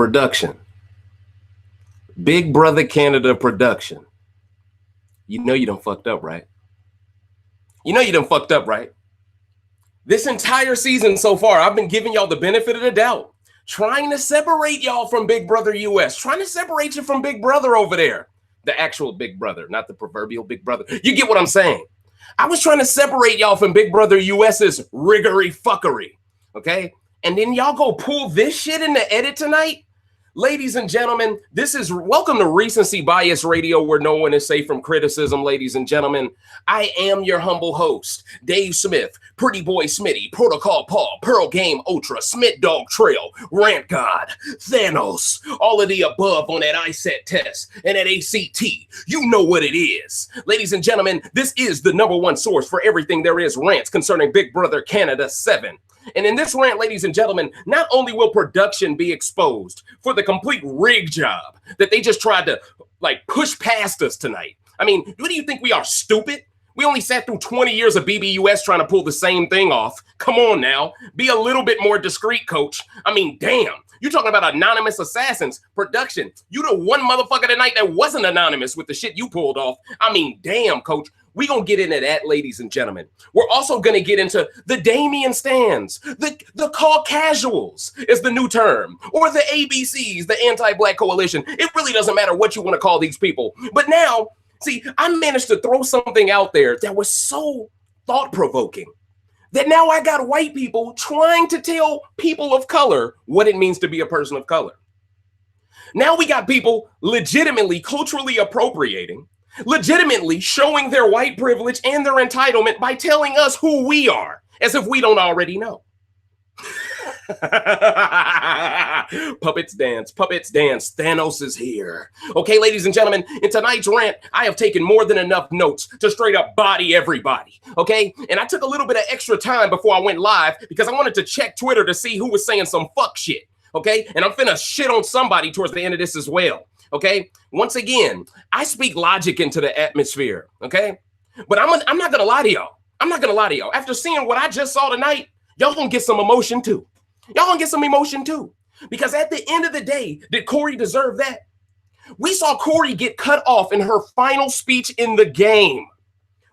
Production. Big Brother Canada production. You know you done fucked up, right? You know you done fucked up, right? This entire season so far, I've been giving y'all the benefit of the doubt, trying to separate y'all from Big Brother US, trying to separate you from Big Brother over there. The actual Big Brother, not the proverbial Big Brother. You get what I'm saying? I was trying to separate y'all from Big Brother US's riggery fuckery, okay? And then y'all go pull this shit in the edit tonight? Ladies and gentlemen, this is welcome to Recency Bias Radio, where no one is safe from criticism, ladies and gentlemen. I am your humble host, Dave Smith, Pretty Boy Smitty, Protocol Paul, Pearl Game Ultra, Smith Dog Trail, Rant God, Thanos, all of the above on that ISET test and that ACT. You know what it is. Ladies and gentlemen, this is the #1 source for everything there is rants concerning Big Brother Canada 7. And in this rant, ladies and gentlemen, not only will production be exposed for the complete rig job that they just tried to push past us tonight. I mean, what do you think we are, stupid? We only sat through 20 years of BBUS trying to pull the same thing off. Come on now, be a little bit more discreet, coach. I mean, damn, you're talking about anonymous assassins, production. You the one motherfucker tonight that wasn't anonymous with the shit you pulled off. I mean, damn, coach. We're going to get into that, ladies and gentlemen. We're also going to get into the Damien stands, the call casuals is the new term, or the ABCs, the anti-black coalition. It really doesn't matter what you want to call these people. But now, see, I managed to throw something out there that was so thought-provoking that now I got white people trying to tell people of color what it means to be a person of color. Now we got people legitimately culturally appropriating, legitimately showing their white privilege and their entitlement by telling us who we are, as if we don't already know. Puppets dance, Thanos is here. Okay, ladies and gentlemen, in tonight's rant, I have taken more than enough notes to straight up body everybody, okay? And I took a little bit of extra time before I went live because I wanted to check Twitter to see who was saying some fuck shit, okay? And I'm finna shit on somebody towards the end of this as well. Okay, once again, I speak logic into the atmosphere, okay? But I'm not gonna lie to y'all. I'm not gonna lie to y'all. After seeing what I just saw tonight, y'all gonna get some emotion too. Y'all gonna get some emotion too. Because at the end of the day, did Corey deserve that? We saw Corey get cut off in her final speech in the game.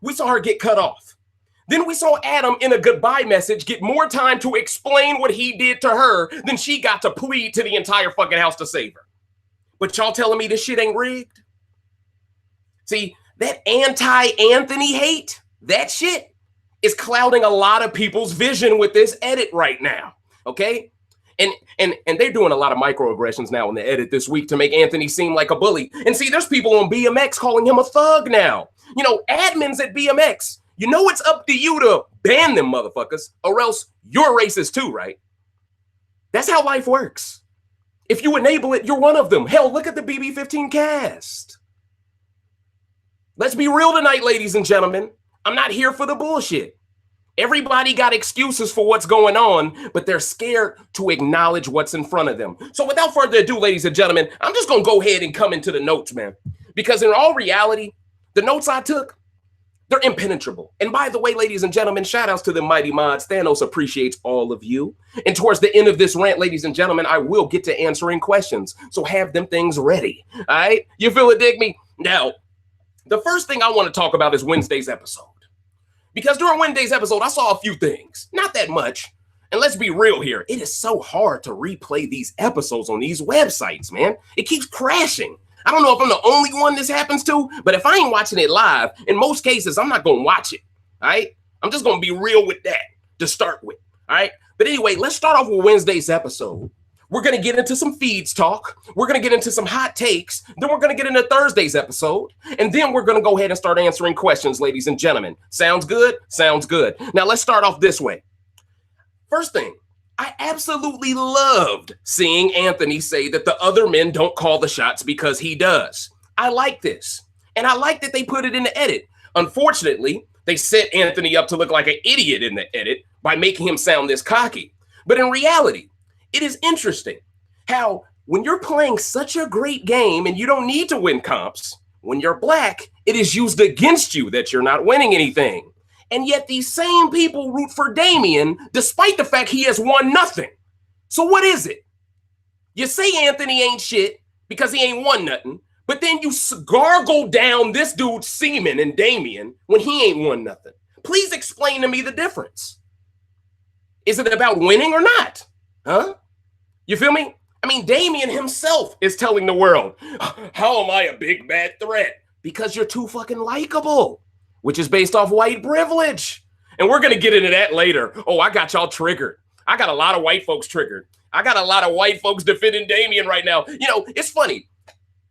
We saw her get cut off. Then we saw Adam in a goodbye message get more time to explain what he did to her than she got to plead to the entire fucking house to save her. But y'all telling me this shit ain't rigged? See, that anti-Anthony hate, that shit is clouding a lot of people's vision with this edit right now, okay? And they're doing a lot of microaggressions now in the edit this week to make Anthony seem like a bully. And see, there's people on BMX calling him a thug now. You know, admins at BMX, you know it's up to you to ban them motherfuckers, or else you're racist too, right? That's how life works. If you enable it, you're one of them. Hell, look at the BB15 cast. Let's be real tonight, ladies and gentlemen. I'm not here for the bullshit. Everybody got excuses for what's going on, but they're scared to acknowledge what's in front of them. So without further ado, ladies and gentlemen, I'm just going to go ahead and come into the notes, man. Because in all reality, the notes I took, they're impenetrable. And by the way, ladies and gentlemen, shout outs to the mighty mods. Thanos appreciates all of you. And towards the end of this rant, ladies and gentlemen, I will get to answering questions. So have them things ready. All right? You feel it, dig me? Now, the first thing I want to talk about is Wednesday's episode. Because during Wednesday's episode, I saw a few things. Not that much. And let's be real here. It is so hard to replay these episodes on these websites, man. It keeps crashing. I don't know if I'm the only one this happens to, but if I ain't watching it live, in most cases, I'm not going to watch it, all right? I'm just going to be real with that to start with, all right? But anyway, let's start off with Wednesday's episode. We're going to get into some feeds talk. We're going to get into some hot takes. Then we're going to get into Thursday's episode. And then we're going to go ahead and start answering questions, ladies and gentlemen. Sounds good? Sounds good. Now, let's start off this way. First thing. I absolutely loved seeing Anthony say that the other men don't call the shots because he does. I like this. And I like that they put it in the edit. Unfortunately, they set Anthony up to look like an idiot in the edit by making him sound this cocky. But in reality, it is interesting how when you're playing such a great game and you don't need to win comps, when you're black, it is used against you that you're not winning anything. And yet these same people root for Damien despite the fact he has won nothing. So what is it? You say Anthony ain't shit because he ain't won nothing, but then you gargle down this dude's semen and Damian when he ain't won nothing. Please explain to me the difference. Is it about winning or not? Huh? You feel me? I mean, Damian himself is telling the world, how am I a big bad threat? Because you're too fucking likable, which is based off white privilege. And we're going to get into that later. Oh, I got y'all triggered. I got a lot of white folks triggered. I got a lot of white folks defending Damian right now. You know, it's funny.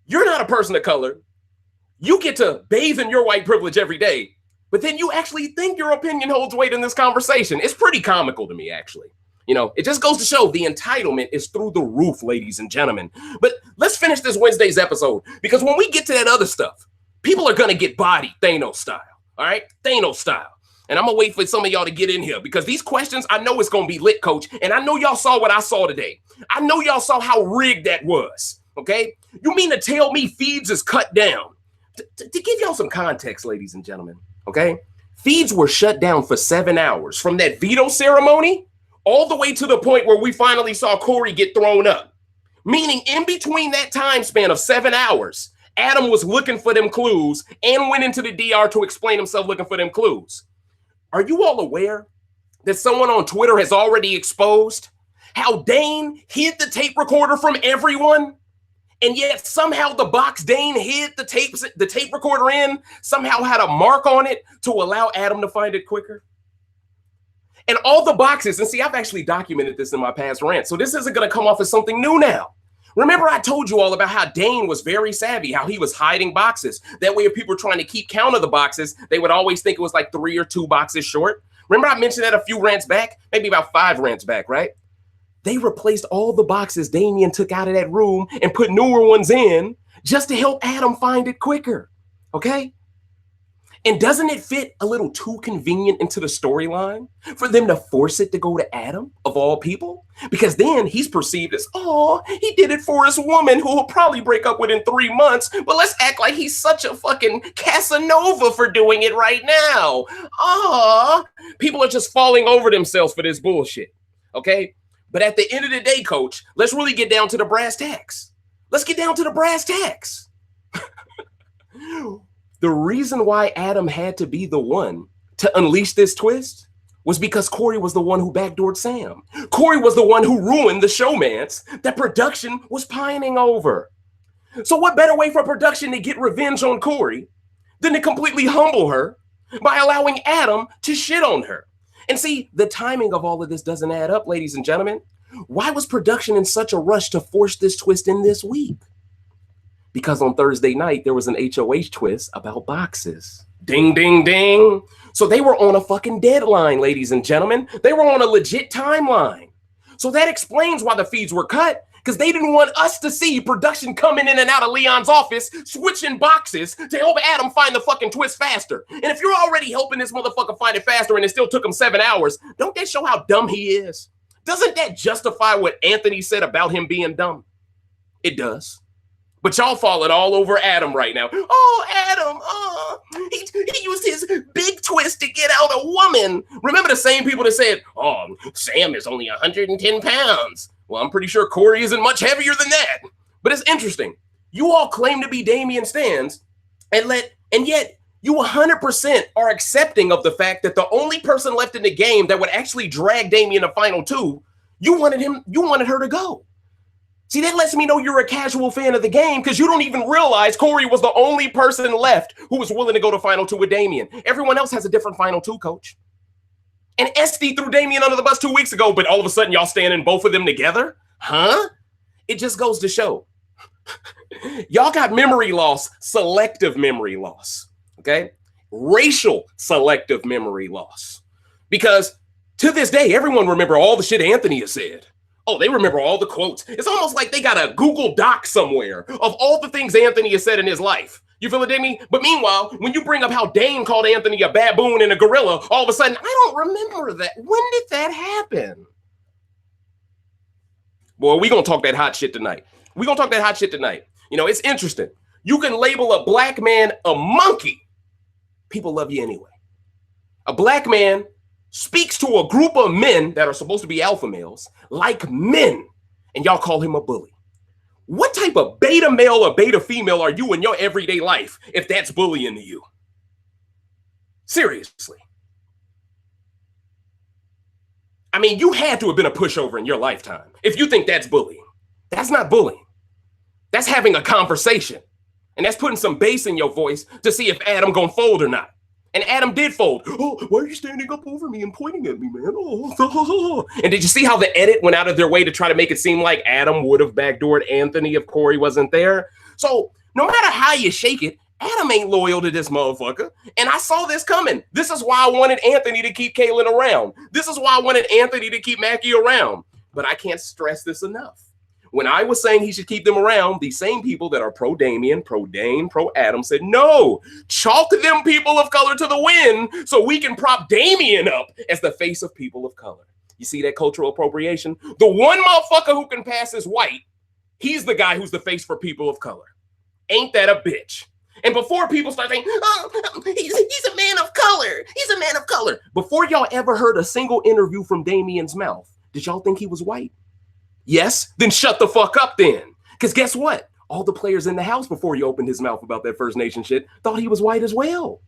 You're not a person of color. You get to bathe in your white privilege every day, but then you actually think your opinion holds weight in this conversation. It's pretty comical to me, actually. You know, it just goes to show the entitlement is through the roof, ladies and gentlemen. But let's finish this Wednesday's episode, because when we get to that other stuff, people are going to get bodied Thanos style. All right? Thanos style. And I'm going to wait for some of y'all to get in here, because these questions, I know it's going to be lit, coach. And I know y'all saw what I saw today. I know y'all saw how rigged that was. Okay? You mean to tell me feeds is cut down? To give y'all some context, ladies and gentlemen. Okay? Feeds were shut down for 7 hours from that veto ceremony all the way to the point where we finally saw Corey get thrown up. Meaning in between that time span of 7 hours, Adam was looking for them clues and went into the DR to explain himself looking for them clues. Are you all aware that someone on Twitter has already exposed how Dane hid the tape recorder from everyone? And yet somehow the box Dane hid the tape recorder in somehow had a mark on it to allow Adam to find it quicker. And all the boxes, and see, I've actually documented this in my past rant, so this isn't going to come off as something new now. Remember, I told you all about how Dane was very savvy, how he was hiding boxes. That way, if people were trying to keep count of the boxes, they would always think it was like 3 or 2 boxes short. Remember, I mentioned that a few rants back, maybe about 5 rants back, right? They replaced all the boxes Damian took out of that room and put newer ones in just to help Adam find it quicker, okay? And doesn't it fit a little too convenient into the storyline for them to force it to go to Adam, of all people? Because then he's perceived as, oh, he did it for his woman who will probably break up with in 3 months. But let's act like he's such a fucking Casanova for doing it right now. People are just falling over themselves for this bullshit, okay? But at the end of the day, coach, let's really get down to the brass tacks. Let's get down to the brass tacks. The reason why Adam had to be the one to unleash this twist was because Corey was the one who backdoored Sam. Corey was the one who ruined the showmance that production was pining over. So what better way for production to get revenge on Corey than to completely humble her by allowing Adam to shit on her? And see, the timing of all of this doesn't add up, ladies and gentlemen. Why was production in such a rush to force this twist in this week? Because on Thursday night, there was an HOH twist about boxes. Ding, ding, ding. So they were on a fucking deadline, ladies and gentlemen. They were on a legit timeline. So that explains why the feeds were cut, because they didn't want us to see production coming in and out of Leon's office, switching boxes to help Adam find the fucking twist faster. And if you're already helping this motherfucker find it faster and it still took him 7 hours, don't that show how dumb he is? Doesn't that justify what Anthony said about him being dumb? It does. But y'all falling all over Adam right now. Oh, Adam, he used his big twist to get out a woman. Remember the same people that said, oh, Sam is only 110 pounds. Well, I'm pretty sure Corey isn't much heavier than that. But it's interesting. You all claim to be Damian stans, and yet you 100% are accepting of the fact that the only person left in the game that would actually drag Damian to final 2, you wanted her to go. See, that lets me know you're a casual fan of the game, because you don't even realize Corey was the only person left who was willing to go to final 2 with Damian. Everyone else has a different final 2, coach. And SD threw Damian under the bus 2 weeks ago, but all of a sudden y'all standing both of them together? Huh? It just goes to show. Y'all got memory loss, selective memory loss, okay? Racial selective memory loss. Because to this day, everyone remember all the shit Anthony has said. Oh, they remember all the quotes. It's almost like they got a Google Doc somewhere of all the things Anthony has said in his life. You feel it, Demi? But meanwhile, when you bring up how Dane called Anthony a baboon and a gorilla, all of a sudden, I don't remember that. When did that happen? Boy, we going to talk that hot shit tonight. We going to talk that hot shit tonight. You know, it's interesting. You can label a black man a monkey. People love you anyway. A black man speaks to a group of men that are supposed to be alpha males like men, and y'all call him a bully. What type of beta male or beta female are you in your everyday life if that's bullying to you? Seriously. I mean, you had to have been a pushover in your lifetime if you think that's bullying. That's not bullying. That's having a conversation. And that's putting some bass in your voice to see if Adam gonna fold or not. And Adam did fold. Oh, why are you standing up over me and pointing at me, man? Oh. And did you see how the edit went out of their way to try to make it seem like Adam would have backdoored Anthony if Corey wasn't there? So no matter how you shake it, Adam ain't loyal to this motherfucker. And I saw this coming. This is why I wanted Anthony to keep Kaylin around. This is why I wanted Anthony to keep Mackie around. But I can't stress this enough. When I was saying he should keep them around, the same people that are pro Damian, pro Dane, pro Adam said, no, chalk them people of color to the win so we can prop Damian up as the face of people of color. You see that cultural appropriation? The one motherfucker who can pass is white. He's the guy who's the face for people of color. Ain't that a bitch? And before people start saying, oh, he's a man of color. He's a man of color. Before y'all ever heard a single interview from Damian's mouth, did y'all think he was white? Yes? Then shut the fuck up then. Because guess what? All the players in the house before he opened his mouth about that First Nation shit thought he was white as well.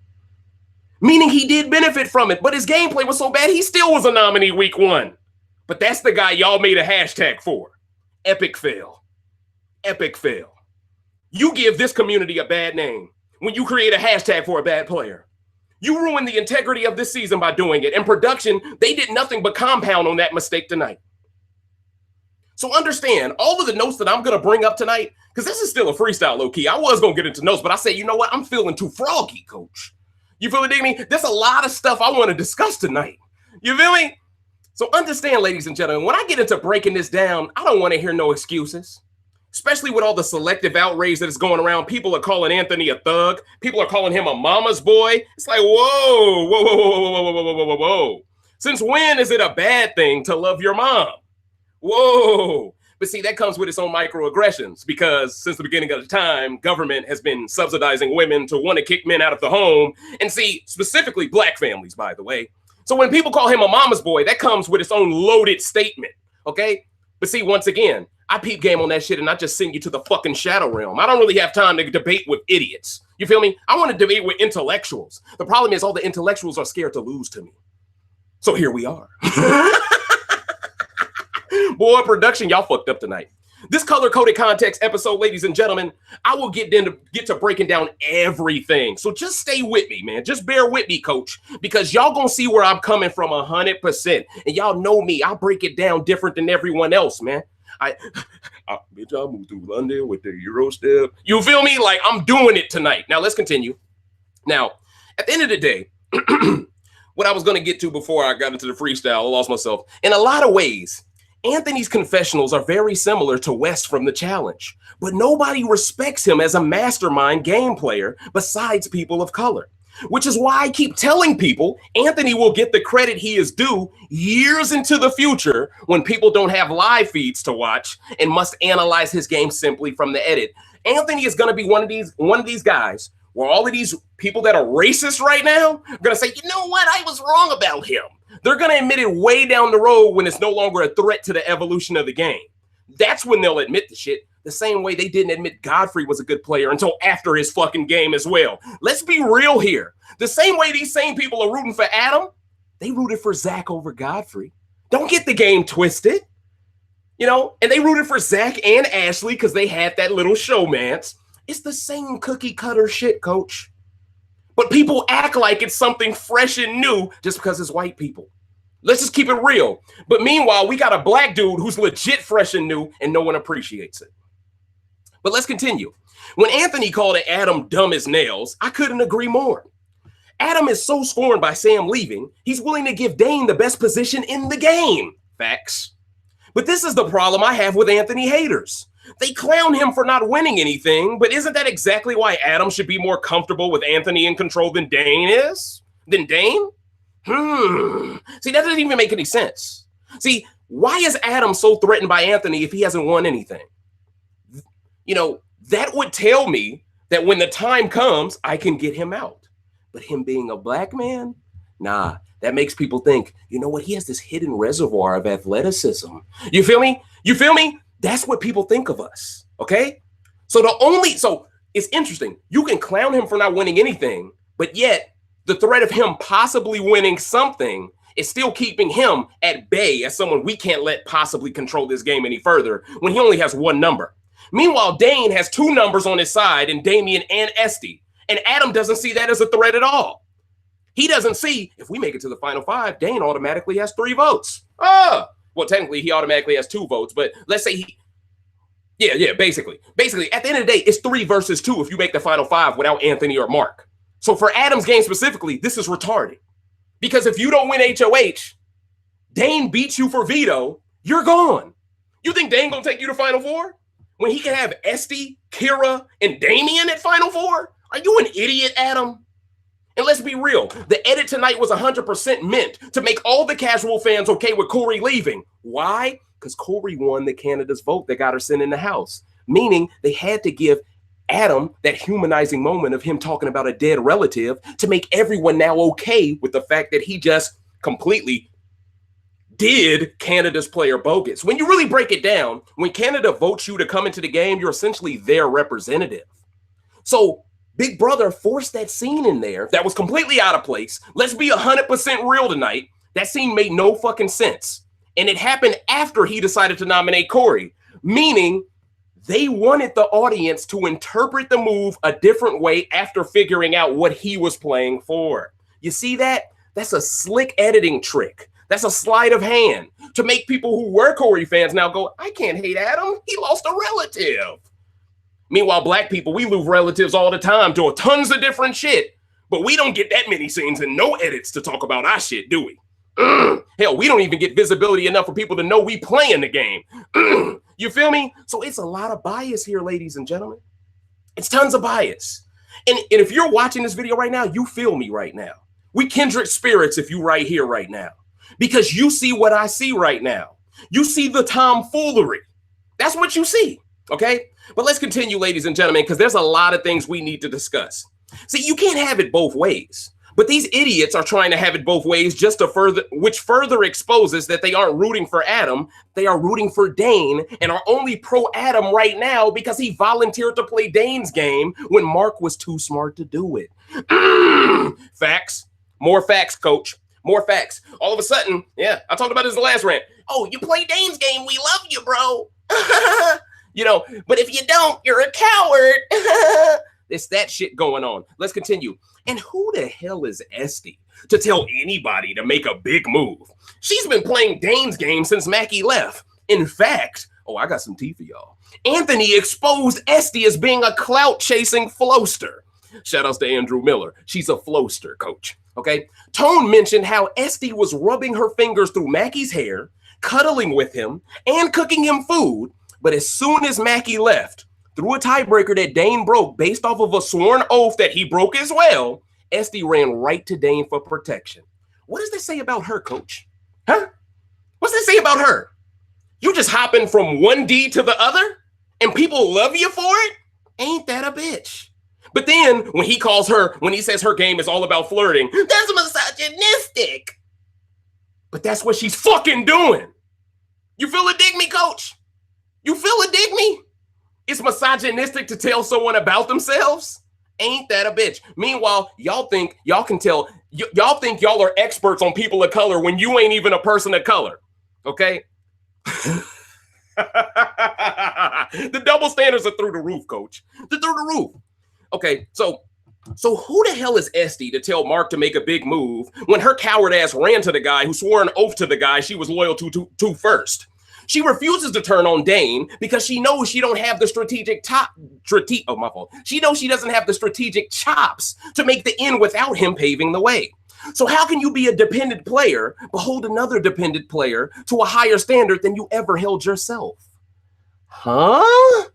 Meaning he did benefit from it, but his gameplay was so bad he still was a nominee week 1. But that's the guy y'all made a hashtag for. Epic fail. Epic fail. You give this community a bad name when you create a hashtag for a bad player. You ruined the integrity of this season by doing it. And production, they did nothing but compound on that mistake tonight. So understand, all of the notes that I'm going to bring up tonight, because this is still a freestyle, low-key. I was going to get into notes, but I said, you know what? I'm feeling too froggy, coach. You feel me? There's a lot of stuff I want to discuss tonight. You feel me? So understand, ladies and gentlemen, when I get into breaking this down, I don't want to hear no excuses. Especially with all the selective outrage that is going around. People are calling Anthony a thug. People are calling him a mama's boy. It's like, whoa, whoa, whoa, whoa, whoa, whoa, whoa, whoa, whoa, whoa. Since when is it a bad thing to love your mom? Whoa. But see, that comes with its own microaggressions because since the beginning of the time, government has been subsidizing women to want to kick men out of the home. And see, specifically black families, by the way. So when people call him a mama's boy, that comes with its own loaded statement, okay? But see, once again, I peep game on that shit and I just send you to the fucking shadow realm. I don't really have time to debate with idiots. You feel me? I want to debate with intellectuals. The problem is all the intellectuals are scared to lose to me. So here we are. Boy, production, y'all fucked up tonight. This color-coded context episode, ladies and gentlemen, I will get to breaking down everything. So just stay with me, man. Just bear with me, coach, because y'all gonna see where I'm coming from 100%. And y'all know me. I'll break it down different than everyone else, man. Bitch, I moved through London with the Euro step. You feel me? Like, I'm doing it tonight. Now, let's continue. Now, at the end of the day, what I was going to get to before I got into the freestyle, I lost myself. In a lot of ways, Anthony's confessionals are very similar to West from The Challenge, but nobody respects him as a mastermind game player besides people of color, which is why I keep telling people Anthony will get the credit he is due years into the future when people don't have live feeds to watch and must analyze his game simply from the edit. Anthony is going to be one of these guys where all of these people that are racist right now are going to say, you know what, I was wrong about him. They're going to admit it way down the road when it's no longer a threat to the evolution of the game. That's when they'll admit the shit. The same way they didn't admit Godfrey was a good player until after his fucking game as well. Let's be real here. The same way these same people are rooting for Adam, they rooted for Zach over Godfrey. Don't get the game twisted. You know, and they rooted for Zach and Ashley because they had that little showmance. It's the same cookie cutter shit, coach. But people act like it's something fresh and new just because it's white people. Let's just keep it real. But meanwhile, we got a black dude who's legit fresh and new and no one appreciates it. But let's continue. When Anthony called Adam dumb as nails, I couldn't agree more. Adam is so scorned by Sam leaving, he's willing to give Dane the best position in the game. Facts. But this is the problem I have with Anthony haters. They clown him for not winning anything, but isn't that exactly why Adam should be more comfortable with Anthony in control than Dane is? Than Dane? See, that doesn't even make any sense. See, why is Adam so threatened by Anthony if he hasn't won anything? You know, that would tell me that when the time comes, I can get him out. But him being a black man? Nah, that makes people think, you know what? He has this hidden reservoir of athleticism. You feel me? You feel me? That's what people think of us. Okay? So it's interesting. You can clown him for not winning anything, but yet the threat of him possibly winning something is still keeping him at bay as someone we can't let possibly control this game any further when he only has one number. Meanwhile, Dane has two numbers on his side in Damian and Esty, and Adam doesn't see that as a threat at all. He doesn't see, if we make it to the final five, Dane automatically has 3 votes. Well, technically he automatically has 2 votes, but let's say basically, at the end of the day, it's 3 versus 2 if you make the final five without Anthony or Mark. So for Adam's game specifically, this is retarded. Because if you don't win HOH, Dane beats you for veto, you're gone. You think Dane gonna take you to Final Four? When he can have Esty, Kira, and Damian at Final Four? Are you an idiot, Adam? And let's be real, the edit tonight was 100% meant to make all the casual fans okay with Corey leaving. Why? Because Corey won the candidate's vote that got her sent in the house. Meaning they had to give Adam that humanizing moment of him talking about a dead relative to make everyone now okay with the fact that he just completely did Canada's player bogus. When you really break it down, when Canada votes you to come into the game, you're essentially their representative. So Big Brother forced that scene in there that was completely out of place. Let's be 100% real tonight. That scene made no fucking sense. And it happened after he decided to nominate Corey, meaning they wanted the audience to interpret the move a different way after figuring out what he was playing for. You see that? That's a slick editing trick. That's a sleight of hand to make people who were Corey fans now go, I can't hate Adam. He lost a relative. Meanwhile, black people, we lose relatives all the time to tons of different shit, but we don't get that many scenes and no edits to talk about our shit, do we? Hell, we don't even get visibility enough for people to know we playing the game. You feel me? So it's a lot of bias here, ladies and gentlemen. It's tons of bias. And if you're watching this video right now, you feel me right now. We kindred spirits if you right here right now. Because you see what I see right now. You see the tomfoolery. That's what you see, okay? But let's continue, ladies and gentlemen, because there's a lot of things we need to discuss. See, you can't have it both ways. But these idiots are trying to have it both ways just to further exposes that they aren't rooting for Adam. They are rooting for Dane and are only pro-Adam right now because he volunteered to play Dane's game when Mark was too smart to do it. Facts. More facts, coach. More facts. All of a sudden, yeah, I talked about this in the last rant. Oh, you play Dane's game. We love you, bro. You know, but if you don't, you're a coward. It's that shit going on. Let's continue. And who the hell is Esty to tell anybody to make a big move? She's been playing Dane's game since Mackie left. In fact, I got some tea for y'all. Anthony exposed Esty as being a clout-chasing flowster. Shout outs to Andrew Miller. She's a flowster, coach. Okay? Tone mentioned how Esty was rubbing her fingers through Mackie's hair, cuddling with him, and cooking him food. But as soon as Mackie left, through a tiebreaker that Dane broke based off of a sworn oath that he broke as well, Esty ran right to Dane for protection. What does this say about her, coach? Huh? What's this say about her? You just hopping from one D to the other and people love you for it? Ain't that a bitch? But then when he says her game is all about flirting, that's misogynistic. But that's what she's fucking doing. You feel it, dig me, coach? You feel it, dig me? It's misogynistic to tell someone about themselves? Ain't that a bitch? Meanwhile, y'all think y'all can tell, y'all think y'all are experts on people of color when you ain't even a person of color, okay? The double standards are through the roof, coach. They're through the roof. Okay, so who the hell is Esty to tell Mark to make a big move when her coward ass ran to the guy who swore an oath to the guy she was loyal to first? She refuses to turn on Dane because she knows she don't have the She knows she doesn't have the strategic chops to make the end without him paving the way. So how can you be a dependent player but hold another dependent player to a higher standard than you ever held yourself? Huh?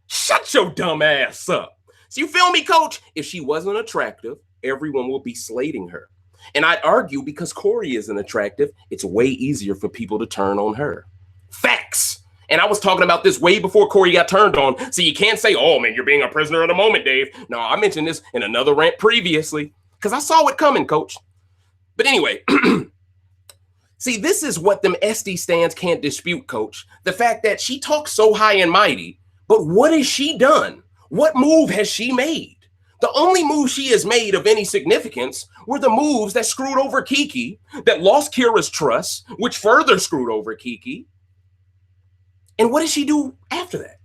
Shut your dumb ass up. So you feel me, coach? If she wasn't attractive, everyone would be slating her. And I'd argue because Corey isn't attractive, it's way easier for people to turn on her. Facts. And I was talking about this way before Corey got turned on. So you can't say, oh man, you're being a prisoner of the moment, Dave. No, I mentioned this in another rant previously because I saw it coming, coach. But anyway, see, this is what them SD stands can't dispute, coach. The fact that she talks so high and mighty, But what has she done? What move has she made? The only move she has made of any significance were the moves that screwed over Kiki, that lost Kira's trust, which further screwed over Kiki. And what did she do after that?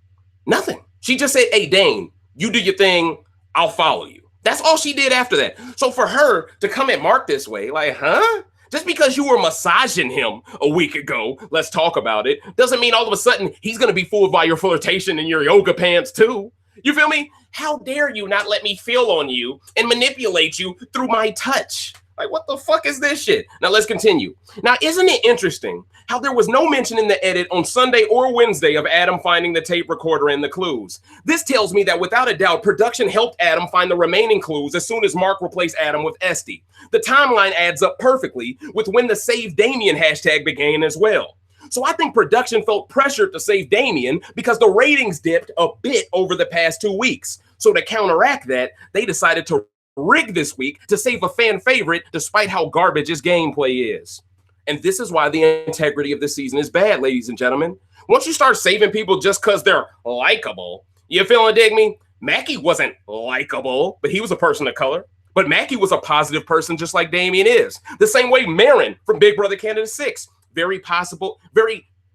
Nothing. She just said, hey, Dane, you do your thing, I'll follow you. That's all she did after that. So for her to come at Mark this way, like, huh? Just because you were massaging him a week ago, let's talk about it, doesn't mean all of a sudden he's going to be fooled by your flirtation and your yoga pants too. You feel me? How dare you not let me feel on you and manipulate you through my touch? Like, what the fuck is this shit? Now, let's continue. Now, isn't it interesting how there was no mention in the edit on Sunday or Wednesday of Adam finding the tape recorder and the clues? This tells me that without a doubt, production helped Adam find the remaining clues as soon as Mark replaced Adam with Esty. The timeline adds up perfectly with when the Save Damien hashtag began as well. So I think production felt pressured to save Damien because the ratings dipped a bit over the past 2 weeks. So to counteract that, they decided to rig this week to save a fan favorite despite how garbage his gameplay is. And this is why the integrity of this season is bad, ladies and gentlemen. Once you start saving people just because they're likable, you feeling, dig me? Mackie wasn't likable, but he was a person of color. But Mackie was a positive person just like Damien is. The same way Marin from Big Brother Canada 6. Very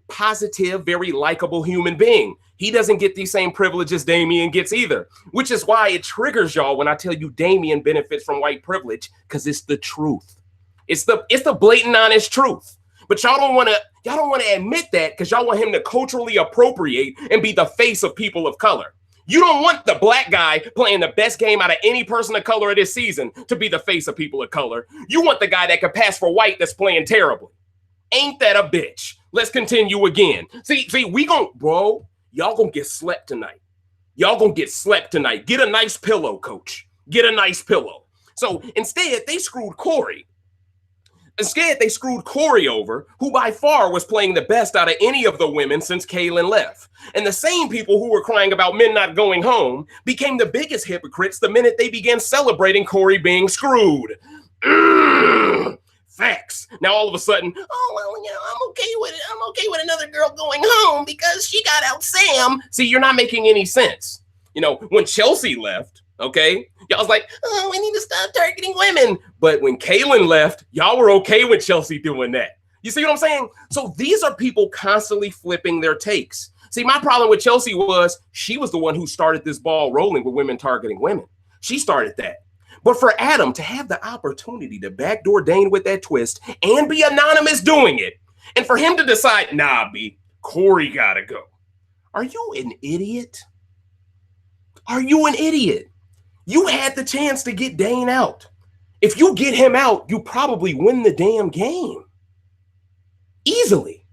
positive, very likable human being. He doesn't get these same privileges Damien gets either, which is why it triggers y'all when I tell you Damien benefits from white privilege, because it's the truth. It's the blatant, honest truth. But y'all don't want to admit that because y'all want him to culturally appropriate and be the face of people of color. You don't want the black guy playing the best game out of any person of color this season to be the face of people of color. You want the guy that can pass for white that's playing terribly. Ain't that a bitch? Let's continue again. See, bro, y'all gonna get slept tonight. Y'all gonna get slept tonight. Get a nice pillow, coach. Get a nice pillow. So instead, they screwed Corey. Instead, they screwed Corey over, who by far was playing the best out of any of the women since Kaylin left. And the same people who were crying about men not going home became the biggest hypocrites the minute they began celebrating Corey being screwed. Facts. Now all of a sudden, oh well, I'm okay with it. I'm okay with another girl going home because she got out Sam. See, you're not making any sense. When Chelsea left, okay, y'all was like, oh, we need to stop targeting women. But when Kaylin left, y'all were okay with Chelsea doing that. You see what I'm saying? So these are people constantly flipping their takes. See, my problem with Chelsea was she was the one who started this ball rolling with women targeting women. She started that. But for Adam to have the opportunity to backdoor Dane with that twist and be anonymous doing it, and for him to decide, nah, B, Corey gotta go. Are you an idiot? Are you an idiot? You had the chance to get Dane out. If you get him out, you probably win the damn game. Easily.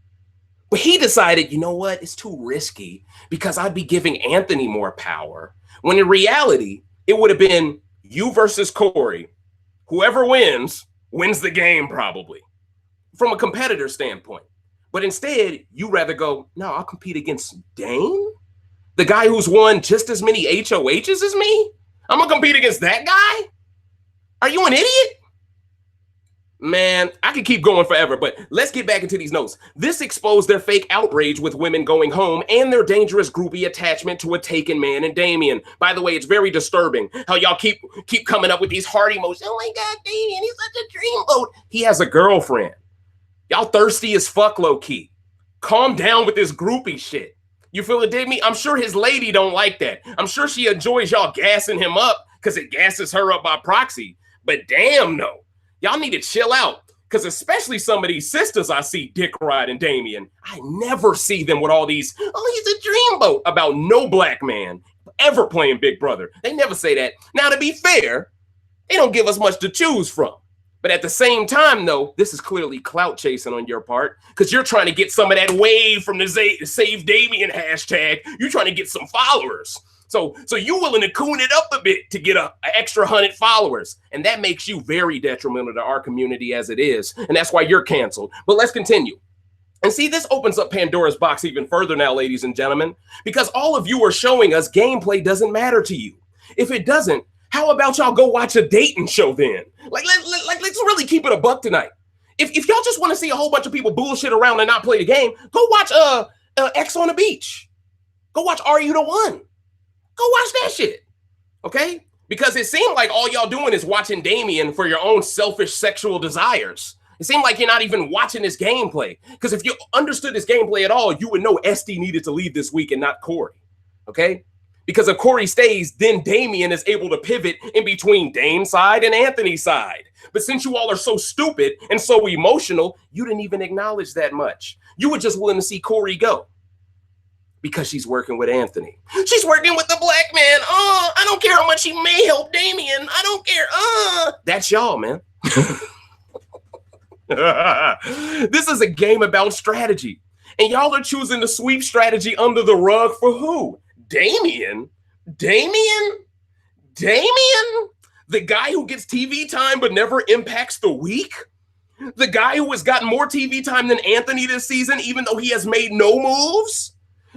But he decided, you know what? It's too risky because I'd be giving Anthony more power. When in reality, it would have been you versus Corey. Whoever wins the game probably from a competitor standpoint. But instead, you rather go, no, I'll compete against Dane, the guy who's won just as many HOHs as me. I'm going to compete against that guy? Are you an idiot? Man, I could keep going forever, but let's get back into these notes. This exposed their fake outrage with women going home and their dangerous groupie attachment to a taken man and Damien. By the way, it's very disturbing how y'all keep coming up with these heart emojis. Oh my God, Damien, he's such a dreamboat. He has a girlfriend. Y'all thirsty as fuck, low-key. Calm down with this groupie shit. You feel it, dig me? I'm sure his lady don't like that. I'm sure she enjoys y'all gassing him up because it gasses her up by proxy. But damn no. Y'all need to chill out, because especially some of these sisters I see dick riding Damien, I never see them with all these, oh, he's a dreamboat about no black man ever playing Big Brother. They never say that. Now, to be fair, they don't give us much to choose from. But at the same time, though, this is clearly clout chasing on your part, because you're trying to get some of that wave from the Save Damien hashtag. You're trying to get some followers. So you willing to coon it up a bit to get an extra 100 followers. And that makes you very detrimental to our community as it is. And that's why you're canceled. But let's continue. And see, this opens up Pandora's box even further now, ladies and gentlemen, because all of you are showing us gameplay doesn't matter to you. If it doesn't, how about y'all go watch a dating show then? Let's really keep it a buck tonight. If y'all just want to see a whole bunch of people bullshit around and not play the game, go watch X on the Beach. Go watch Are You the One? Go watch that shit. Okay? Because it seemed like all y'all doing is watching Damian for your own selfish sexual desires. It seemed like you're not even watching his gameplay. Because if you understood his gameplay at all, you would know SD needed to leave this week and not Corey. Okay? Because if Corey stays, then Damian is able to pivot in between Dame's side and Anthony's side. But since you all are so stupid and so emotional, you didn't even acknowledge that much. You were just willing to see Corey go. Because she's working with Anthony. She's working with the black man. Oh, I don't care how much he may help Damian. I don't care. That's y'all, man. This is a game about strategy. And y'all are choosing the sweep strategy under the rug for who? Damian? Damian? Damian? The guy who gets TV time but never impacts the week? The guy who has gotten more TV time than Anthony this season, even though he has made no moves?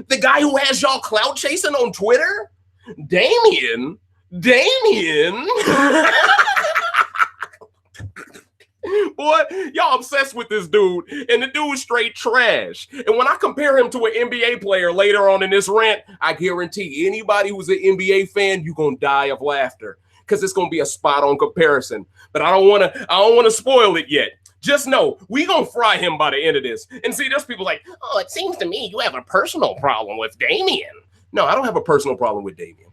The guy who has y'all clout chasing on Twitter? Damian? Damian? Boy, y'all obsessed with this dude, and the dude's straight trash. And when I compare him to an NBA player later on in this rant, I guarantee anybody who's an NBA fan, you're gonna die of laughter because it's gonna be a spot-on comparison. But I don't wanna spoil it yet. Just know, we gonna fry him by the end of this. And see, there's people like, oh, it seems to me you have a personal problem with Damian. No, I don't have a personal problem with Damian.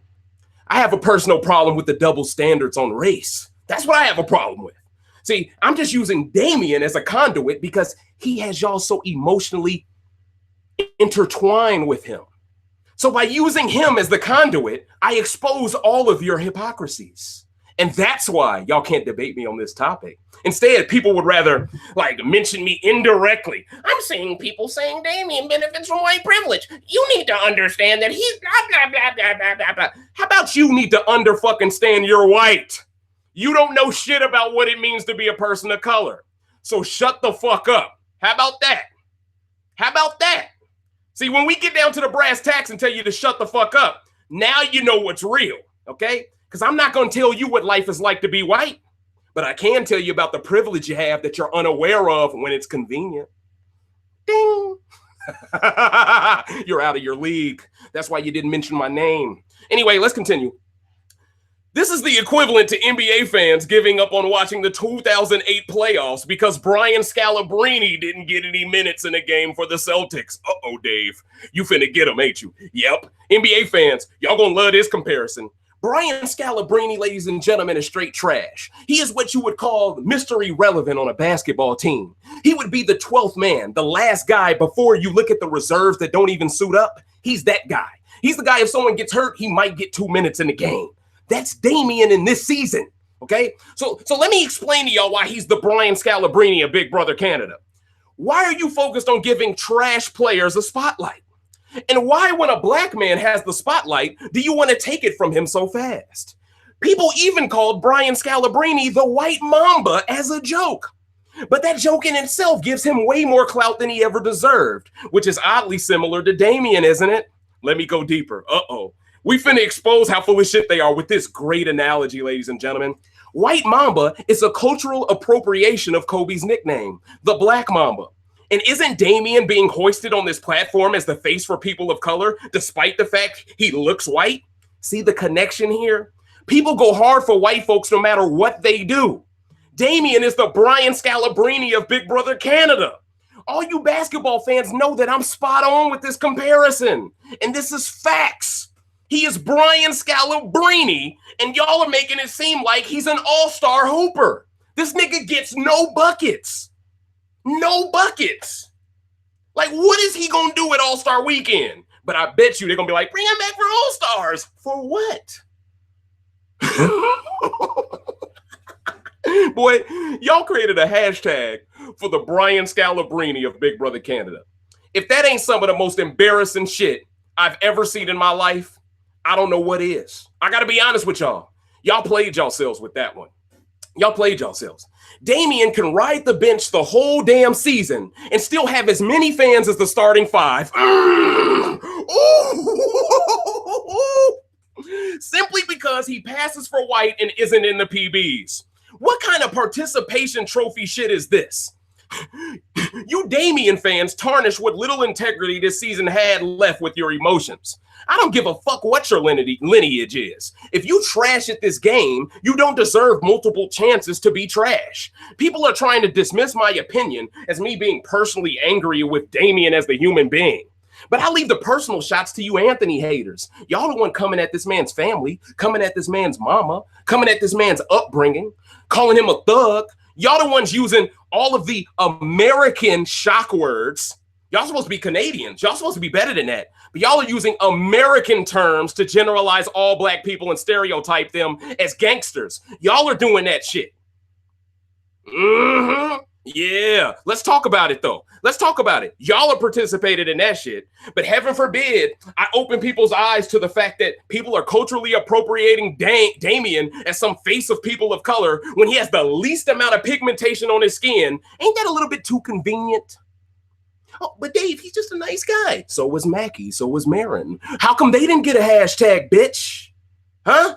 I have a personal problem with the double standards on race. That's what I have a problem with. See, I'm just using Damian as a conduit because he has y'all so emotionally intertwined with him. So by using him as the conduit, I expose all of your hypocrisies. And that's why y'all can't debate me on this topic. Instead, people would rather mention me indirectly. I'm seeing people saying Damian benefits from white privilege. You need to understand that he's blah, blah, blah, blah, blah, blah, blah. How about you need to under-fucking-stand you're white? You don't know shit about what it means to be a person of color. So shut the fuck up. How about that? How about that? See, when we get down to the brass tacks and tell you to shut the fuck up, now you know what's real, okay? Because I'm not going to tell you what life is like to be white, but I can tell you about the privilege you have that you're unaware of when it's convenient. Ding! You're out of your league. That's why you didn't mention my name. Anyway, let's continue. This is the equivalent to NBA fans giving up on watching the 2008 playoffs because Brian Scalabrine didn't get any minutes in a game for the Celtics. Uh-oh, Dave. You finna get him, ain't you? Yep. NBA fans, y'all gonna love this comparison. Brian Scalabrine, ladies and gentlemen, is straight trash. He is what you would call Mr. Irrelevant on a basketball team. He would be the 12th man, the last guy before you look at the reserves that don't even suit up. He's that guy. He's the guy, if someone gets hurt, he might get 2 minutes in the game. That's Damian in this season, okay? So let me explain to y'all why he's the Brian Scalabrine of Big Brother Canada. Why are you focused on giving trash players a spotlight? And why, when a black man has the spotlight, do you want to take it from him so fast? People even called Brian Scalabrine the White Mamba as a joke. But that joke in itself gives him way more clout than he ever deserved, which is oddly similar to Damian, isn't it? Let me go deeper. Uh-oh. We finna expose how full of shit they are with this great analogy, ladies and gentlemen. White Mamba is a cultural appropriation of Kobe's nickname, the Black Mamba. And isn't Damian being hoisted on this platform as the face for people of color, despite the fact he looks white? See the connection here? People go hard for white folks no matter what they do. Damian is the Brian Scalabrine of Big Brother Canada. All you basketball fans know that I'm spot on with this comparison. And this is facts. He is Brian Scalabrine, and y'all are making it seem like he's an all-star hooper. This nigga gets no buckets. No buckets. Like, what is he going to do at All-Star Weekend? But I bet you they're going to be like, bring him back for All-Stars. For what? Boy, y'all created a hashtag for the Brian Scalabrine of Big Brother Canada. If that ain't some of the most embarrassing shit I've ever seen in my life, I don't know what is. I got to be honest with y'all. Y'all played yourselves with that one. Y'all played yourselves. Damian can ride the bench the whole damn season and still have as many fans as the starting five. Simply because he passes for white and isn't in the PBs. What kind of participation trophy shit is this? You Damian fans tarnish what little integrity this season had left with your emotions. I don't give a fuck what your lineage is. If you trash at this game, you don't deserve multiple chances to be trash. People are trying to dismiss my opinion as me being personally angry with Damian as the human being. But I leave the personal shots to you Anthony haters. Y'all the one coming at this man's family, coming at this man's mama, coming at this man's upbringing, calling him a thug. Y'all the ones using all of the American shock words. Y'all supposed to be Canadians. Y'all supposed to be better than that. But y'all are using American terms to generalize all black people and stereotype them as gangsters. Y'all are doing that shit. Yeah, let's talk about it though. Let's talk about it. Y'all are participated in that shit, but heaven forbid I open people's eyes to the fact that people are culturally appropriating Damian as some face of people of color when he has the least amount of pigmentation on his skin. Ain't that a little bit too convenient? Oh, but Dave, he's just a nice guy. So was Mackie. So was Marin. How come they didn't get a hashtag, bitch? Huh?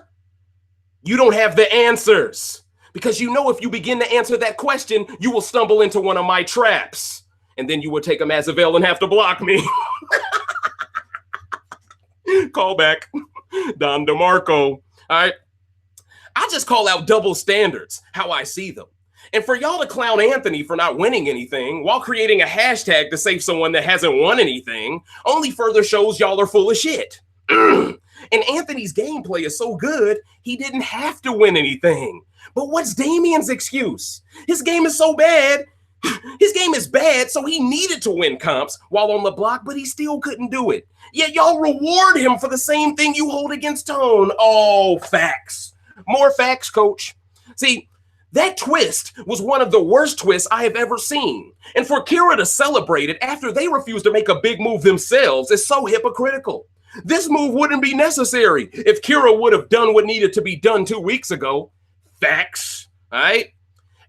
You don't have the answers. Because you know if you begin to answer that question, you will stumble into one of my traps. And then you will take a Mazavelle and have to block me. Call back. Don DeMarco. All right. I just call out double standards, how I see them. And for y'all to clown Anthony for not winning anything while creating a hashtag to save someone that hasn't won anything only further shows y'all are full of shit. And Anthony's gameplay is so good, he didn't have to win anything. But what's Damian's excuse? His game is so bad. His game is bad, so he needed to win comps while on the block, but he still couldn't do it. Yet y'all reward him for the same thing you hold against Tone. Oh, facts. More facts, coach. See, that twist was one of the worst twists I have ever seen. And for Kira to celebrate it after they refused to make a big move themselves is so hypocritical. This move wouldn't be necessary if Kira would have done what needed to be done 2 weeks ago. Facts, all right?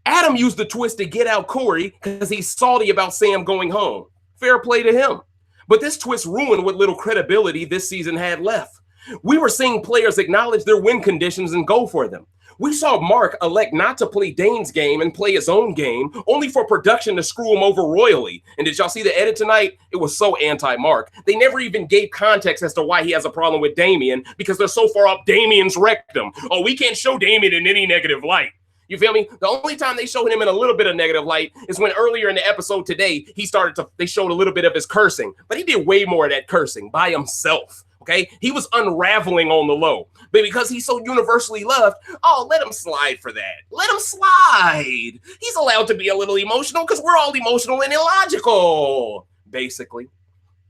Adam used the twist to get out Corey because he's salty about Sam going home. Fair play to him. But this twist ruined what little credibility this season had left. We were seeing players acknowledge their win conditions and go for them. We saw Mark elect not to play Dane's game and play his own game, only for production to screw him over royally. And did y'all see the edit tonight? It was so anti-Mark. They never even gave context as to why he has a problem with Damian because they're so far up Damian's rectum. Oh, we can't show Damian in any negative light. You feel me? The only time they showed him in a little bit of negative light is when earlier in the episode today, they showed a little bit of his cursing, but he did way more of that cursing by himself. Okay, he was unraveling on the low, but because he's so universally loved, oh, let him slide for that. Let him slide. He's allowed to be a little emotional because we're all emotional and illogical. Basically.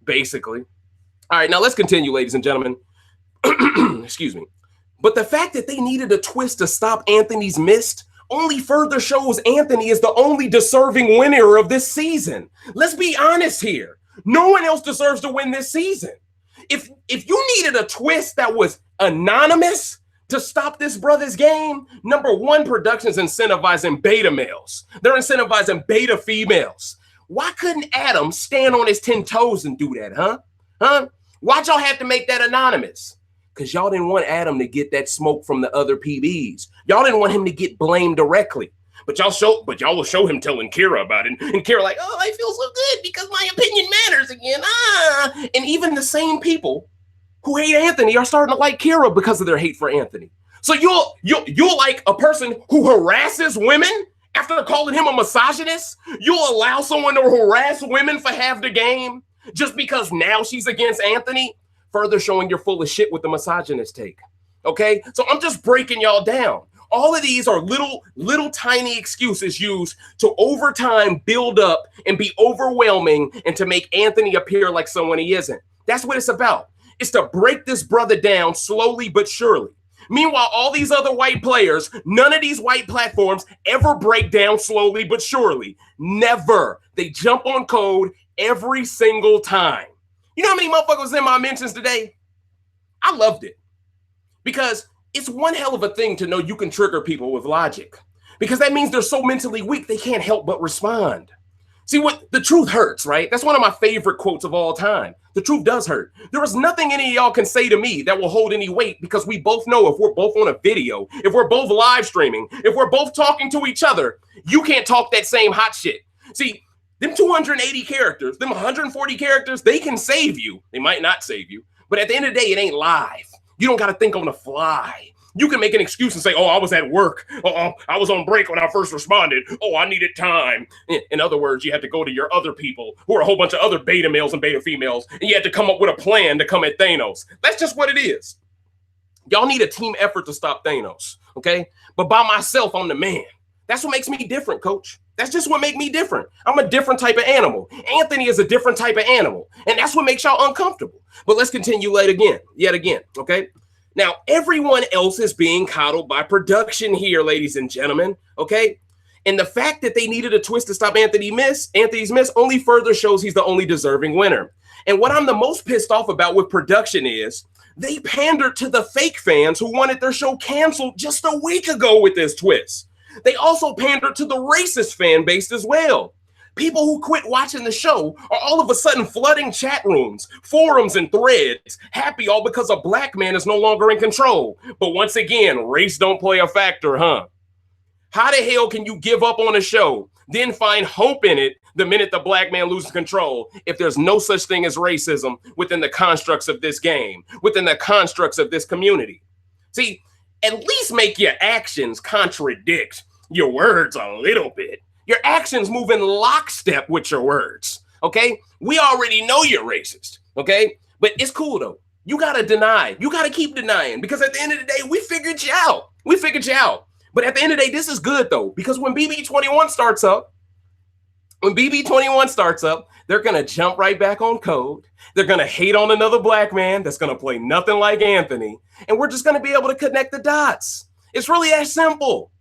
All right, now let's continue, ladies and gentlemen. Excuse me. But the fact that they needed a twist to stop Anthony's mist only further shows Anthony is the only deserving winner of this season. Let's be honest here. No one else deserves to win this season. If you needed a twist that was anonymous to stop this brother's game, number one, production's incentivizing beta males. They're incentivizing beta females. Why couldn't Adam stand on his 10 toes and do that, huh? Why'd y'all have to make that anonymous? Because y'all didn't want Adam to get that smoke from the other PBs. Y'all didn't want him to get blamed directly. But y'all will show him telling Kira about it. And Kira like, oh, I feel so good because my opinion matters again. And even the same people who hate Anthony are starting to like Kira because of their hate for Anthony. So you'll like a person who harasses women after calling him a misogynist? You'll allow someone to harass women for half the game just because now she's against Anthony? Further showing you're full of shit with the misogynist take. Okay? So I'm just breaking y'all down. All of these are little tiny excuses used to over time build up and be overwhelming and to make Anthony appear like someone he isn't. That's what it's about. It's to break this brother down slowly but surely. Meanwhile, all these other white players, none of these white platforms ever break down slowly but surely. Never. They jump on code every single time. You know how many motherfuckers in my mentions today? I loved it. Because it's one hell of a thing to know you can trigger people with logic. Because that means they're so mentally weak, they can't help but respond. See, what the truth hurts, right? That's one of my favorite quotes of all time. The truth does hurt. There is nothing any of y'all can say to me that will hold any weight because we both know if we're both on a video, if we're both live streaming, if we're both talking to each other, you can't talk that same hot shit. See, Them 280 characters, them 140 characters, they can save you. They might not save you, but at the end of the day, it ain't live. You don't got to think on the fly. You can make an excuse and say, oh, I was at work. Oh, I was on break when I first responded. Oh, I needed time. In other words, you had to go to your other people who are a whole bunch of other beta males and beta females, and you had to come up with a plan to come at Thanos. That's just what it is. Y'all need a team effort to stop Thanos, okay? But by myself, I'm the man. That's what makes me different, coach. That's just what makes me different. I'm a different type of animal. Anthony is a different type of animal, and that's what makes y'all uncomfortable. But let's continue yet again, okay? Now, everyone else is being coddled by production here, ladies and gentlemen, okay? And the fact that they needed a twist to stop Anthony's miss only further shows he's the only deserving winner. And what I'm the most pissed off about with production is they pandered to the fake fans who wanted their show canceled just a week ago with this twist. They also pandered to the racist fan base as well. People who quit watching the show are all of a sudden flooding chat rooms, forums, and threads, happy all because a black man is no longer in control. But once again, race don't play a factor, huh? How the hell can you give up on a show, then find hope in it the minute the black man loses control if there's no such thing as racism within the constructs of this game, within the constructs of this community? See, at least make your actions contradict your words a little bit. Your actions move in lockstep with your words, okay? We already know you're racist, okay? But it's cool, though. You got to deny. You got to keep denying because at the end of the day, we figured you out. We figured you out. But at the end of the day, this is good, though, because when BB21 starts up, they're going to jump right back on code. They're going to hate on another black man that's going to play nothing like Anthony. And we're just going to be able to connect the dots. It's really that simple.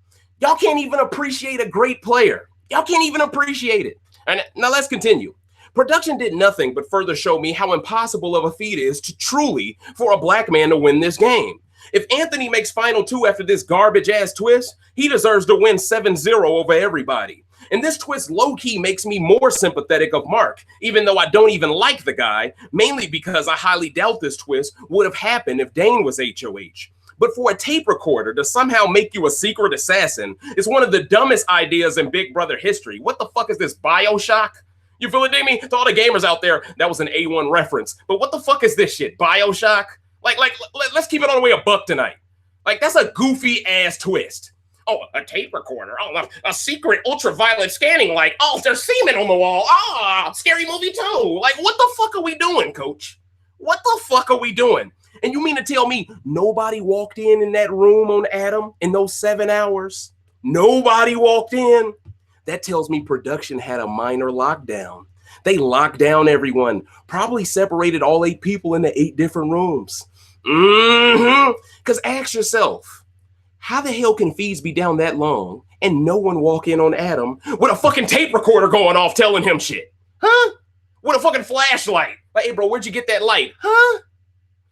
Y'all can't even appreciate a great player. Y'all can't even appreciate it. And now let's continue. Production did nothing but further show me how impossible of a feat it is to truly for a black man to win this game. If Anthony makes final two after this garbage ass twist, he deserves to win 7-0 over everybody. And this twist low-key makes me more sympathetic of Mark, even though I don't even like the guy, mainly because I highly doubt this twist would have happened if Dane was HOH. But for a tape recorder to somehow make you a secret assassin is one of the dumbest ideas in Big Brother history. What the fuck is this, BioShock? You feel it, Damien? To all the gamers out there, that was an A1 reference. But what the fuck is this shit, BioShock? Let's keep it all the way a buck tonight. Like, that's a goofy-ass twist. Oh, a tape recorder. Oh, a secret ultraviolet scanning light. Oh, there's semen on the wall. Ah, scary movie too. Like, what the fuck are we doing, coach? What the fuck are we doing? And you mean to tell me nobody walked in that room on Adam in those 7 hours? Nobody walked in? That tells me production had a minor lockdown. They locked down everyone, probably separated all 8 people into 8 different rooms. Because ask yourself, how the hell can feeds be down that long and no one walk in on Adam with a fucking tape recorder going off telling him shit? Huh? With a fucking flashlight. Like, hey, bro, where'd you get that light? Huh?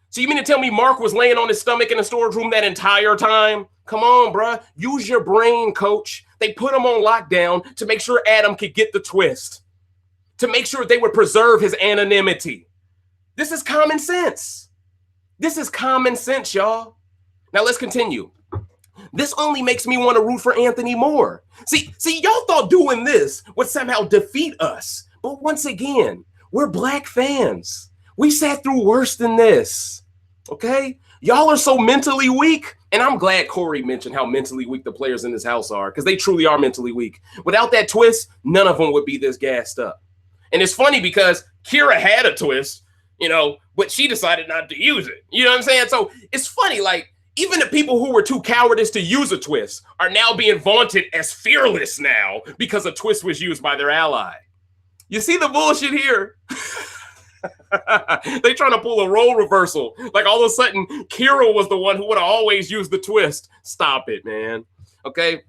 So you mean to tell me Mark was laying on his stomach in the storage room that entire time? Come on, bruh. Use your brain, coach. They put him on lockdown to make sure Adam could get the twist, to make sure they would preserve his anonymity. This is common sense. This is common sense, y'all. Now let's continue. This only makes me want to root for Anthony more. See, y'all thought doing this would somehow defeat us. But once again, we're black fans. We sat through worse than this. Okay? Y'all are so mentally weak. And I'm glad Corey mentioned how mentally weak the players in this house are, because they truly are mentally weak. Without that twist, none of them would be this gassed up. And it's funny because Kira had a twist, but she decided not to use it. You know what I'm saying? So it's funny, like, even the people who were too cowardice to use a twist are now being vaunted as fearless now because a twist was used by their ally. You see the bullshit here? They trying to pull a role reversal. Like all of a sudden, Kira was the one who would have always used the twist. Stop it, man. Okay?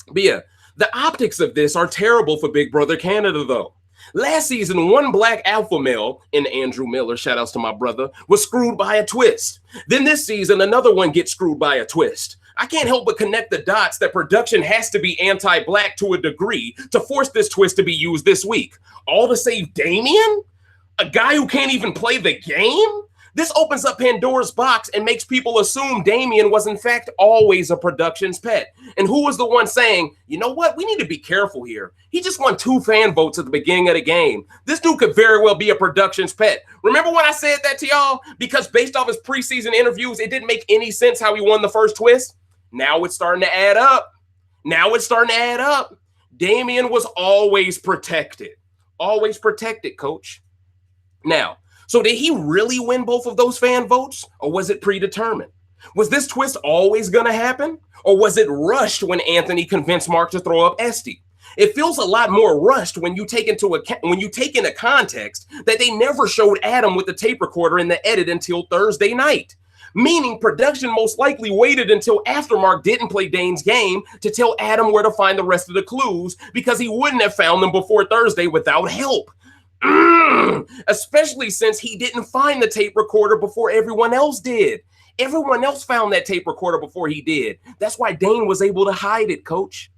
But yeah, the optics of this are terrible for Big Brother Canada, though. Last season, one black alpha male, in Andrew Miller, shout outs to my brother, was screwed by a twist. Then this season, another one gets screwed by a twist. I can't help but connect the dots that production has to be anti-black to a degree to force this twist to be used this week. All to save Damien? A guy who can't even play the game? This opens up Pandora's box and makes people assume Damian was in fact always a production's pet. And who was the one saying, you know what, we need to be careful here. He just won 2 fan votes at the beginning of the game. This dude could very well be a production's pet. Remember when I said that to y'all? Because based off his preseason interviews, it didn't make any sense how he won the first twist. Now it's starting to add up. Damian was always protected. Always protected, coach. Now, so did he really win both of those fan votes, or was it predetermined? Was this twist always going to happen, or was it rushed when Anthony convinced Mark to throw up Esty? It feels a lot more rushed when you take into context that they never showed Adam with the tape recorder in the edit until Thursday night. Meaning production most likely waited until after Mark didn't play Dane's game to tell Adam where to find the rest of the clues, because he wouldn't have found them before Thursday without help. Especially since he didn't find the tape recorder before everyone else did. Everyone else found that tape recorder before he did. That's why Dane was able to hide it, coach.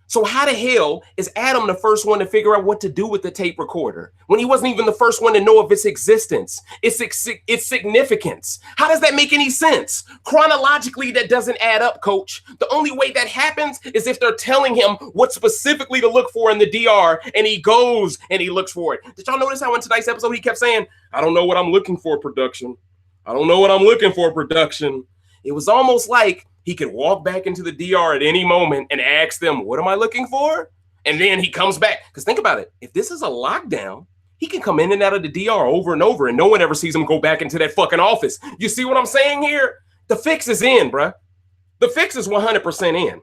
So how the hell is Adam the first one to figure out what to do with the tape recorder when he wasn't even the first one to know of its existence, its significance? How does that make any sense? Chronologically, that doesn't add up, coach. The only way that happens is if they're telling him what specifically to look for in the DR, and he goes and he looks for it. Did y'all notice how in tonight's episode he kept saying, I don't know what I'm looking for, production. I don't know what I'm looking for, production. It was almost like he could walk back into the DR at any moment and ask them, what am I looking for? And then he comes back. Because think about it. If this is a lockdown, he can come in and out of the DR over and over, and no one ever sees him go back into that fucking office. You see what I'm saying here? The fix is in, bruh. The fix is 100% in.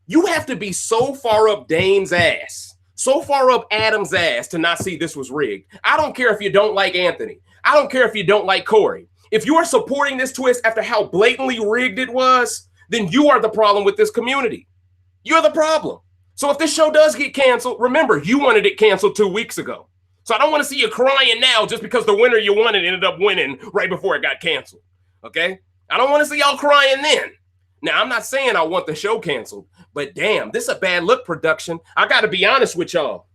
You have to be so far up Dane's ass, so far up Adam's ass to not see this was rigged. I don't care if you don't like Anthony. I don't care if you don't like Corey. If you are supporting this twist after how blatantly rigged it was, then you are the problem with this community. You're the problem. So if this show does get canceled, remember, you wanted it canceled 2 weeks ago. So I don't want to see you crying now just because the winner you wanted ended up winning right before it got canceled. Okay? I don't want to see y'all crying then. Now, I'm not saying I want the show canceled, but damn, this is a bad look, production. I got to be honest with y'all.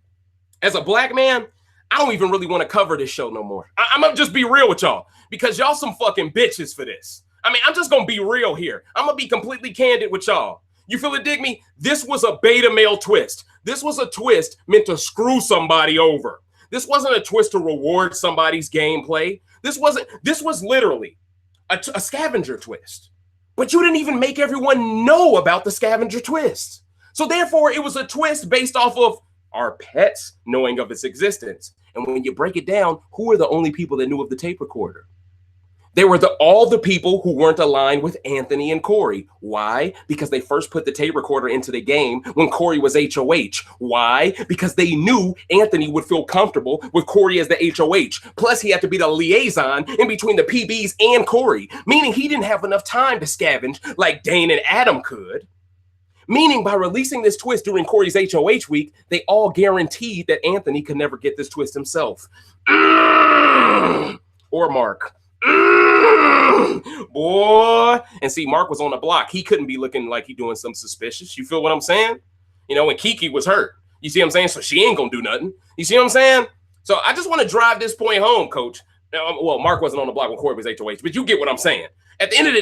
As a black man, I don't even really want to cover this show no more. I'm going to just be real with y'all, because y'all some fucking bitches for this. I mean, I'm just going to be real here. I'm going to be completely candid with y'all. You feel it, dig me? This was a beta male twist. This was a twist meant to screw somebody over. This wasn't a twist to reward somebody's gameplay. This was literally a scavenger twist. But you didn't even make everyone know about the scavenger twist. So therefore, it was a twist based off of our pets knowing of its existence. And when you break it down, who are the only people that knew of the tape recorder? They were all the people who weren't aligned with Anthony and Corey. Why? Because they first put the tape recorder into the game when Corey was HOH. Why? Because they knew Anthony would feel comfortable with Corey as the HOH. Plus, he had to be the liaison in between the PBs and Corey, meaning he didn't have enough time to scavenge like Dane and Adam could. Meaning by releasing this twist during Corey's HOH week, they all guaranteed that Anthony could never get this twist himself. Or Mark. Boy. And see, Mark was on the block. He couldn't be looking like he doing something suspicious. You feel what I'm saying? You know, when Kiki was hurt. You see what I'm saying? So she ain't gonna do nothing. You see what I'm saying? So I just want to drive this point home, coach. Now, well, Mark wasn't on the block when Corey was HOH, but you get what I'm saying. At the end of the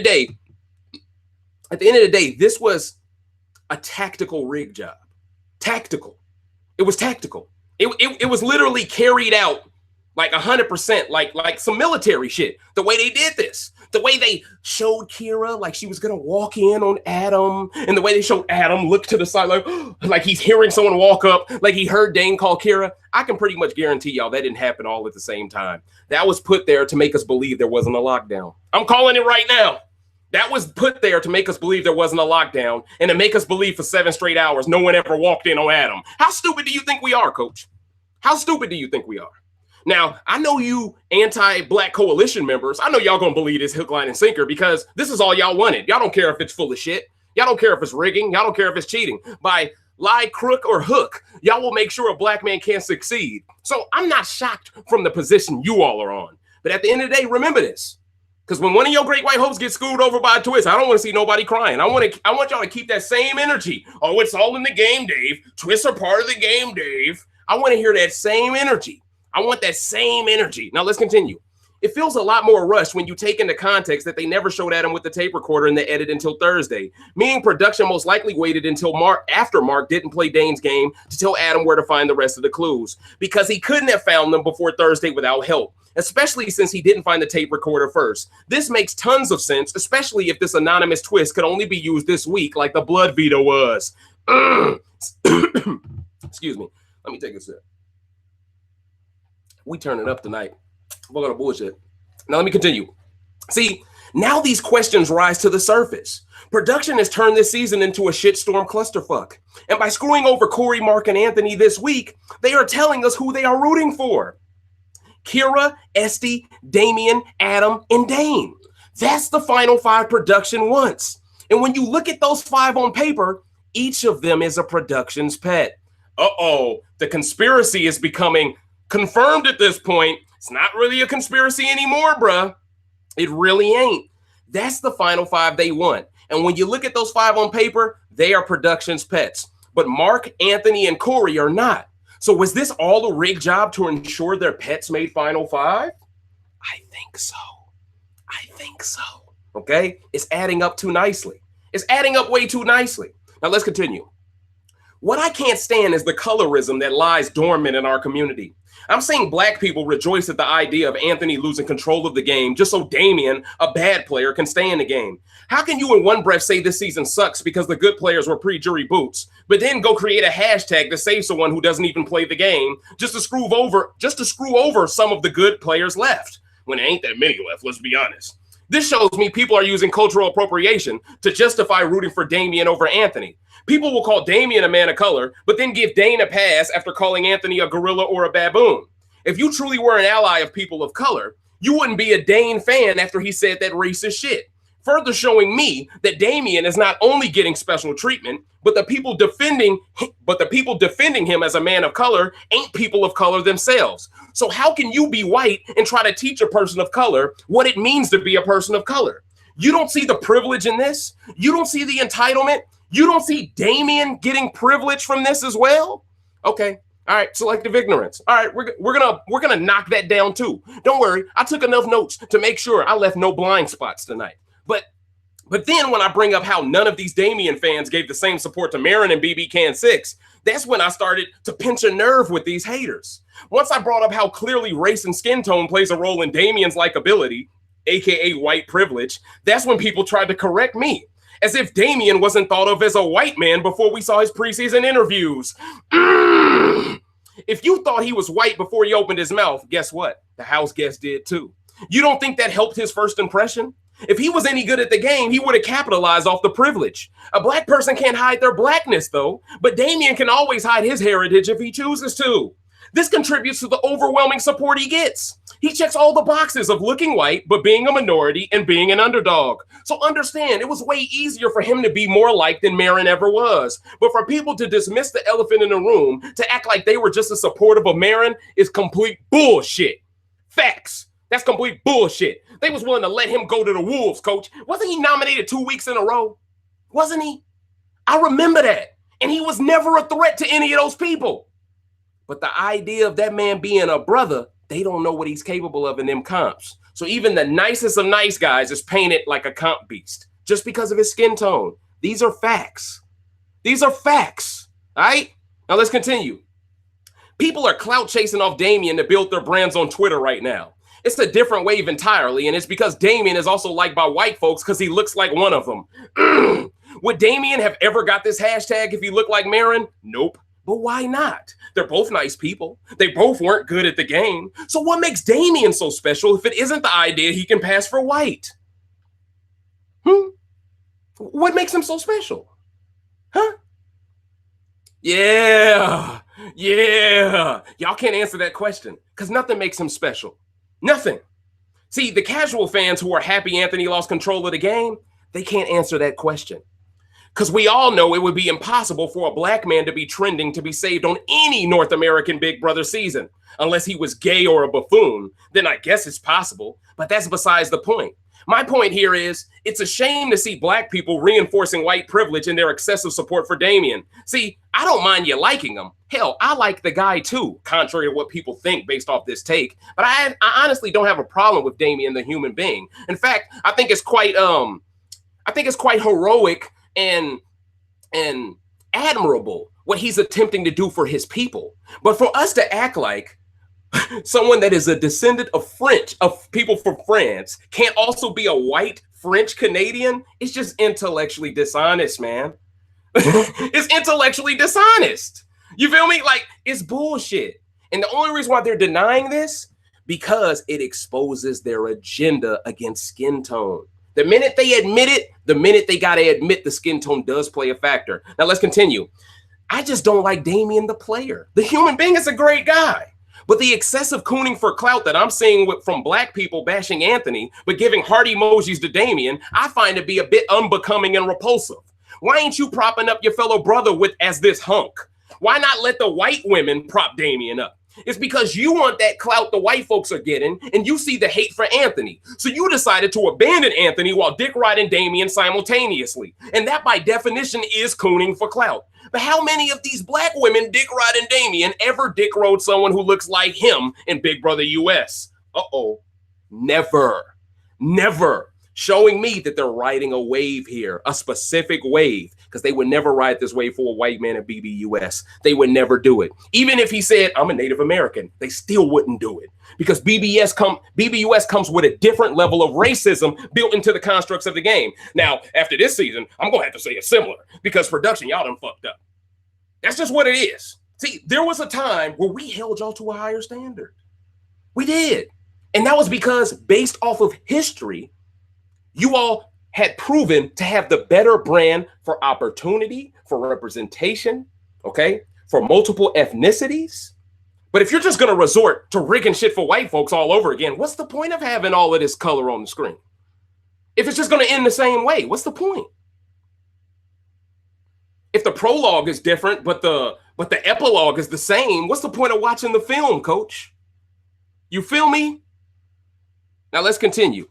day, this was a tactical rig job. Tactical. It was tactical. It was literally carried out like 100%, like some military shit. The way they did this, the way they showed Kira like she was gonna walk in on Adam, and the way they showed Adam look to the side like he's hearing someone walk up, like he heard Dane call Kira. I can pretty much guarantee y'all that didn't happen all at the same time. That was put there to make us believe there wasn't a lockdown. I'm calling it right now. That was put there to make us believe there wasn't a lockdown, and to make us believe for 7 straight hours no one ever walked in on Adam. How stupid do you think we are, coach? How stupid do you think we are? Now, I know you anti-Black coalition members, I know y'all gonna believe this hook, line, and sinker because this is all y'all wanted. Y'all don't care if it's full of shit. Y'all don't care if it's rigging. Y'all don't care if it's cheating. By lie, crook, or hook, y'all will make sure a black man can't succeed. So I'm not shocked from the position you all are on. But at the end of the day, remember this. Because when one of your great white hopes gets screwed over by a twist, I don't want to see nobody crying. I want y'all to keep that same energy. Oh, it's all in the game, Dave. Twists are part of the game, Dave. I want to hear that same energy. I want that same energy. Now let's continue. It feels a lot more rushed when you take into context that they never showed Adam with the tape recorder in the edit until Thursday, meaning production most likely waited until after Mark didn't play Dane's game to tell Adam where to find the rest of the clues, because he couldn't have found them before Thursday without help, especially since he didn't find the tape recorder first. This makes tons of sense, especially if this anonymous twist could only be used this week like the blood veto was. Excuse me. Let me take a sip. We turn it up tonight. We're gonna bullshit. Now let me continue. See, now these questions rise to the surface. Production has turned this season into a shitstorm clusterfuck. And by screwing over Corey, Mark, and Anthony this week, they are telling us who they are rooting for. Kira, Esty, Damian, Adam, and Dane. That's the final five production wants. And when you look at those five on paper, each of them is a production's pet. Uh-oh, the conspiracy is becoming confirmed at this point. It's not really a conspiracy anymore, bruh. It really ain't. That's the final five they want. And when you look at those five on paper, they are production's pets. But Mark, Anthony, and Corey are not. So was this all a rigged job to ensure their pets made final five? I think so. I think so. Okay? It's adding up too nicely. It's adding up way too nicely. Now let's continue. What I can't stand is the colorism that lies dormant in our community. I'm seeing black people rejoice at the idea of Anthony losing control of the game just so Damian, a bad player, can stay in the game. How can you in one breath say this season sucks because the good players were pre-jury boots, but then go create a hashtag to save someone who doesn't even play the game just to screw over some of the good players left? When there ain't that many left, let's be honest. This shows me people are using cultural appropriation to justify rooting for Damian over Anthony. People will call Damian a man of color, but then give Dane a pass after calling Anthony a gorilla or a baboon. If you truly were an ally of people of color, you wouldn't be a Dane fan after he said that racist shit. Further showing me that Damian is not only getting special treatment, but the people defending him as a man of color ain't people of color themselves. So how can you be white and try to teach a person of color what it means to be a person of color? You don't see the privilege in this? You don't see the entitlement? You don't see Damian getting privilege from this as well? Okay. All right, selective ignorance. All right, we're gonna knock that down too. Don't worry, I took enough notes to make sure I left no blind spots tonight. But then when I bring up how none of these Damian fans gave the same support to Marin and BBCAN7, that's when I started to pinch a nerve with these haters. Once I brought up how clearly race and skin tone plays a role in Damian's likability, aka white privilege, that's when people tried to correct me. As if Damian wasn't thought of as a white man before we saw his preseason interviews. If you thought he was white before he opened his mouth, guess what? The house guest did too. You don't think that helped his first impression? If he was any good at the game, he would have capitalized off the privilege. A black person can't hide their blackness though, but Damian can always hide his heritage if he chooses to. This contributes to the overwhelming support he gets. He checks all the boxes of looking white, but being a minority and being an underdog. So understand, it was way easier for him to be more liked than Marin ever was. But for people to dismiss the elephant in the room, to act like they were just as supportive of Marin is complete bullshit. Facts. That's complete bullshit. They was willing to let him go to the Wolves, coach. Wasn't he nominated 2 weeks in a row? Wasn't he? I remember that. And he was never a threat to any of those people. But the idea of that man being a brother, they don't know what he's capable of in them comps. So even the nicest of nice guys is painted like a comp beast just because of his skin tone. These are facts. These are facts. All right? Now let's continue. People are clout chasing off Damian to build their brands on Twitter right now. It's a different wave entirely, and it's because Damian is also liked by white folks because he looks like one of them. Would Damian have ever got this hashtag if he looked like Marin? Nope. But why not? They're both nice people. They both weren't good at the game. So what makes Damian so special if it isn't the idea he can pass for white? What makes him so special? Huh? Yeah. Y'all can't answer that question because nothing makes him special. Nothing. See, the casual fans who are happy Anthony lost control of the game, they can't answer that question. Because we all know it would be impossible for a black man to be trending to be saved on any North American Big Brother season. Unless he was gay or a buffoon, then I guess it's possible. But that's besides the point. My point here is it's a shame to see black people reinforcing white privilege in their excessive support for Damian. See, I don't mind you liking him. Hell, I like the guy too, contrary to what people think based off this take. But I honestly don't have a problem with Damian the human being. In fact, I think it's quite heroic and admirable what he's attempting to do for his people. But for us to act like someone that is a descendant of people from France can't also be a white French Canadian, it's just intellectually dishonest, man. It's intellectually dishonest. You feel me? Like, it's bullshit. And the only reason why they're denying this, because it exposes their agenda against skin tone. The minute they admit it, the minute they got to admit the skin tone does play a factor. Now, let's continue. I just don't like Damian the player. The human being is a great guy. But the excessive cooning for clout that I'm seeing from black people bashing Anthony, but giving heart emojis to Damian, I find to be a bit unbecoming and repulsive. Why ain't you propping up your fellow brother as this hunk? Why not let the white women prop Damian up? It's because you want that clout the white folks are getting, and you see the hate for Anthony. So you decided to abandon Anthony while dick riding Damian simultaneously. And that by definition is cooning for clout. But how many of these black women dick riding Damian ever dick rode someone who looks like him in Big Brother US? Never. Never. Showing me that they're riding a wave here, a specific wave, because they would never ride this wave for a white man at BBUS. They would never do it. Even if he said, I'm a Native American, they still wouldn't do it, because BBUS comes with a different level of racism built into the constructs of the game. Now, after this season, I'm going to have to say it's similar, because production, y'all done fucked up. That's just what it is. See, there was a time where we held y'all to a higher standard. We did. And that was because based off of history, you all had proven to have the better brand for opportunity, for representation, okay, for multiple ethnicities. But if you're just going to resort to rigging shit for white folks all over again, what's the point of having all of this color on the screen? If it's just going to end the same way, what's the point? If the prologue is different, but the epilogue is the same, what's the point of watching the film, coach? You feel me? Now let's continue.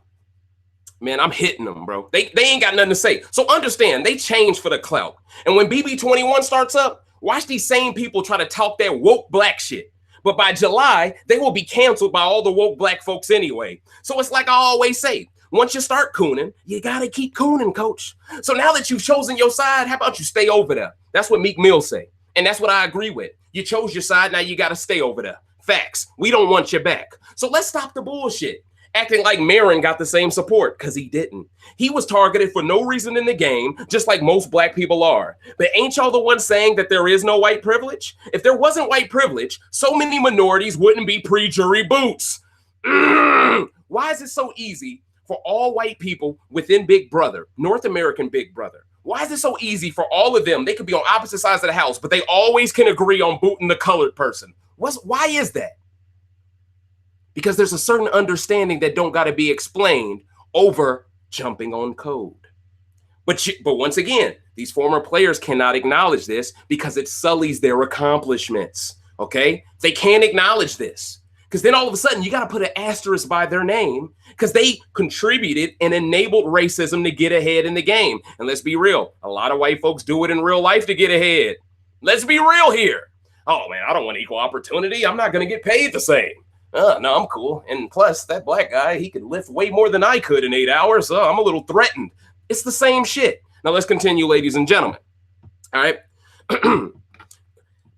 Man, I'm hitting them, bro. They ain't got nothing to say. So understand, they change for the clout. And when BB21 starts up, watch these same people try to talk that woke black shit. But by July, they will be canceled by all the woke black folks anyway. So it's like I always say, once you start cooning, you got to keep cooning, coach. So now that you've chosen your side, how about you stay over there? That's what Meek Mill say. And that's what I agree with. You chose your side, now you got to stay over there. Facts. We don't want you back. So let's stop the bullshit. Acting like Marin got the same support, because he didn't. He was targeted for no reason in the game, just like most black people are. But ain't y'all the ones saying that there is no white privilege? If there wasn't white privilege, so many minorities wouldn't be pre-jury boots. Why is it so easy for all white people within Big Brother, North American Big Brother? Why is it so easy for all of them? They could be on opposite sides of the house, but they always can agree on booting the colored person. Why is that? Because there's a certain understanding that don't got to be explained over jumping on code. But once again, these former players cannot acknowledge this because it sullies their accomplishments, okay? They can't acknowledge this because then all of a sudden you got to put an asterisk by their name because they contributed and enabled racism to get ahead in the game. And let's be real, a lot of white folks do it in real life to get ahead. Let's be real here. Oh man, I don't want equal opportunity. I'm not going to get paid the same. No, I'm cool. And plus, that black guy, he could lift way more than I could in 8 hours. So I'm a little threatened. It's the same shit. Now, let's continue, ladies and gentlemen. All right.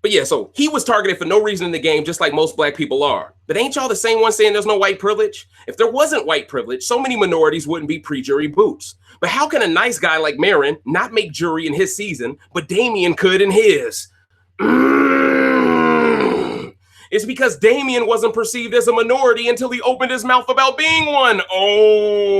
But yeah, so he was targeted for no reason in the game, just like most black people are. But ain't y'all the same one saying there's no white privilege? If there wasn't white privilege, so many minorities wouldn't be pre-jury boots. But how can a nice guy like Marin not make jury in his season, but Damian could in his? It's because Damian wasn't perceived as a minority until he opened his mouth about being one. Oh,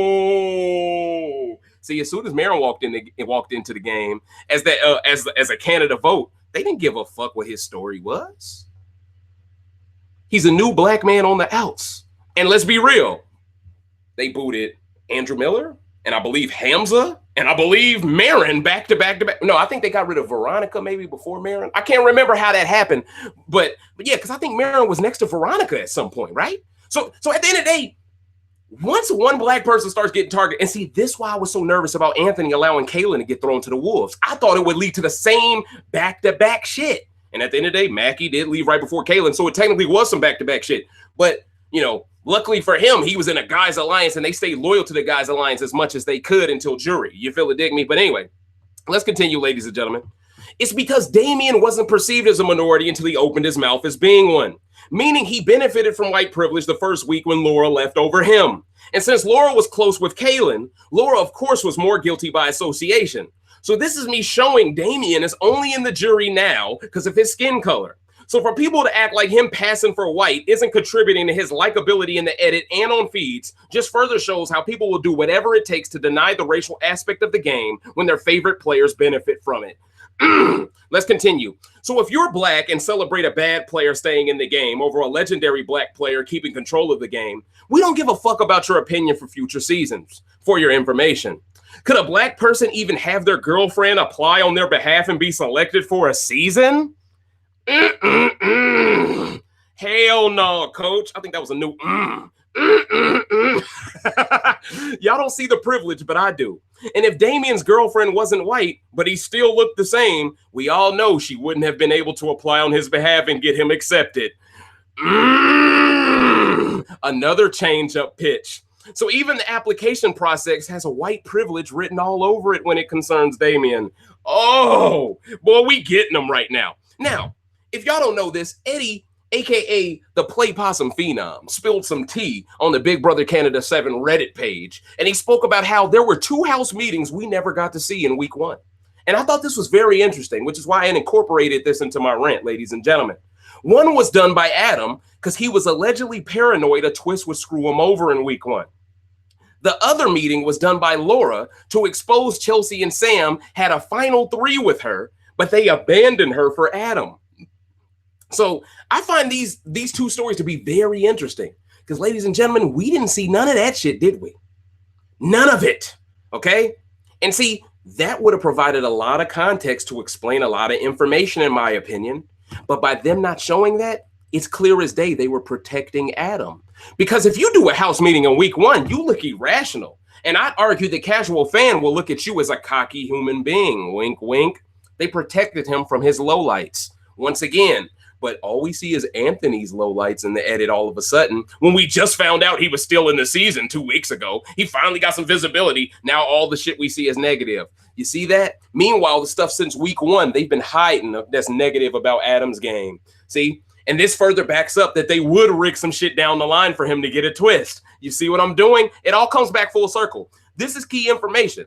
see, as soon as Marin walked into the game as a candidate vote, they didn't give a fuck what his story was. He's a new black man on the outs, and let's be real, they booted Andrew Miller and I believe Hamza. And I believe Marin back to back. No, I think they got rid of Veronica maybe before Marin. I can't remember how that happened. But yeah, because I think Marin was next to Veronica at some point, right? So at the end of the day, Once one black person starts getting targeted, and see, this is why I was so nervous about Anthony allowing Kaylin to get thrown to the wolves. I thought it would lead to the same back-to-back shit. And at the end of the day, Mackie did leave right before Kaylin, so it technically was some back-to-back shit. But, you know, luckily for him, he was in a guys alliance, and they stayed loyal to the guys alliance as much as they could until jury. You feel it, dig me? But anyway, let's continue, ladies and gentlemen. It's because Damian wasn't perceived as a minority until he opened his mouth as being one, meaning he benefited from white privilege the first week when Laura left over him. And since Laura was close with Kaylin, Laura, of course, was more guilty by association. So this is me showing Damian is only in the jury now because of his skin color. So for people to act like him passing for white isn't contributing to his likability in the edit and on feeds just further shows how people will do whatever it takes to deny the racial aspect of the game when their favorite players benefit from it. Let's continue. So if you're black and celebrate a bad player staying in the game over a legendary black player keeping control of the game, we don't give a fuck about your opinion for future seasons. For your information, could a black person even have their girlfriend apply on their behalf and be selected for a season? Hell no, coach. I think that was a new Y'all don't see the privilege, but I do. And if Damian's girlfriend wasn't white, but he still looked the same, we all know she wouldn't have been able to apply on his behalf and get him accepted. Another change-up pitch. So even the application process has a white privilege written all over it when it concerns Damian. Oh, boy, we getting them right now. Now, if y'all don't know this, Eddie, a.k.a. the Play Possum Phenom, spilled some tea on the Big Brother Canada 7 Reddit page, and he spoke about how there were 2 house meetings we never got to see in week 1. And I thought this was very interesting, which is why I incorporated this into my rant, ladies and gentlemen. One was done by Adam because he was allegedly paranoid a twist would screw him over in week 1. The other meeting was done by Laura to expose Chelsea and Sam had a final 3 with her, but they abandoned her for Adam. So I find these 2 stories to be very interesting because, ladies and gentlemen, we didn't see none of that shit, did we? None of it, okay? And see, that would have provided a lot of context to explain a lot of information, in my opinion. But by them not showing that, it's clear as day they were protecting Adam. Because if you do a house meeting in week 1, you look irrational. And I'd argue the casual fan will look at you as a cocky human being. Wink, wink. They protected him from his lowlights. Once again, but all we see is Anthony's lowlights in the edit all of a sudden. When we just found out he was still in the season 2 weeks ago, he finally got some visibility. Now all the shit we see is negative. You see that? Meanwhile, the stuff since week 1, they've been hiding that's negative about Adam's game. See? And this further backs up that they would rig some shit down the line for him to get a twist. You see what I'm doing? It all comes back full circle. This is key information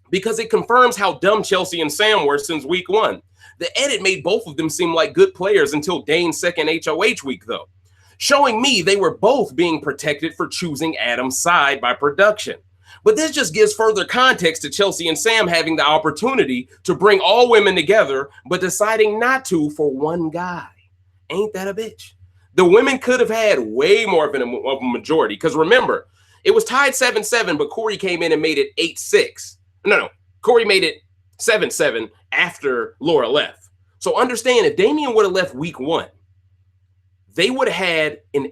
because it confirms how dumb Chelsea and Sam were since week 1. The edit made both of them seem like good players until Dane's second HOH week, though, showing me they were both being protected for choosing Adam's side by production. But this just gives further context to Chelsea and Sam having the opportunity to bring all women together, but deciding not to for one guy. Ain't that a bitch? The women could have had way more of a majority, because remember, it was tied 7-7, but Corey came in and made it 8-6. No, Corey made it 7-7 after Laura left. So understand, if Damian would have left week 1, they would have had an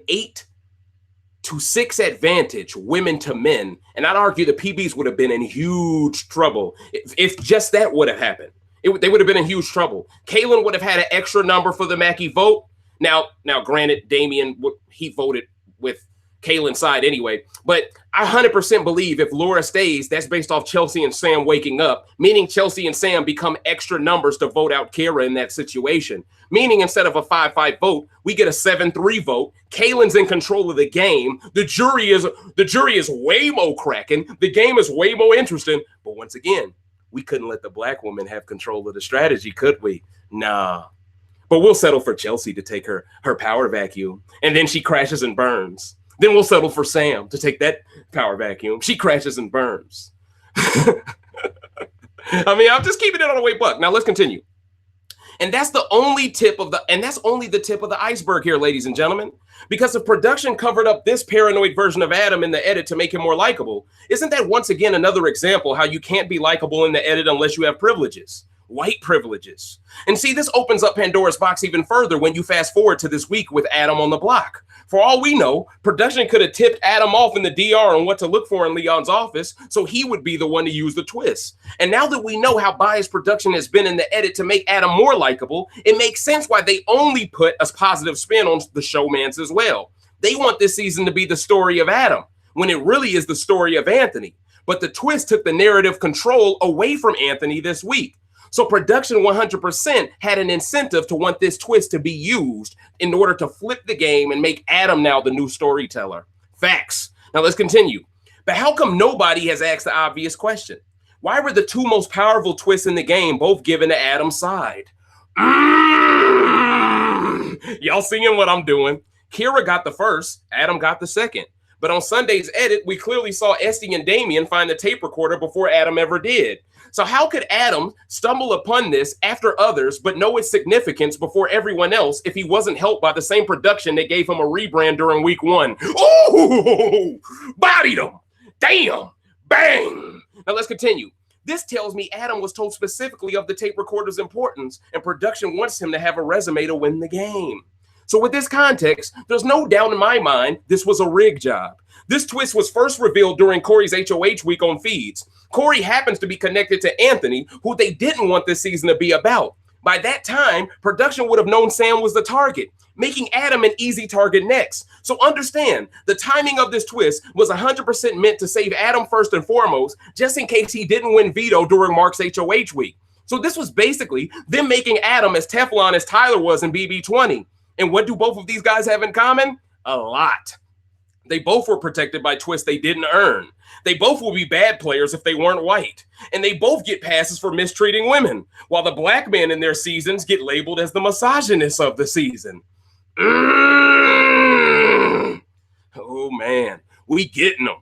8-6 advantage, women to men. And I'd argue the PBs would have been in huge trouble if just that would have happened. They would have been in huge trouble. Kaylin would have had an extra number for the Mackie vote. Now, granted, Damian, he voted with Kaylin's side anyway, but I 100% believe if Laura stays, that's based off Chelsea and Sam waking up, meaning Chelsea and Sam become extra numbers to vote out Kara in that situation. Meaning instead of a 5-5 vote, we get a 7-3 vote. Kaylin's in control of the game. The jury is way more cracking. The game is way more interesting. But once again, we couldn't let the black woman have control of the strategy, could we? Nah. But we'll settle for Chelsea to take her power vacuum, and then she crashes and burns. Then we'll settle for Sam to take that power vacuum. She crashes and burns. I mean, I'm just keeping it on the way buck. Now let's continue. And that's the only tip of the iceberg here, ladies and gentlemen. Because if production covered up this paranoid version of Adam in the edit to make him more likable, isn't that once again another example how you can't be likable in the edit unless you have privileges? white privileges. And see, this opens up Pandora's box even further when you fast forward to this week with Adam on the block. For all we know, production could have tipped Adam off in the DR on what to look for in Leon's office, so he would be the one to use the twist. And now that we know how biased production has been in the edit to make Adam more likable, it makes sense why they only put a positive spin on the showmans as well. They want this season to be the story of Adam, when it really is the story of Anthony. But the twist took the narrative control away from Anthony this week. So production 100% had an incentive to want this twist to be used in order to flip the game and make Adam now the new storyteller. Facts. Now let's continue. But how come nobody has asked the obvious question? Why were the two most powerful twists in the game both given to Adam's side? Y'all seeing what I'm doing? Kira got the first, Adam got the second. But on Sunday's edit, we clearly saw Esty and Damien find the tape recorder before Adam ever did. So how could Adam stumble upon this after others, but know its significance before everyone else if he wasn't helped by the same production that gave him a rebrand during week 1? Oh, bodied him. Damn. Bang. Now let's continue. This tells me Adam was told specifically of the tape recorder's importance, and production wants him to have a resume to win the game. So with this context, there's no doubt in my mind this was a rig job. This twist was first revealed during Corey's HOH week on feeds. Corey happens to be connected to Anthony, who they didn't want this season to be about. By that time, production would have known Sam was the target, making Adam an easy target next. So understand, the timing of this twist was 100% meant to save Adam first and foremost, just in case he didn't win veto during Mark's HOH week. So this was basically them making Adam as Teflon as Tyler was in BB20. And what do both of these guys have in common? A lot. They both were protected by twists they didn't earn. They both will be bad players if they weren't white. And they both get passes for mistreating women, while the black men in their seasons get labeled as the misogynist of the season. Oh, man. We getting them.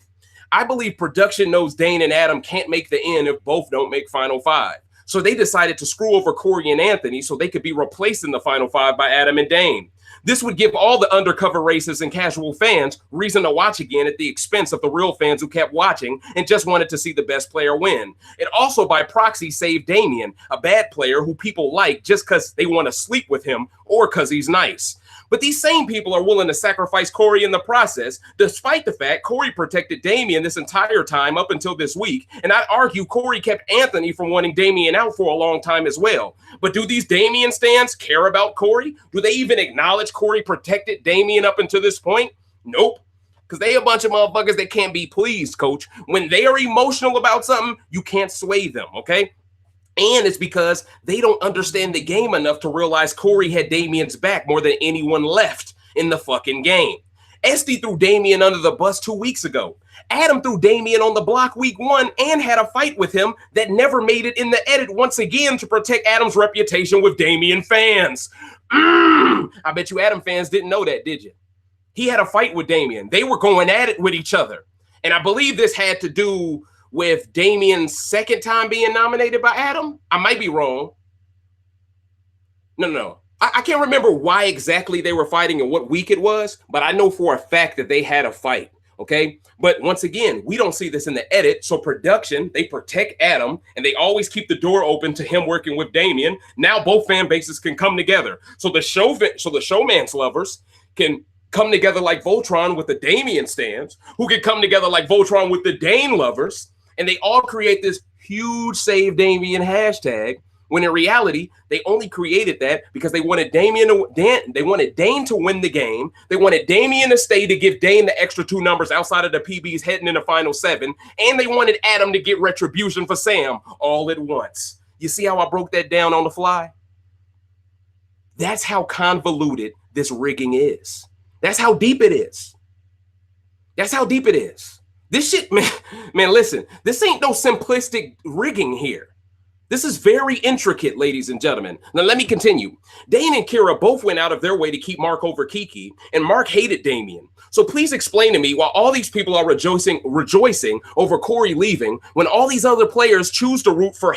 I believe production knows Dane and Adam can't make the end if both don't make Final Five. So they decided to screw over Corey and Anthony so they could be replaced in the Final Five by Adam and Dane. This would give all the undercover racists and casual fans reason to watch again at the expense of the real fans who kept watching and just wanted to see the best player win. It also by proxy saved Damien, a bad player who people like just because they want to sleep with him or because he's nice. But these same people are willing to sacrifice Corey in the process, despite the fact Corey protected Damien this entire time up until this week. And I'd argue Corey kept Anthony from wanting Damien out for a long time as well. But do these Damien stans care about Corey? Do they even acknowledge Corey protected Damien up until this point? Nope. Because they a bunch of motherfuckers that can't be pleased, coach. When they are emotional about something, you can't sway them, okay? And it's because they don't understand the game enough to realize Corey had Damien's back more than anyone left in the fucking game. Esty threw Damien under the bus 2 weeks ago. Adam threw Damien on the block week 1 and had a fight with him that never made it in the edit once again to protect Adam's reputation with Damien fans. I bet you Adam fans didn't know that, did you? He had a fight with Damien. They were going at it with each other. And I believe this had to do with Damien's second time being nominated by Adam. I might be wrong. No. I can't remember why exactly they were fighting and what week it was, but I know for a fact that they had a fight, okay? But once again, we don't see this in the edit, so production, they protect Adam, and they always keep the door open to him working with Damien. Now both fan bases can come together. So the showman's lovers can come together like Voltron with the Damien stans, who can come together like Voltron with the Dane lovers, and they all create this huge Save Damien hashtag, when in reality, they only created that because they wanted Dane to win the game. They wanted Damien to stay to give Dane the extra 2 numbers outside of the PBs heading in the final 7. And they wanted Adam to get retribution for Sam all at once. You see how I broke that down on the fly? That's how convoluted this rigging is. That's how deep it is. That's how deep it is. This shit, man, listen, this ain't no simplistic rigging here. This is very intricate, ladies and gentlemen. Now, let me continue. Dane and Kira both went out of their way to keep Mark over Kiki, and Mark hated Damien. So please explain to me why all these people are rejoicing over Corey leaving when all these other players choose to root for...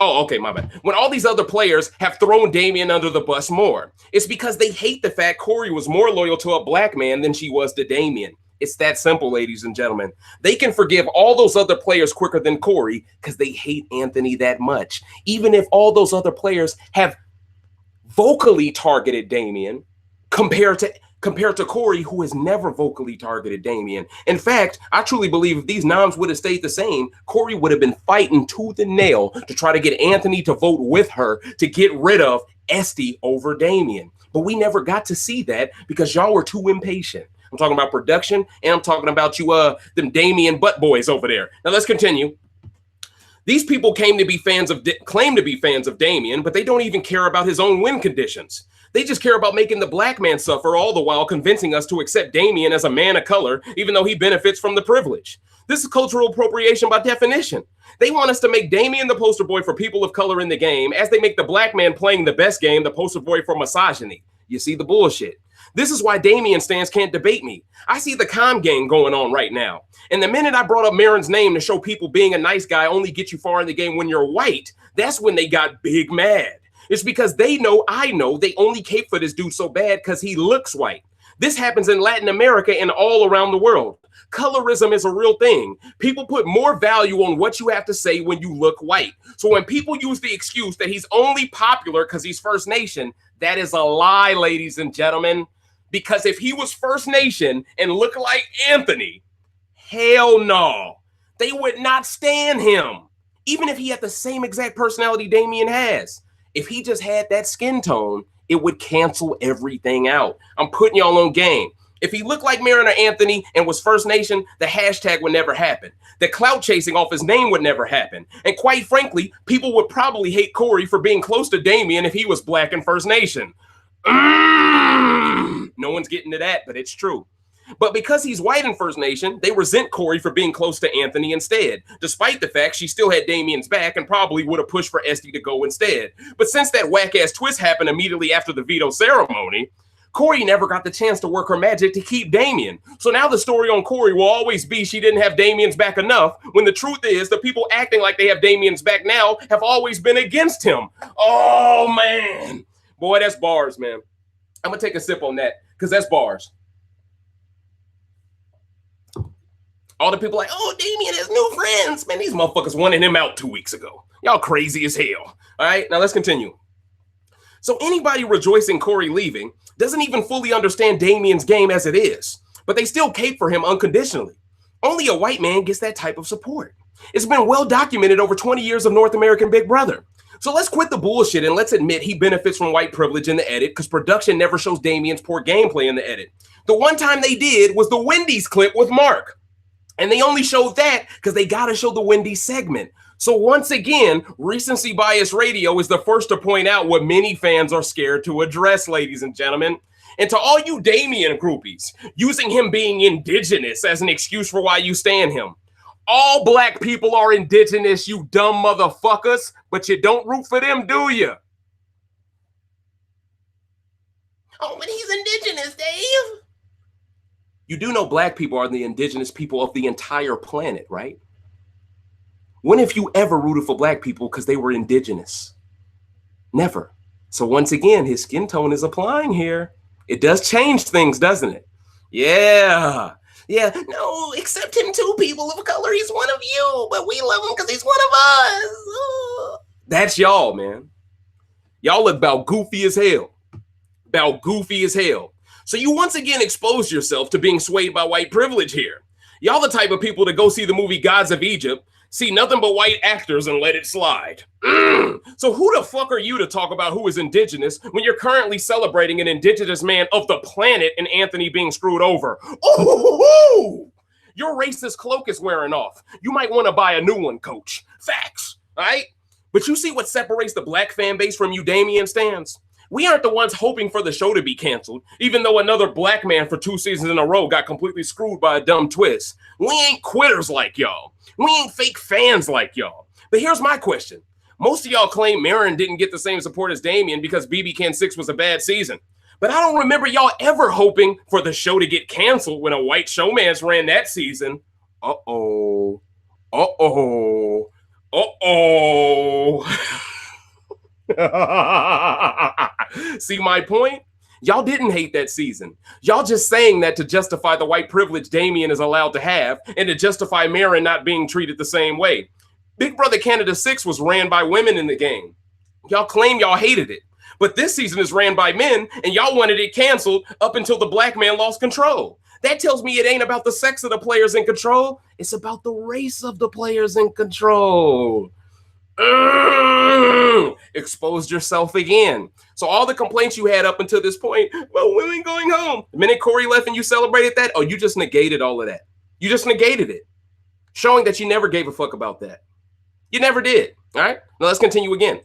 Oh, okay, my bad. When all these other players have thrown Damien under the bus more, it's because they hate the fact Corey was more loyal to a black man than she was to Damien. It's that simple, ladies and gentlemen. They can forgive all those other players quicker than Corey because they hate Anthony that much. Even if all those other players have vocally targeted Damian compared to Corey, who has never vocally targeted Damian. In fact, I truly believe if these noms would have stayed the same, Corey would have been fighting tooth and nail to try to get Anthony to vote with her to get rid of Esty over Damian. But we never got to see that because y'all were too impatient. I'm talking about production, and I'm talking about you, them Damian butt boys over there. Now let's continue. These people claim to be fans of Damian, but they don't even care about his own win conditions. They just care about making the black man suffer, all the while convincing us to accept Damian as a man of color, even though he benefits from the privilege. This is cultural appropriation by definition. They want us to make Damian the poster boy for people of color in the game, as they make the black man playing the best game the poster boy for misogyny. You see the bullshit. This is why Damian stans can't debate me. I see the calm game going on right now. And the minute I brought up Marin's name to show people being a nice guy only gets you far in the game when you're white, that's when they got big mad. It's because they know, I know, they only cape for this dude so bad because he looks white. This happens in Latin America and all around the world. Colorism is a real thing. People put more value on what you have to say when you look white. So when people use the excuse that he's only popular because he's First Nation, that is a lie, ladies and gentlemen. Because if he was First Nation and looked like Anthony, hell no, they would not stand him. Even if he had the same exact personality Damian has. If he just had that skin tone, it would cancel everything out. I'm putting y'all on game. If he looked like Marin or Anthony and was First Nation, the hashtag would never happen. The clout chasing off his name would never happen. And quite frankly, people would probably hate Corey for being close to Damian if he was black and First Nation. No one's getting to that, but it's true. But because he's white and First Nation, they resent Corey for being close to Anthony instead, despite the fact she still had Damian's back and probably would have pushed for Esty to go instead. But since that whack-ass twist happened immediately after the veto ceremony, Corey never got the chance to work her magic to keep Damian. So now the story on Corey will always be she didn't have Damian's back enough, when the truth is the people acting like they have Damian's back now have always been against him. Oh, man. Boy, that's bars, man. I'm going to take a sip on that because that's bars. All the people like, oh, Damian has new friends. Man, these motherfuckers wanted him out 2 weeks ago. Y'all crazy as hell. All right, now let's continue. So anybody rejoicing Corey leaving doesn't even fully understand Damian's game as it is, but they still cape for him unconditionally. Only a white man gets that type of support. It's been well documented over 20 years of North American Big Brother. So let's quit the bullshit and let's admit he benefits from white privilege in the edit because production never shows Damian's poor gameplay in the edit. The one time they did was the Wendy's clip with Mark. And they only showed that because they got to show the Wendy's segment. So once again, recency bias radio is the first to point out what many fans are scared to address, ladies and gentlemen. And to all you Damian groupies, using him being indigenous as an excuse for why you stand him. All black people are indigenous, you dumb motherfuckers, but you don't root for them, do you? Oh, but he's indigenous, Dave. You do know black people are the indigenous people of the entire planet, right? When have you ever rooted for black people because they were indigenous? Never. So once again, his skin tone is applying here. It does change things, doesn't it? Yeah. Yeah. No, accept him too, people of color. He's one of you, but we love him because he's one of us. That's y'all, man. Y'all look about goofy as hell. About goofy as hell. So you once again expose yourself to being swayed by white privilege here. Y'all the type of people to go see the movie Gods of Egypt, see nothing but white actors and let it slide. So who the fuck are you to talk about who is indigenous when you're currently celebrating an indigenous man of the planet and Anthony being screwed over? Oh, your racist cloak is wearing off. You might want to buy a new one, coach. Facts, all right? But you see what separates the black fan base from you Damian stans? We aren't the ones hoping for the show to be canceled, even though another black man for 2 seasons in a row got completely screwed by a dumb twist. We ain't quitters like y'all. We ain't fake fans like y'all. But here's my question. Most of y'all claim Marin didn't get the same support as Damian because BBCAN7 was a bad season. But I don't remember y'all ever hoping for the show to get canceled when a white showmans ran that season. Uh-oh. Uh-oh. Uh-oh. See my point? Y'all didn't hate that season. Y'all just saying that to justify the white privilege Damien is allowed to have and to justify Marin not being treated the same way. Big Brother Canada 6 was ran by women in the game. Y'all claim y'all hated it. But this season is ran by men, and y'all wanted it canceled up until the black man lost control. That tells me it ain't about the sex of the players in control. It's about the race of the players in control. Exposed yourself again. So all the complaints you had up until this point, well, women going home. The minute Corey left and you celebrated that, oh, you just negated all of that. You just negated it, showing that you never gave a fuck about that. You never did. All right, now let's continue again.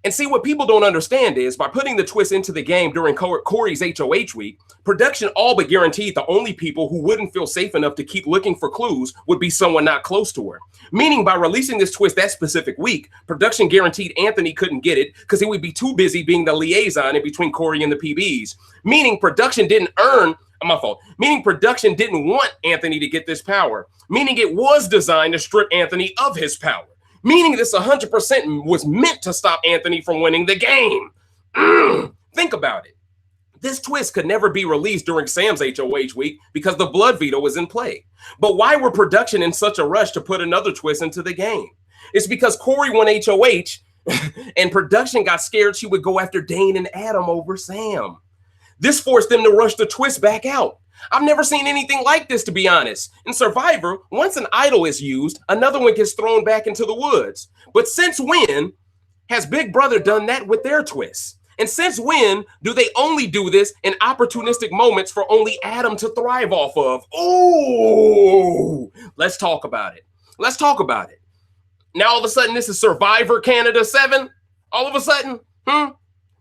And see, what people don't understand is by putting the twist into the game during Corey's HOH week, production all but guaranteed the only people who wouldn't feel safe enough to keep looking for clues would be someone not close to her. Meaning by releasing this twist that specific week, production guaranteed Anthony couldn't get it because he would be too busy being the liaison in between Corey and the PBs. Meaning production didn't Meaning production didn't want Anthony to get this power. Meaning it was designed to strip Anthony of his power. Meaning this 100% was meant to stop Anthony from winning the game. Think about it. This twist could never be released during Sam's HOH week because the blood veto was in play. But why were production in such a rush to put another twist into the game? It's because Corey won HOH and production got scared she would go after Dane and Adam over Sam. This forced them to rush the twist back out. I've never seen anything like this, to be honest. In Survivor, once an idol is used, another one gets thrown back into the woods. But since when has Big Brother done that with their twists? And since when do they only do this in opportunistic moments for only Adam to thrive off of? Oh, let's talk about it. Let's talk about it. Now, all of a sudden, this is Survivor Canada 7? All of a sudden, Now,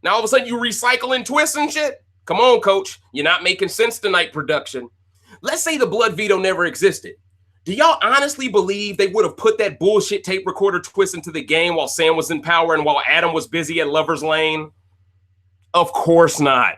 all of a sudden, you recycling twists and shit? Come on, coach. You're not making sense tonight, production. Let's say the blood veto never existed. Do y'all honestly believe they would have put that bullshit tape recorder twist into the game while Sam was in power and while Adam was busy at Lover's Lane? Of course not.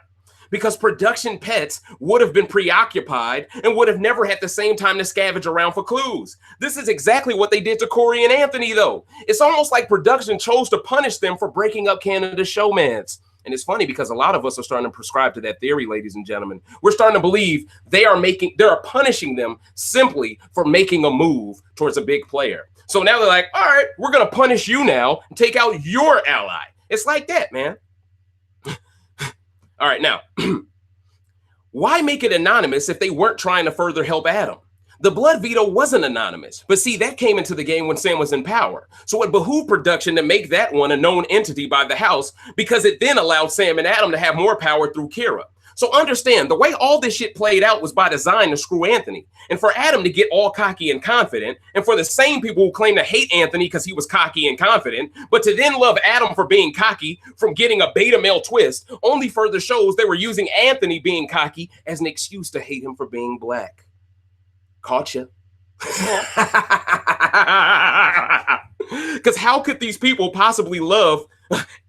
Because production pets would have been preoccupied and would have never had the same time to scavenge around for clues. This is exactly what they did to Corey and Anthony, though. It's almost like production chose to punish them for breaking up Canada's showmans. And it's funny because a lot of us are starting to prescribe to that theory, ladies and gentlemen. We're starting to believe they are punishing them simply for making a move towards a big player. So now they're like, all right, we're going to punish you now and take out your ally. It's like that, man. All right, now, why make it anonymous if they weren't trying to further help Adam? The blood veto wasn't anonymous, but see, that came into the game when Sam was in power. So it behooved production to make that one a known entity by the house because it then allowed Sam and Adam to have more power through Kira. So understand, the way all this shit played out was by design to screw Anthony. And for Adam to get all cocky and confident, and for the same people who claim to hate Anthony because he was cocky and confident, but to then love Adam for being cocky from getting a beta male twist, only further shows they were using Anthony being cocky as an excuse to hate him for being black. Caught you. Because how could these people possibly love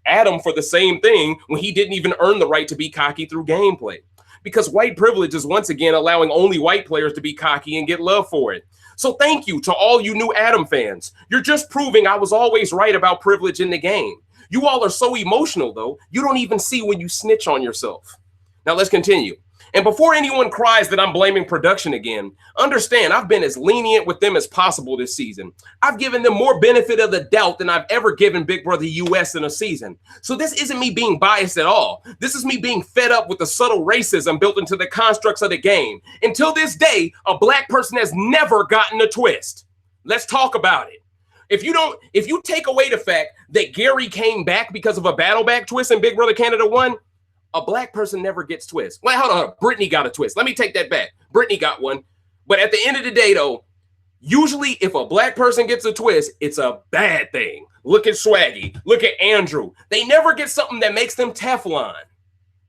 Adam for the same thing when he didn't even earn the right to be cocky through gameplay? Because white privilege is once again allowing only white players to be cocky and get love for it. So thank you to all you new Adam fans. You're just proving I was always right about privilege in the game. You all are so emotional, though, you don't even see when you snitch on yourself. Now let's continue. And before anyone cries that I'm blaming production again, understand I've been as lenient with them as possible this season. I've given them more benefit of the doubt than I've ever given Big Brother US in a season. So this isn't me being biased at all. This is me being fed up with the subtle racism built into the constructs of the game. Until this day, a black person has never gotten a twist. Let's talk about it. If you take away the fact that Gary came back because of a battle back twist in Big Brother Canada 1, a black person never gets twists. Well, hold on. Brittany got a twist. Let me take that back. Brittany got one. But at the end of the day, though, usually if a black person gets a twist, it's a bad thing. Look at Swaggy. Look at Andrew. They never get something that makes them Teflon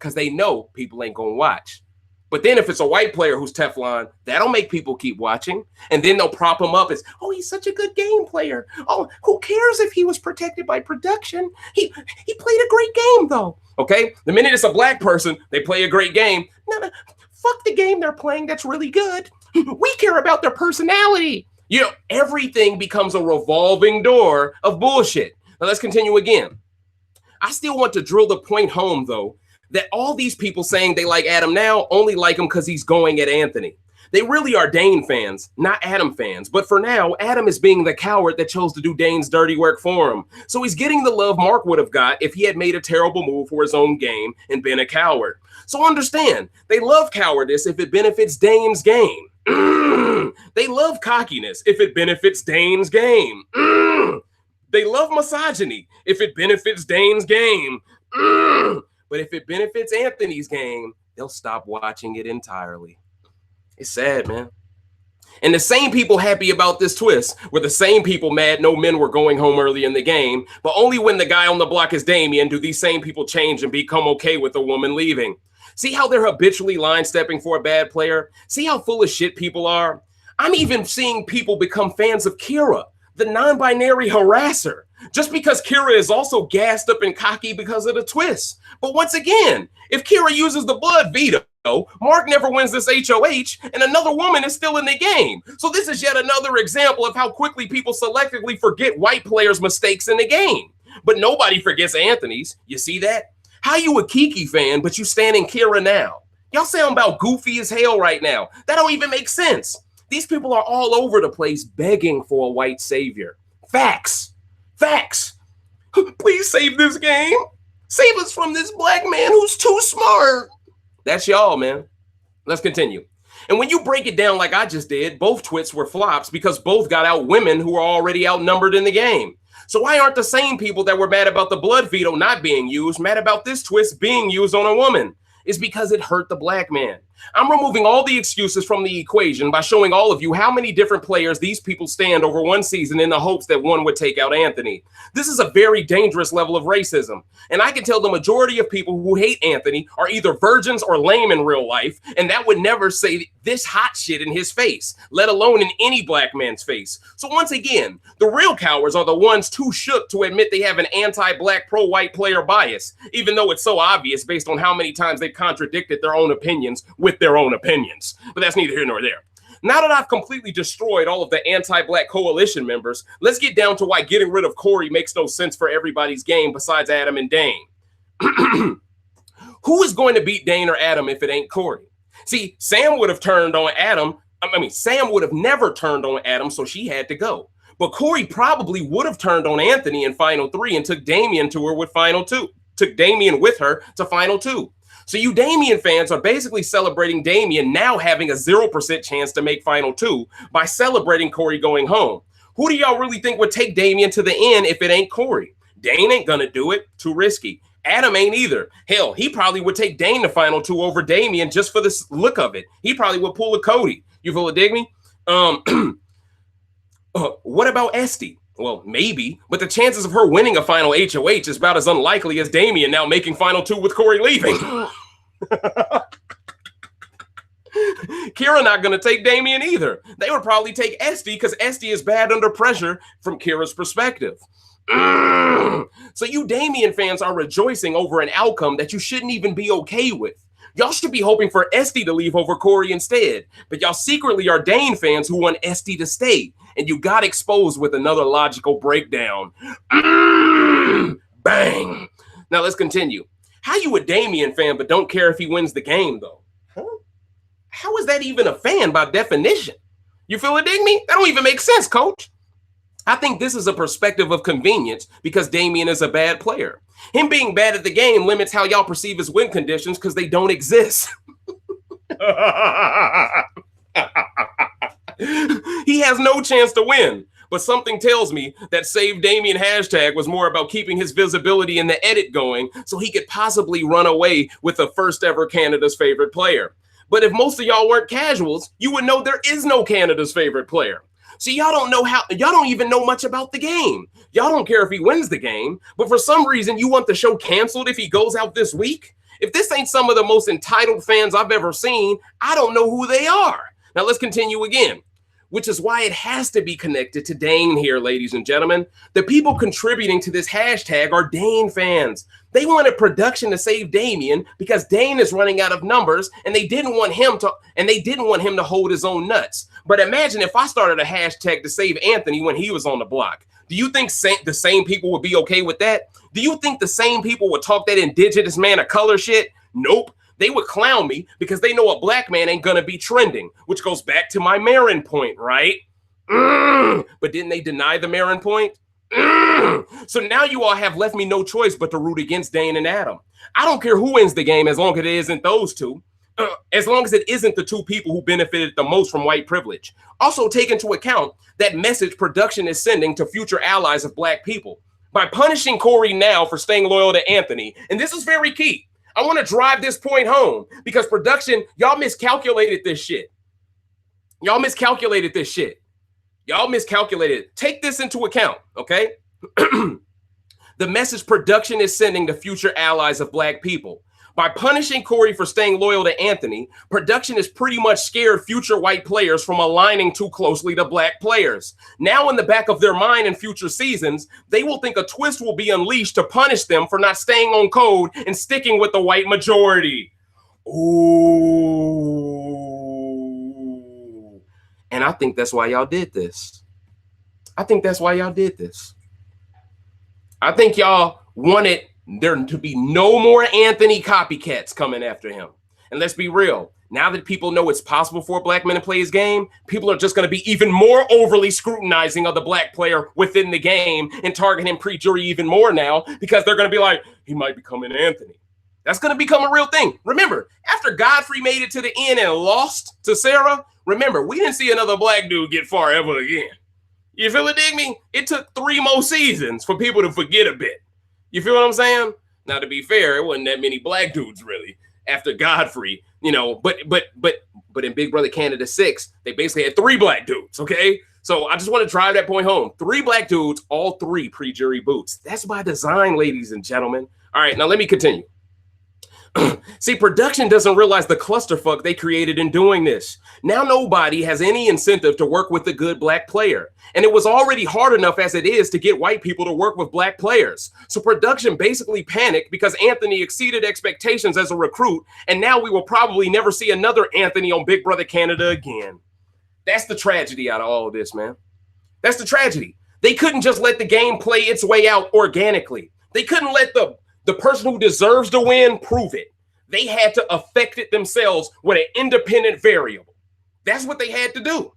because they know people ain't going to watch. But then if it's a white player who's Teflon, that'll make people keep watching. And then they'll prop him up as, oh, he's such a good game player. Oh, who cares if he was protected by production? He played a great game, though. Okay? The minute it's a black person, they play a great game. No, fuck the game they're playing. That's really good. We care about their personality. You know, everything becomes a revolving door of bullshit. Now, let's continue again. I still want to drill the point home, though, that all these people saying they like Adam now only like him because he's going at Anthony. They really are Dane fans, not Adam fans. But for now, Adam is being the coward that chose to do Dane's dirty work for him. So he's getting the love Mark would have got if he had made a terrible move for his own game and been a coward. So understand, they love cowardice if it benefits Dane's game. They love cockiness if it benefits Dane's game. They love misogyny if it benefits Dane's game. But if it benefits Anthony's game, they'll stop watching it entirely. It's sad, man. And the same people happy about this twist were the same people mad no men were going home early in the game, but only when the guy on the block is Damian do these same people change and become okay with a woman leaving. See how they're habitually line stepping for a bad player? See how full of shit people are? I'm even seeing people become fans of Kira, the non-binary harasser, just because Kira is also gassed up and cocky because of the twist. But once again, if Kira uses the blood veto, Mark never wins this HOH, and another woman is still in the game. So this is yet another example of how quickly people selectively forget white players' mistakes in the game. But nobody forgets Anthony's. You see that? How you a Kiki fan, but you standing Kira now? Y'all sound about goofy as hell right now. That don't even make sense. These people are all over the place begging for a white savior. Facts. Facts. Please save this game. Save us from this black man who's too smart. That's y'all, man. Let's continue. And when you break it down like I just did, both twits were flops because both got out women who were already outnumbered in the game. So why aren't the same people that were mad about the blood veto not being used mad about this twist being used on a woman? It's because it hurt the black man. I'm removing all the excuses from the equation by showing all of you how many different players these people stand over one season in the hopes that one would take out Anthony. This is a very dangerous level of racism. And I can tell the majority of people who hate Anthony are either virgins or lame in real life, and that would never say this hot shit in his face, let alone in any black man's face. So once again, the real cowards are the ones too shook to admit they have an anti-black pro-white player bias, even though it's so obvious based on how many times they've contradicted their own opinions with their own opinions. But that's neither here nor there. Now that I've completely destroyed all of the anti-black coalition members, let's get down to why getting rid of Corey makes no sense for everybody's game besides Adam and Dane. Who is going to beat Dane or Adam if it ain't Corey? See, Sam would have turned on Adam. Sam would have never turned on Adam, so she had to go. But Corey probably would have turned on Anthony in Final 3 and took Damian to her with Final 2. Took Damian with her to Final 2. So you Damian fans are basically celebrating Damian now having a 0% chance to make Final 2 by celebrating Corey going home. Who do y'all really think would take Damian to the end if it ain't Corey? Dane ain't gonna do it. Too risky. Adam ain't either. Hell, he probably would take Dane to Final 2 over Damian just for the look of it. He probably would pull a Cody. You feel it, dig me? What about Esty? Well, maybe, but the chances of her winning a final HOH is about as unlikely as Damian now making Final 2 with Corey leaving. Kira not going to take Damian either. They would probably take Esty because Esty is bad under pressure from Kira's perspective. So you Damian fans are rejoicing over an outcome that you shouldn't even be okay with. Y'all should be hoping for Esty to leave over Corey instead, but y'all secretly are Dane fans who want Esty to stay, and you got exposed with another logical breakdown. Bang. Now let's continue. How you a Damian fan but don't care if he wins the game, though? Huh? How is that even a fan by definition? You feel it, dig me? That don't even make sense, coach. I think this is a perspective of convenience because Damian is a bad player. Him being bad at the game limits how y'all perceive his win conditions because they don't exist. He has no chance to win, but something tells me that Save Damian hashtag was more about keeping his visibility in the edit going so he could possibly run away with the first ever Canada's favorite player. But if most of y'all weren't casuals, you would know there is no Canada's favorite player. See, y'all don't even know much about the game. Y'all don't care if he wins the game, but for some reason you want the show canceled if he goes out this week? If this ain't some of the most entitled fans I've ever seen, I don't know who they are. Now let's continue again, which is why it has to be connected to Dane here, ladies and gentlemen. The people contributing to this hashtag are Dane fans. They wanted production to save Damian because Dane is running out of numbers, and they didn't want him to hold his own nuts. But imagine if I started a hashtag to save Anthony when he was on the block. Do you think the same people would be okay with that? Do you think the same people would talk that indigenous man of color shit? Nope. They would clown me because they know a black man ain't gonna be trending, which goes back to my Marin point, right? But didn't they deny the Marin point? So now you all have left me no choice but to root against Dane and Adam. I don't care who wins the game as long as it isn't those two. As long as it isn't the two people who benefited the most from white privilege. Also take into account that message production is sending to future allies of black people. By punishing Corey now for staying loyal to Anthony, and this is very key. I want to drive this point home because production, y'all miscalculated this shit. Y'all miscalculated this shit. Y'all miscalculated. Take this into account, okay? The message production is sending to future allies of black people. By punishing Corey for staying loyal to Anthony, production has pretty much scared future white players from aligning too closely to black players. Now in the back of their mind in future seasons, they will think a twist will be unleashed to punish them for not staying on code and sticking with the white majority. Ooh. And I think that's why y'all did this. I think that's why y'all did this. I think y'all wanted there to be no more Anthony copycats coming after him. And let's be real. Now that people know it's possible for a black man to play his game, people are just going to be even more overly scrutinizing of the black player within the game and target him pre-jury even more now because they're going to be like, he might become an Anthony. That's going to become a real thing. Remember, after Godfrey made it to the end and lost to Sarah, remember, we didn't see another black dude get far ever again. You feel it, dig me? It took 3 more seasons for people to forget a bit. You feel what I'm saying? Now, to be fair, it wasn't that many black dudes really after Godfrey, you know, but in Big Brother Canada 6, they basically had 3 black dudes, okay? So I just want to drive that point home. 3 black dudes, all 3 pre-jury boots. That's by design, ladies and gentlemen. All right, now let me continue. See, production doesn't realize the clusterfuck they created in doing this. Now nobody has any incentive to work with a good black player. And it was already hard enough as it is to get white people to work with black players. So production basically panicked because Anthony exceeded expectations as a recruit. And now we will probably never see another Anthony on Big Brother Canada again. That's the tragedy out of all of this, man. That's the tragedy. They couldn't just let the game play its way out organically. They couldn't let the person who deserves to win prove it. They had to affect it themselves with an independent variable. That's what they had to do.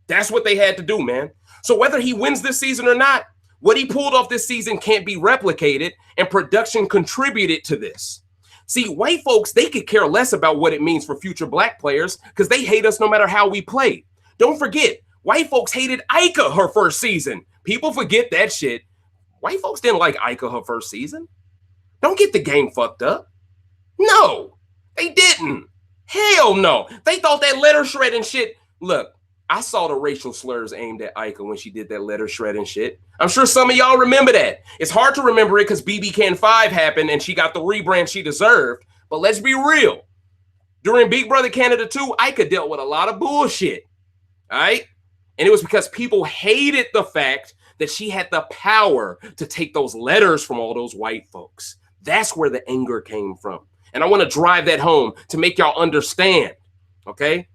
That's what they had to do, man. So whether he wins this season or not, what he pulled off this season can't be replicated, and production contributed to this. See, white folks, they could care less about what it means for future black players because they hate us no matter how we play. Don't forget, white folks hated Ika her first season. People forget that shit. White folks didn't like Ika her first season. Don't get the game fucked up. No, they didn't. Hell no. They thought that letter shredding shit. Look, I saw the racial slurs aimed at Ika when she did that letter shredding shit. I'm sure some of y'all remember that. It's hard to remember it because BBCAN7 happened and she got the rebrand she deserved. But let's be real. During Big Brother Canada 2, Ika dealt with a lot of bullshit. All right? And it was because people hated the fact that she had the power to take those letters from all those white folks. That's where the anger came from. And I want to drive that home to make y'all understand, okay,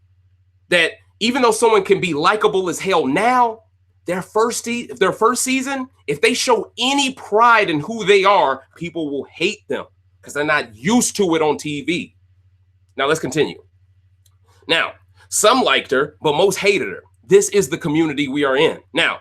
that even though someone can be likable as hell now, their first season, if they show any pride in who they are, people will hate them because they're not used to it on TV. Now, let's continue. Now, some liked her, but most hated her. This is the community we are in. Now,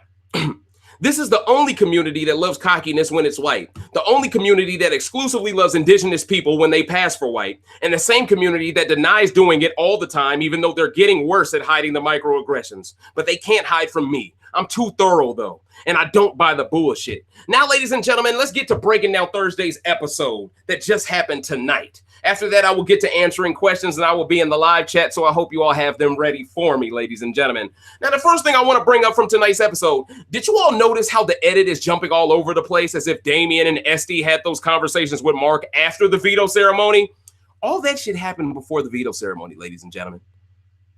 this is the only community that loves cockiness when it's white. The only community that exclusively loves indigenous people when they pass for white. And the same community that denies doing it all the time, even though they're getting worse at hiding the microaggressions. But they can't hide from me. I'm too thorough, though. And I don't buy the bullshit. Now, ladies and gentlemen, let's get to breaking down Thursday's episode that just happened tonight. After that, I will get to answering questions and I will be in the live chat. So I hope you all have them ready for me, ladies and gentlemen. Now, the first thing I want to bring up from tonight's episode, did you all notice how the edit is jumping all over the place as if Damien and Esty had those conversations with Mark after the veto ceremony? All that shit happened before the veto ceremony, ladies and gentlemen.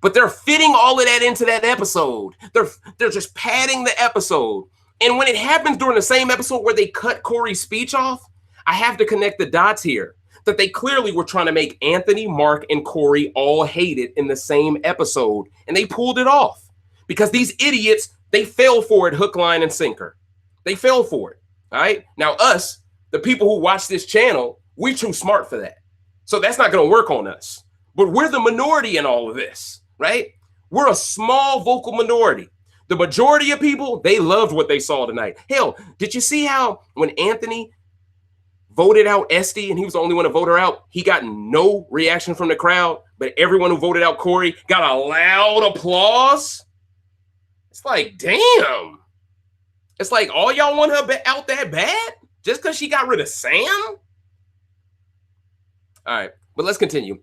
But they're fitting all of that into that episode. They're just padding the episode. And when it happens during the same episode where they cut Corey's speech off, I have to connect the dots here. That they clearly were trying to make Anthony, Mark, and Corey all hated in the same episode. And they pulled it off. Because these idiots, they fell for it hook, line, and sinker. They fell for it. All right? Now us, the people who watch this channel, we're too smart for that. So that's not going to work on us. But we're the minority in all of this, right? We're a small vocal minority. The majority of people, they loved what they saw tonight. Hell, did you see how when Anthony voted out Esty and he was the only one to vote her out, he got no reaction from the crowd, but everyone who voted out Corey got a loud applause? It's like, damn. It's like, all y'all want her out that bad? Just because she got rid of Sam? All right, but let's continue.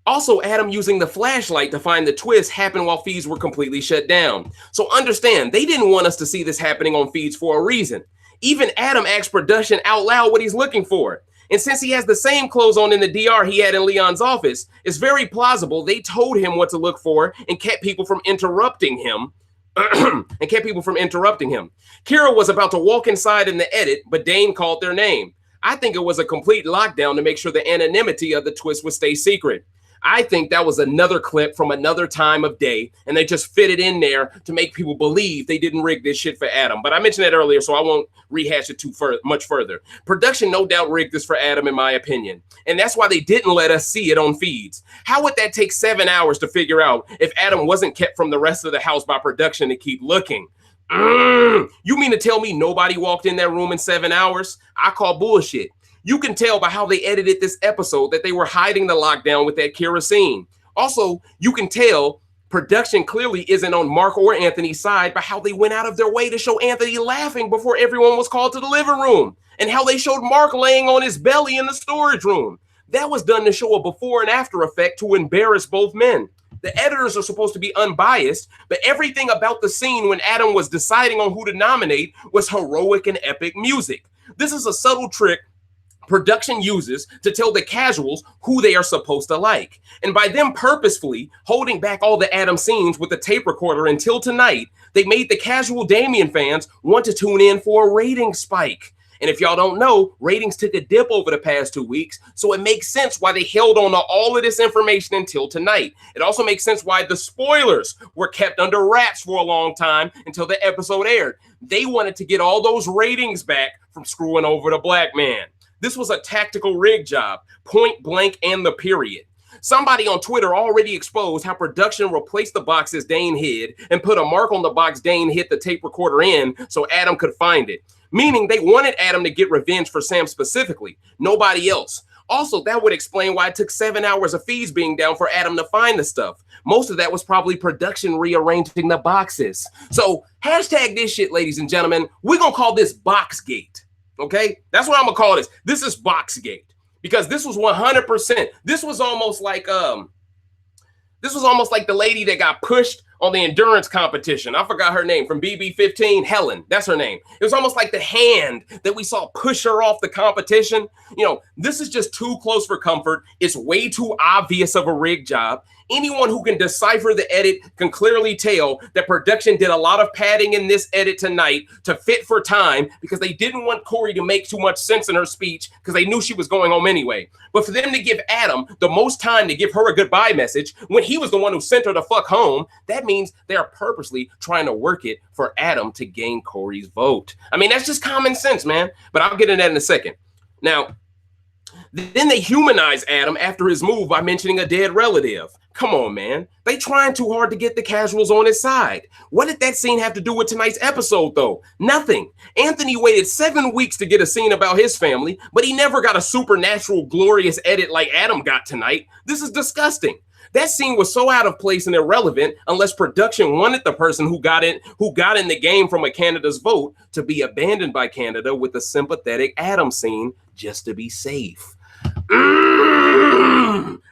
Also, Adam using the flashlight to find the twist happened while feeds were completely shut down. So understand, they didn't want us to see this happening on feeds for a reason. Even Adam asked production out loud what he's looking for. And since he has the same clothes on in the DR he had in Leon's office, it's very plausible they told him what to look for and kept people from interrupting him. Kira was about to walk inside in the edit, but Dane called their name. I think it was a complete lockdown to make sure the anonymity of the twist would stay secret. I think that was another clip from another time of day, and they just fit it in there to make people believe they didn't rig this shit for Adam. But I mentioned that earlier, so I won't rehash it much further. Production no doubt rigged this for Adam, in my opinion, and that's why they didn't let us see it on feeds. How would that take 7 hours to figure out if Adam wasn't kept from the rest of the house by production to keep looking? You mean to tell me nobody walked in that room in 7 hours? I call bullshit. You can tell by how they edited this episode that they were hiding the lockdown with that Kira scene. Also, you can tell production clearly isn't on Mark or Anthony's side by how they went out of their way to show Anthony laughing before everyone was called to the living room, and how they showed Mark laying on his belly in the storage room. That was done to show a before and after effect to embarrass both men. The editors are supposed to be unbiased, but everything about the scene when Adam was deciding on who to nominate was heroic and epic music. This is a subtle trick production uses to tell the casuals who they are supposed to like. And by them purposefully holding back all the Adam scenes with the tape recorder until tonight, they made the casual Damien fans want to tune in for a rating spike. And if y'all don't know, ratings took a dip over the past 2 weeks, so it makes sense why they held on to all of this information until tonight. It also makes sense why the spoilers were kept under wraps for a long time until the episode aired. They wanted to get all those ratings back from screwing over the black man. This was a tactical rig job, point blank and the period. Somebody on Twitter already exposed how production replaced the boxes Dane hid and put a mark on the box Dane hit the tape recorder in so Adam could find it. Meaning they wanted Adam to get revenge for Sam specifically, nobody else. Also, that would explain why it took 7 hours of feeds being down for Adam to find the stuff. Most of that was probably production rearranging the boxes. So hashtag this shit, ladies and gentlemen. We're going to call this Boxgate. Okay, that's what I'm gonna call this. This is Boxgate because this was 100%. This was almost like the lady that got pushed on the endurance competition. I forgot her name from BB15. Helen, that's her name. It was almost like the hand that we saw push her off the competition. You know, this is just too close for comfort. It's way too obvious of a rig job. Anyone who can decipher the edit can clearly tell that production did a lot of padding in this edit tonight to fit for time because they didn't want Corey to make too much sense in her speech because they knew she was going home anyway. But for them to give Adam the most time to give her a goodbye message when he was the one who sent her the fuck home, that means they are purposely trying to work it for Adam to gain Corey's vote. I mean, that's just common sense, man. But I'll get into that in a second. Now, then they humanize Adam after his move by mentioning a dead relative. Come on, man. They trying too hard to get the casuals on his side. What did that scene have to do with tonight's episode, though? Nothing. Anthony waited 7 weeks to get a scene about his family, but he never got a supernatural, glorious edit like Adam got tonight. This is disgusting. That scene was so out of place and irrelevant unless production wanted the person who got in the game from a Canada's vote to be abandoned by Canada with a sympathetic Adam scene just to be safe.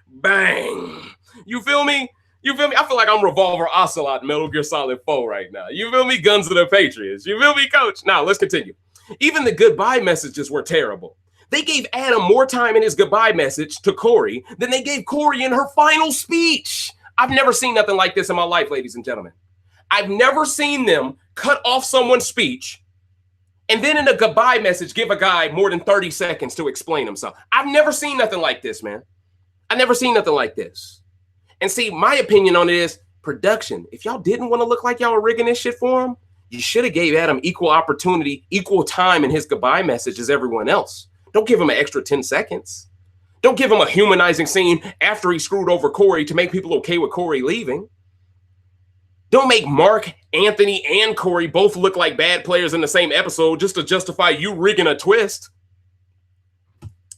Bang. You feel me? You feel me? I feel like I'm Revolver Ocelot in Metal Gear Solid 4 right now. You feel me? Guns of the Patriots. You feel me, coach? Now, let's continue. Even the goodbye messages were terrible. They gave Adam more time in his goodbye message to Corey than they gave Corey in her final speech. I've never seen nothing like this in my life, ladies and gentlemen. I've never seen them cut off someone's speech and then in a goodbye message give a guy more than 30 seconds to explain himself. I've never seen nothing like this, man. I've never seen nothing like this. And see, my opinion on it is production. If y'all didn't want to look like y'all were rigging this shit for him, you should have gave Adam equal opportunity, equal time in his goodbye message as everyone else. Don't give him an extra 10 seconds. Don't give him a humanizing scene after he screwed over Corey to make people okay with Corey leaving. Don't make Mark, Anthony, and Corey both look like bad players in the same episode just to justify you rigging a twist.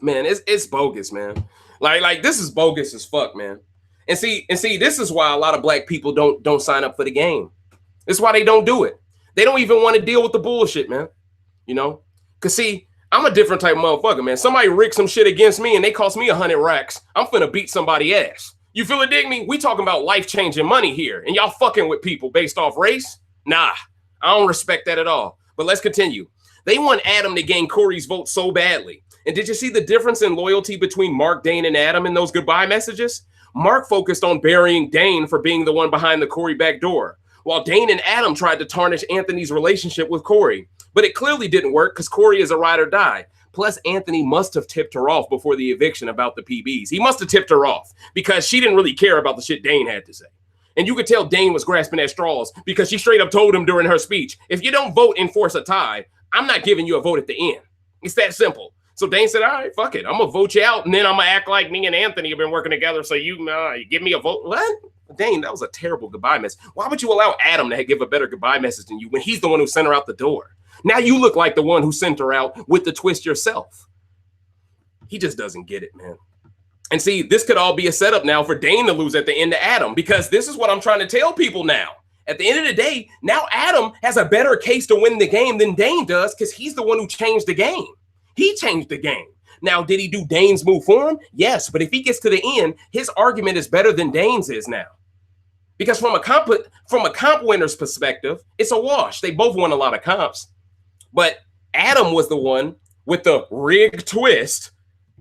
Man, it's bogus, man. Like this is bogus as fuck, man. And see, this is why a lot of black people don't sign up for the game. This is why they don't do it. They don't even want to deal with the bullshit, man. You know? Because see, I'm a different type of motherfucker, man. Somebody rigged some shit against me and they cost me 100 racks. I'm finna beat somebody ass. You feel it, dig me? We talking about life-changing money here, and y'all fucking with people based off race? Nah, I don't respect that at all. But let's continue. They want Adam to gain Corey's vote so badly. And did you see the difference in loyalty between Mark, Dane, and Adam in those goodbye messages? Mark focused on burying Dane for being the one behind the Corey back door, while Dane and Adam tried to tarnish Anthony's relationship with Corey. But it clearly didn't work because Corey is a ride or die. Plus, Anthony must have tipped her off before the eviction about the PBs. He must have tipped her off because she didn't really care about the shit Dane had to say. And you could tell Dane was grasping at straws because she straight up told him during her speech, if you don't vote and force a tie, I'm not giving you a vote at the end. It's that simple. So Dane said, all right, fuck it. I'm going to vote you out, and then I'm going to act like me and Anthony have been working together, so you give me a vote. What? Dane, that was a terrible goodbye message. Why would you allow Adam to give a better goodbye message than you when he's the one who sent her out the door? Now you look like the one who sent her out with the twist yourself. He just doesn't get it, man. And see, this could all be a setup now for Dane to lose at the end to Adam, because this is what I'm trying to tell people now. At the end of the day, now Adam has a better case to win the game than Dane does because he's the one who changed the game. He changed the game. Now, did he do Dane's move for him? Yes, but if he gets to the end, his argument is better than Dane's is now. Because from a comp winner's perspective, it's a wash. They both won a lot of comps. But Adam was the one with the rigged twist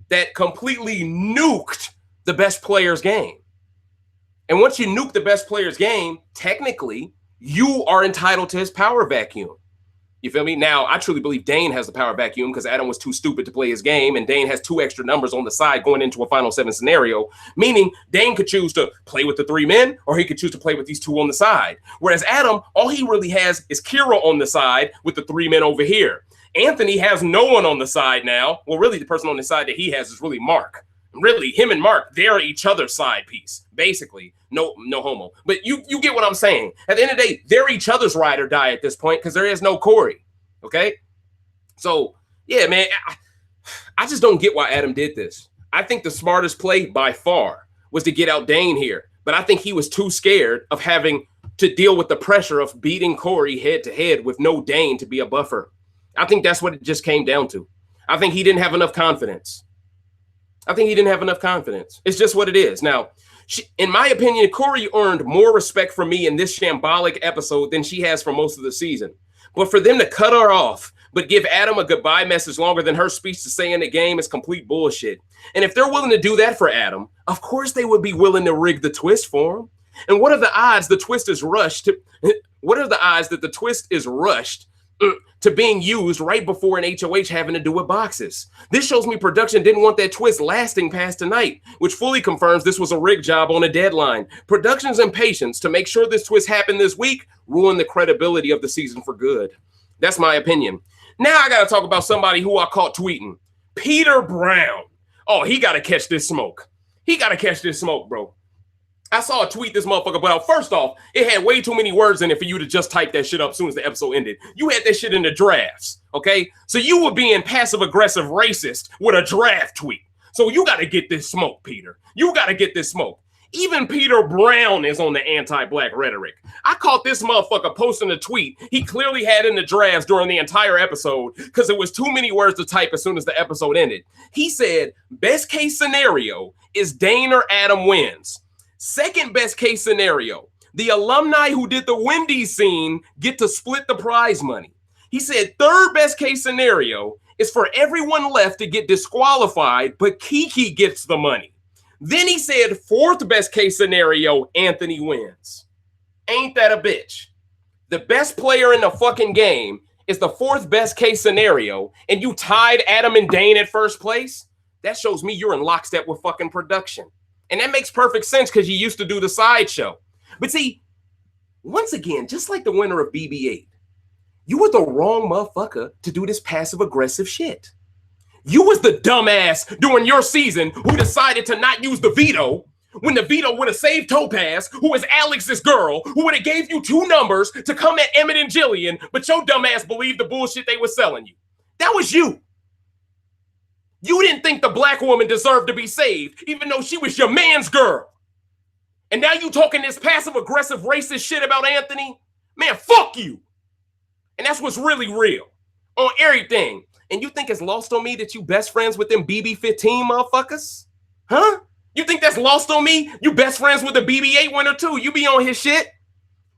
that completely nuked the best player's game. And once you nuke the best player's game, technically, you are entitled to his power vacuum. You feel me? Now, I truly believe Dane has the power vacuum because Adam was too stupid to play his game, and Dane has 2 extra numbers on the side going into a Final 7 scenario, meaning Dane could choose to play with the 3 men, or he could choose to play with these 2 on the side. Whereas Adam, all he really has is Kira on the side with the 3 men over here. Anthony has no one on the side now. Well, really, the person on the side that he has is really Mark. Really, him and Mark, they're each other's side piece, basically. No homo. But you get what I'm saying. At the end of the day, they're each other's ride or die at this point because there is no Corey. Okay? So, yeah, man, I just don't get why Adam did this. I think the smartest play by far was to get out Dane here. But I think he was too scared of having to deal with the pressure of beating Corey head to head with no Dane to be a buffer. I think that's what it just came down to. I think he didn't have enough confidence. It's just what it is. Now, in my opinion, Corey earned more respect from me in this shambolic episode than she has for most of the season. But for them to cut her off, but give Adam a goodbye message longer than her speech to say in the game is complete bullshit. And if they're willing to do that for Adam, of course they would be willing to rig the twist for him. And what are the odds the twist is rushed? What are the odds that the twist is rushed to being used right before an HOH having to do with boxes? This shows me production didn't want that twist lasting past tonight, which fully confirms this was a rig job on a deadline. Production's impatience to make sure this twist happened this week ruined the credibility of the season for good. That's my opinion. Now I got to talk about somebody who I caught tweeting. Peter Brown. Oh, he got to catch this smoke. Bro. I saw a tweet this motherfucker put out. First off, it had way too many words in it for you to just type that shit up as soon as the episode ended. You had that shit in the drafts, okay? So you were being passive-aggressive racist with a draft tweet. So you got to get this smoke, Peter. You got to get this smoke. Even Peter Brown is on the anti-black rhetoric. I caught this motherfucker posting a tweet he clearly had in the drafts during the entire episode because it was too many words to type as soon as the episode ended. He said, best case scenario is Dane or Adam wins. Second best case scenario, the alumni who did the Wendy's scene get to split the prize money. He said third best case scenario is for everyone left to get disqualified, but Kiki gets the money. Then he said fourth best case scenario, Anthony wins. Ain't that a bitch? The best player in the fucking game is the fourth best case scenario, and you tied Adam and Dane at first place? That shows me you're in lockstep with fucking production. And that makes perfect sense because you used to do the sideshow. But see, once again, just like the winner of BB-8, you were the wrong motherfucker to do this passive-aggressive shit. You was the dumbass during your season who decided to not use the veto when the veto would have saved Topaz, who is Alex's girl, who would have gave you 2 numbers to come at Emmett and Jillian, but your dumbass believed the bullshit they were selling you. That was you. You didn't think the black woman deserved to be saved, even though she was your man's girl. And now you talking this passive-aggressive racist shit about Anthony? Man, fuck you. And that's what's really real on everything. And you think it's lost on me that you best friends with them BB15 motherfuckers? Huh? You think that's lost on me? You best friends with the BB8 winner too. You be on his shit.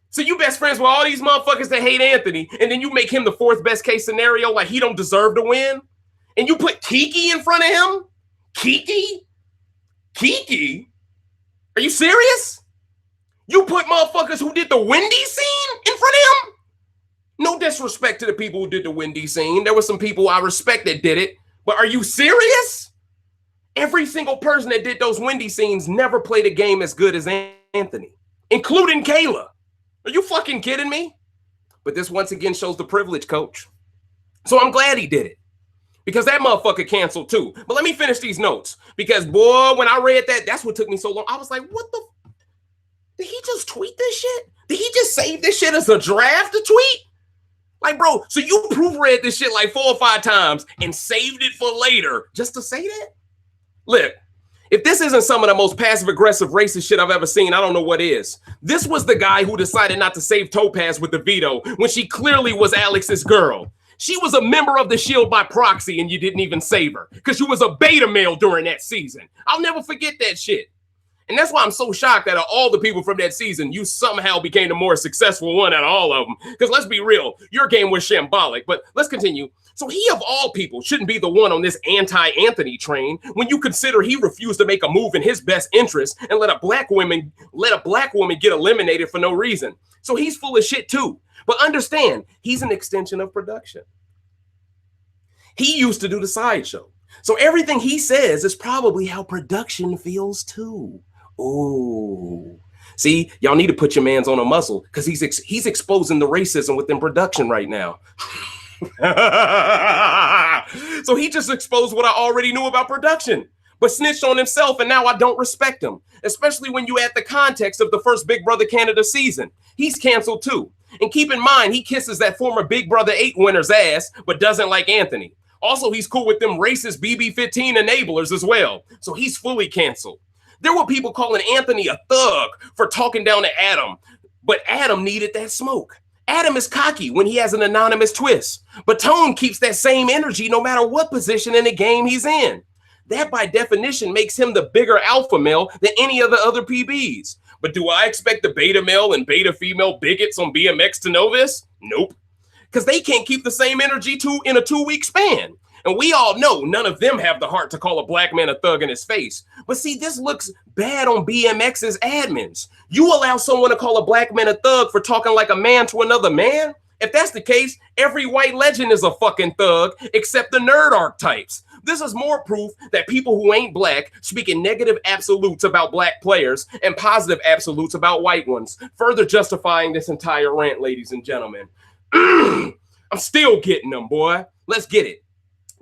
So you best friends with all these motherfuckers that hate Anthony, and then you make him the 4th best case scenario like he don't deserve to win? And you put Kiki in front of him? Kiki? Kiki? Are you serious? You put motherfuckers who did the Wendy scene in front of him? No disrespect to the people who did the Wendy scene. There were some people I respect that did it. But are you serious? Every single person that did those Wendy scenes never played a game as good as Anthony, including Kayla. Are you fucking kidding me? But this once again shows the privilege, coach. So I'm glad he did it. Because that motherfucker canceled too. But let me finish these notes. Because, boy, when I read that, that's what took me so long. I was like, what the? Did he just tweet this shit? Did he just save this shit as a draft to tweet? Like, bro, so you proofread this shit like 4 or 5 times and saved it for later just to say that? Look, if this isn't some of the most passive-aggressive racist shit I've ever seen, I don't know what is. This was the guy who decided not to save Topaz with the veto when she clearly was Alex's girl. She was a member of the Shield by proxy and you didn't even save her because she was a beta male during that season. I'll never forget that shit. And that's why I'm so shocked that of all the people from that season, you somehow became the more successful one out of all of them. Because let's be real, your game was shambolic. But let's continue. So he, of all people, shouldn't be the one on this anti-Anthony train when you consider he refused to make a move in his best interest and let a black woman get eliminated for no reason. So he's full of shit too. But understand, he's an extension of production. He used to do the sideshow. So everything he says is probably how production feels too. Oh, see, y'all need to put your mans on a muzzle because he's exposing the racism within production right now. So he just exposed what I already knew about production, but snitched on himself, and now I don't respect him, especially when you add the context of the first Big Brother Canada season. He's canceled too. And keep in mind, he kisses that former Big Brother 8 winner's ass, but doesn't like Anthony. Also, he's cool with them racist BB15 enablers as well. So he's fully canceled. There were people calling Anthony a thug for talking down to Adam, but Adam needed that smoke. Adam is cocky when he has an anonymous twist, but Tone keeps that same energy no matter what position in the game he's in. That by definition makes him the bigger alpha male than any of the other PBs. But do I expect the beta male and beta female bigots on BMX to know this? Nope. Because they can't keep the same energy in a 2-week span. And we all know none of them have the heart to call a black man a thug in his face. But see, this looks bad on BMX's admins. You allow someone to call a black man a thug for talking like a man to another man? If that's the case, every white legend is a fucking thug except the nerd archetypes. This is more proof that people who ain't black speaking negative absolutes about black players and positive absolutes about white ones, further justifying this entire rant, ladies and gentlemen. I'm still getting them, boy. Let's get it.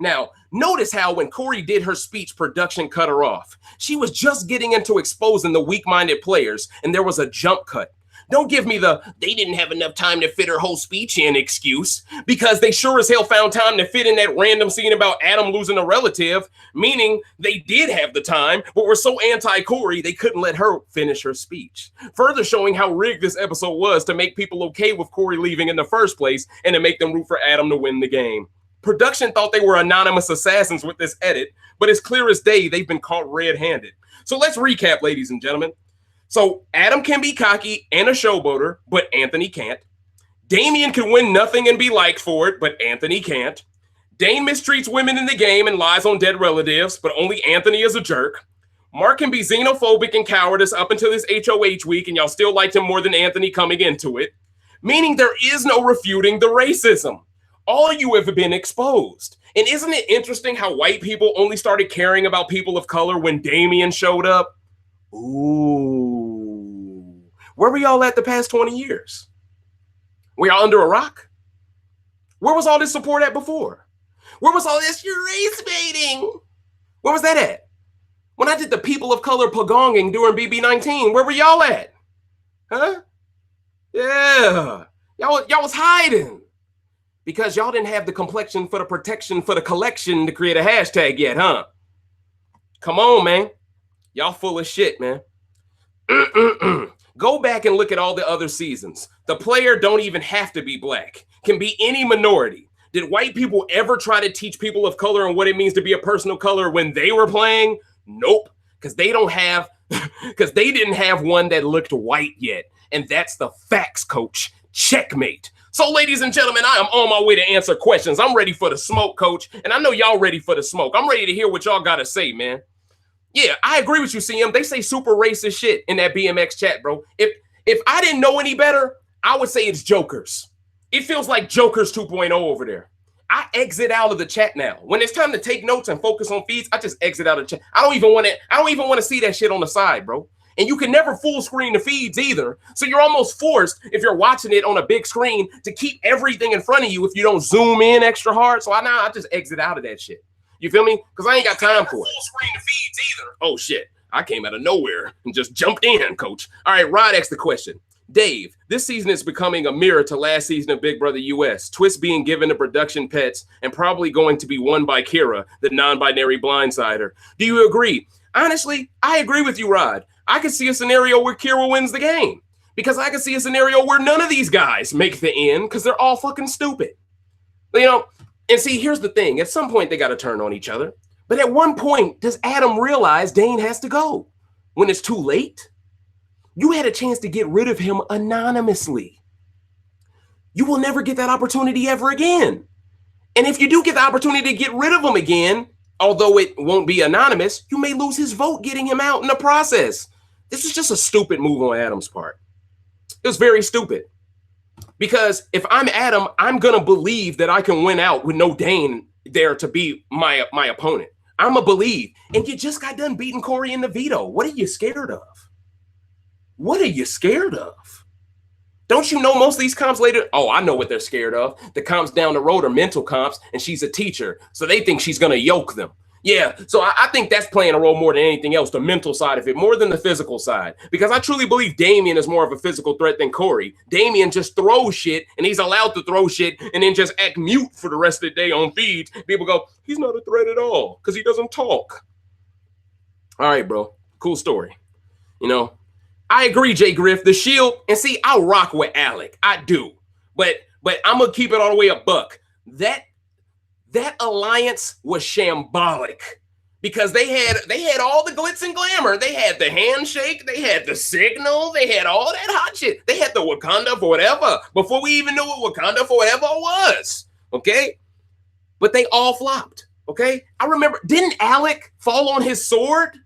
Now, notice how when Corey did her speech, production cut her off. She was just getting into exposing the weak-minded players, and there was a jump cut. Don't give me the, they didn't have enough time to fit her whole speech in excuse, because they sure as hell found time to fit in that random scene about Adam losing a relative, meaning they did have the time, but were so anti-Corey, they couldn't let her finish her speech. Further showing how rigged this episode was to make people okay with Corey leaving in the first place and to make them root for Adam to win the game. Production thought they were anonymous assassins with this edit, but it's clear as day they've been caught red-handed. So let's recap, ladies and gentlemen. So Adam can be cocky and a showboater, but Anthony can't. Damian can win nothing and be liked for it, but Anthony can't. Dane mistreats women in the game and lies on dead relatives, but only Anthony is a jerk. Mark can be xenophobic and cowardice up until this HOH week, and y'all still liked him more than Anthony coming into it. Meaning there is no refuting the racism. All you have been exposed. And isn't it interesting how white people only started caring about people of color when Damian showed up? Ooh. Where were y'all at the past 20 years? Were y'all under a rock? Where was all this support at before? Where was all this race baiting? Where was that at? When I did the people of color pagonging during BB19, where were y'all at? Huh? Yeah. Y'all was hiding. Because y'all didn't have the complexion for the protection for the collection to create a hashtag yet, huh? Come on, man. Y'all full of shit, man. Go back and look at all the other seasons. The player don't even have to be black. Can be any minority. Did white people ever try to teach people of color and what it means to be a person of color when they were playing? Nope. Because they didn't have one that looked white yet. And that's the facts, coach. Checkmate. So, ladies and gentlemen, I am on my way to answer questions. I'm ready for the smoke, coach. And I know y'all ready for the smoke. I'm ready to hear what y'all got to say, man. Yeah, I agree with you, CM. They say super racist shit in that BMX chat, bro. If I didn't know any better, I would say it's Jokers. It feels like Jokers 2.0 over there. I exit out of the chat now. When it's time to take notes and focus on feeds, I just exit out of the chat. I don't even want to see that shit on the side, bro. And you can never full screen the feeds either. So you're almost forced, if you're watching it on a big screen, to keep everything in front of you if you don't zoom in extra hard. So I just exit out of that shit. You feel me? Because I ain't got time for it. Full screen the feeds either. Oh, shit. I came out of nowhere and just jumped in, coach. All right, Rod asked the question. Dave, this season is becoming a mirror to last season of Big Brother US. Twist being given to production pets and probably going to be won by Kira, the non-binary blindsider. Do you agree? Honestly, I agree with you, Rod. I could see a scenario where Kira wins the game because I could see a scenario where none of these guys make the end because they're all fucking stupid. You know, and see, here's the thing. At some point, they got to turn on each other. But at one point, does Adam realize Dane has to go? When it's too late? You had a chance to get rid of him anonymously. You will never get that opportunity ever again. And if you do get the opportunity to get rid of him again, although it won't be anonymous, you may lose his vote getting him out in the process. This is just a stupid move on Adam's part. It was very stupid. Because if I'm Adam, I'm going to believe that I can win out with no Dane there to be my opponent. I'm going to believe. And you just got done beating Corey in the veto. What are you scared of? What are you scared of? Don't you know most of these comps later? Oh, I know what they're scared of. The comps down the road are mental comps, and she's a teacher. So they think she's going to yoke them. Yeah, so I think that's playing a role more than anything else, the mental side of it, more than the physical side. Because I truly believe Damian is more of a physical threat than Corey. Damian just throws shit, and he's allowed to throw shit, and then just act mute for the rest of the day on feeds. People go, he's not a threat at all, because he doesn't talk. All right, bro. Cool story. You know, I agree, Jay Griff. The Shield, and see, I rock with Alec. I do. But I'm going to keep it all the way a buck. That alliance was shambolic because they had all the glitz and glamour. They had the handshake. They had the signal. They had all that hot shit. They had the Wakanda Forever before we even knew what Wakanda Forever was. Okay? But they all flopped. Okay? I remember, didn't Alec fall on his sword?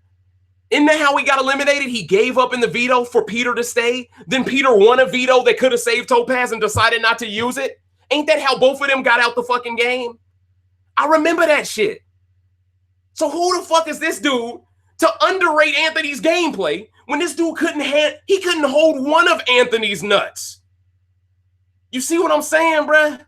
Isn't that how he got eliminated? He gave up in the veto for Peter to stay. Then Peter won a veto that could have saved Topaz and decided not to use it. Ain't that how both of them got out the fucking game? I remember that shit. So who the fuck is this dude to underrate Anthony's gameplay when this dude couldn't hold one of Anthony's nuts? You see what I'm saying, bruh?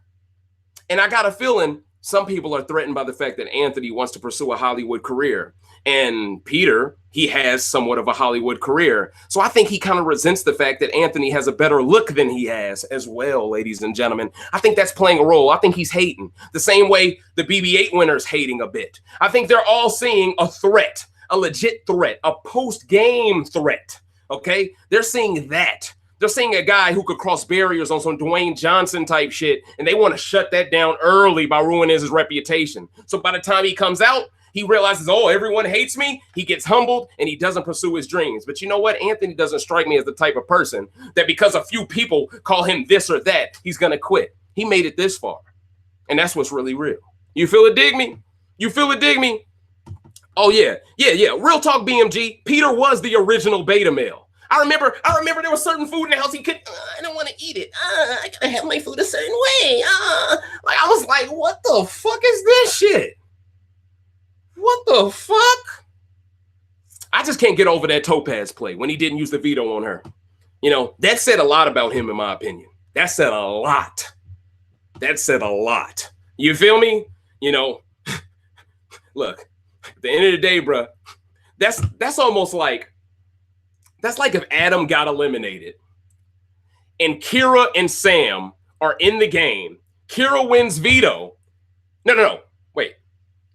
And I got a feeling some people are threatened by the fact that Anthony wants to pursue a Hollywood career. And Peter, he has somewhat of a Hollywood career. So I think he kind of resents the fact that Anthony has a better look than he has as well, ladies and gentlemen. I think that's playing a role. I think he's hating the same way the BB-8 winner's hating a bit. I think they're all seeing a threat, a legit threat, a post-game threat, okay? They're seeing that. They're seeing a guy who could cross barriers on some Dwayne Johnson type shit, and they want to shut that down early by ruining his reputation. So by the time he comes out, he realizes, oh, everyone hates me. He gets humbled and he doesn't pursue his dreams. But you know what? Anthony doesn't strike me as the type of person that because a few people call him this or that, he's going to quit. He made it this far. And that's what's really real. You feel it, dig me? You feel it, dig me? Oh, yeah. Yeah. Real talk, BMG. Peter was the original beta male. I remember there was certain food in the house he could, I don't want to eat it. I gotta have my food a certain way. Like I was like, what the fuck is this shit? What the fuck? I just can't get over that Topaz play when he didn't use the veto on her. You know, that said a lot about him, in my opinion. That said a lot. You feel me? You know, look, at the end of the day, bro, that's almost like, that's like if Adam got eliminated and Kira and Sam are in the game. Kira wins veto. No. Wait.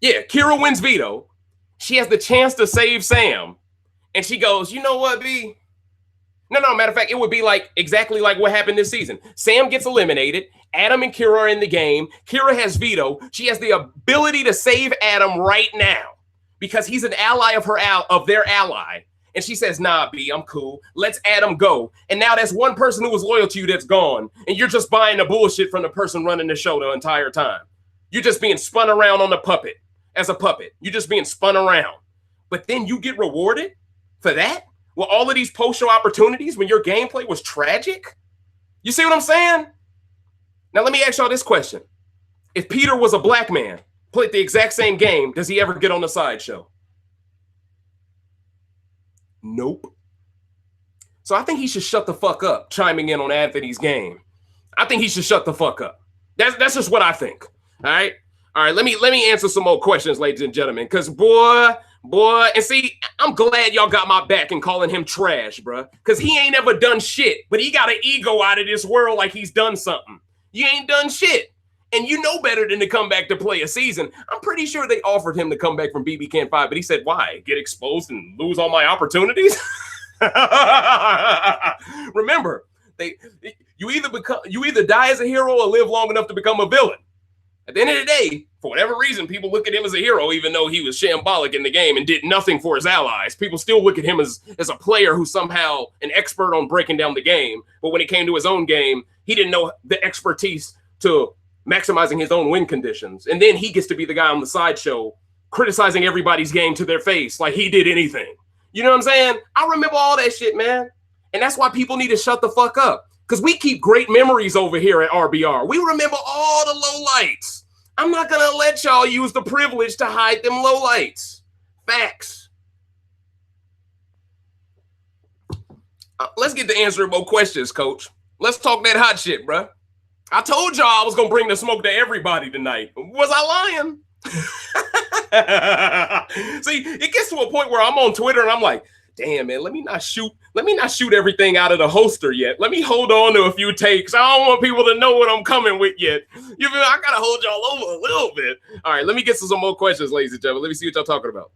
Yeah, Kira wins veto. She has the chance to save Sam. And she goes, you know what, B? No, matter of fact, it would be like exactly like what happened this season. Sam gets eliminated. Adam and Kira are in the game. Kira has veto. She has the ability to save Adam right now because he's an ally of their ally. And she says, nah, B, I'm cool. Let's Adam go. And now that's one person who was loyal to you that's gone. And you're just buying the bullshit from the person running the show the entire time. You're just being spun around on the puppet as a puppet. You're just being spun around. But then you get rewarded for that? Well, all of these post-show opportunities when your gameplay was tragic? You see what I'm saying? Now, let me ask y'all this question. If Peter was a black man, played the exact same game, does he ever get on the sideshow? Nope. So I think he should shut the fuck up chiming in on Anthony's game. I think he should shut the fuck up. That's just what I think. All right? All right, let me answer some more questions, ladies and gentlemen, because boy, and see, I'm glad y'all got my back in calling him trash, bruh, because he ain't ever done shit, but he got an ego out of this world like he's done something. You ain't done shit, and you know better than to come back to play a season. I'm pretty sure they offered him to come back from BBCAN7, but he said, why? Get exposed and lose all my opportunities? Remember, you either die as a hero or live long enough to become a villain. At the end of the day, for whatever reason, people look at him as a hero, even though he was shambolic in the game and did nothing for his allies. People still look at him as a player who's somehow an expert on breaking down the game. But when it came to his own game, he didn't know the expertise to maximizing his own win conditions. And then he gets to be the guy on the sideshow criticizing everybody's game to their face like he did anything. You know what I'm saying? I remember all that shit, man. And that's why people need to shut the fuck up. Because we keep great memories over here at RBR. We remember all the lowlights. I'm not going to let y'all use the privilege to hide them lowlights. Facts. Let's get to answering more questions, Coach. Let's talk that hot shit, bruh. I told y'all I was going to bring the smoke to everybody tonight. Was I lying? See, it gets to a point where I'm on Twitter and I'm like, damn, man, let me not shoot everything out of the holster yet. Let me hold on to a few takes. I don't want people to know what I'm coming with yet. You feel? I gotta hold y'all over a little bit. All right, let me get to some more questions, ladies and gentlemen. Let me see what y'all talking about.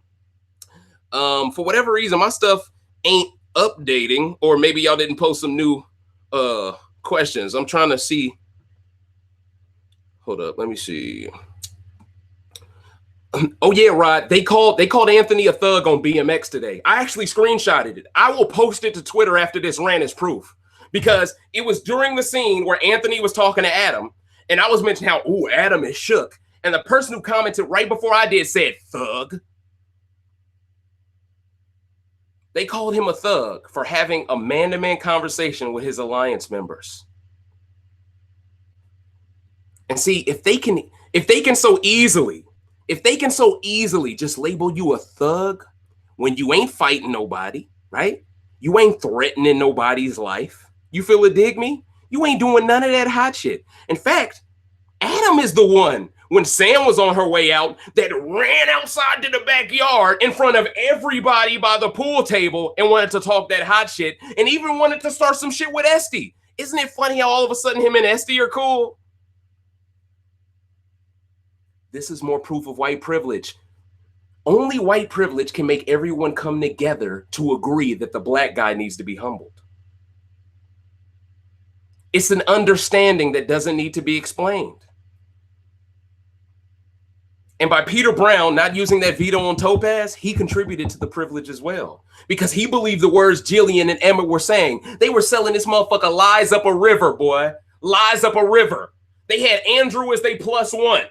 For whatever reason, my stuff ain't updating, or maybe y'all didn't post some new questions. I'm trying to see. Hold up, let me see. Oh yeah, Rod. They called Anthony a thug on BMX today. I actually screenshotted it. I will post it to Twitter after this rant as proof, because it was during the scene where Anthony was talking to Adam, and I was mentioning how, ooh, Adam is shook. And the person who commented right before I did said, thug. They called him a thug for having a man-to-man conversation with his alliance members. And see, if they can so easily just label you a thug when you ain't fighting nobody, right? You ain't threatening nobody's life. You feel it, dig me? You ain't doing none of that hot shit. In fact, Adam is the one, when Sam was on her way out, that ran outside to the backyard in front of everybody by the pool table and wanted to talk that hot shit, and even wanted to start some shit with Esty. Isn't it funny how all of a sudden him and Esty are cool? This is more proof of white privilege. Only white privilege can make everyone come together to agree that the black guy needs to be humbled. It's an understanding that doesn't need to be explained. And by Peter Brown not using that veto on Topaz, he contributed to the privilege as well. Because he believed the words Jillian and Emmett were saying. They were selling this motherfucker lies up a river, boy. Lies up a river. They had Andrew as they +1.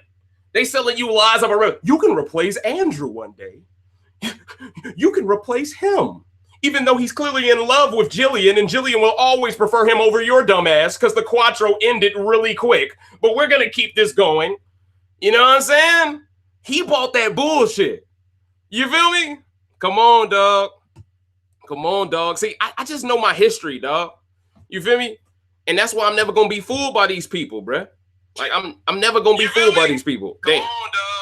They selling you lies up a river. You can replace Andrew one day. You can replace him. Even though he's clearly in love with Jillian, and Jillian will always prefer him over your dumb ass because the Quattro ended really quick. But we're going to keep this going. You know what I'm saying? He bought that bullshit. You feel me? Come on, dog. Come on, dog. See, I just know my history, dog. You feel me? And that's why I'm never going to be fooled by these people, bruh. Like, I'm never going to be fooled by these people. Come on, dog.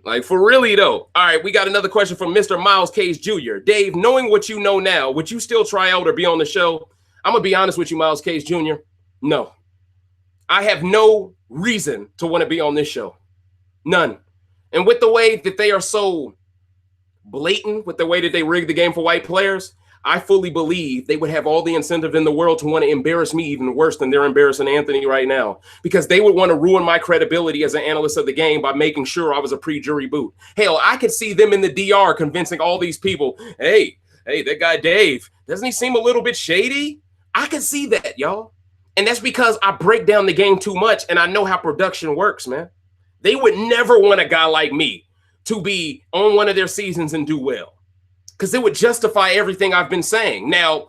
Like, for really, though. All right, we got another question from Mr. Miles Case Jr. Dave, knowing what you know now, would you still try out or be on the show? I'm going to be honest with you, Miles Case Jr. No. I have no reason to want to be on this show. None. And with the way that they are so blatant, with the way that they rig the game for white players, I fully believe they would have all the incentive in the world to want to embarrass me even worse than they're embarrassing Anthony right now, because they would want to ruin my credibility as an analyst of the game by making sure I was a pre-jury boot. Hell, I could see them in the DR convincing all these people, hey, that guy Dave, doesn't he seem a little bit shady? I could see that, y'all. And that's because I break down the game too much and I know how production works, man. They would never want a guy like me to be on one of their seasons and do well, because it would justify everything I've been saying. Now,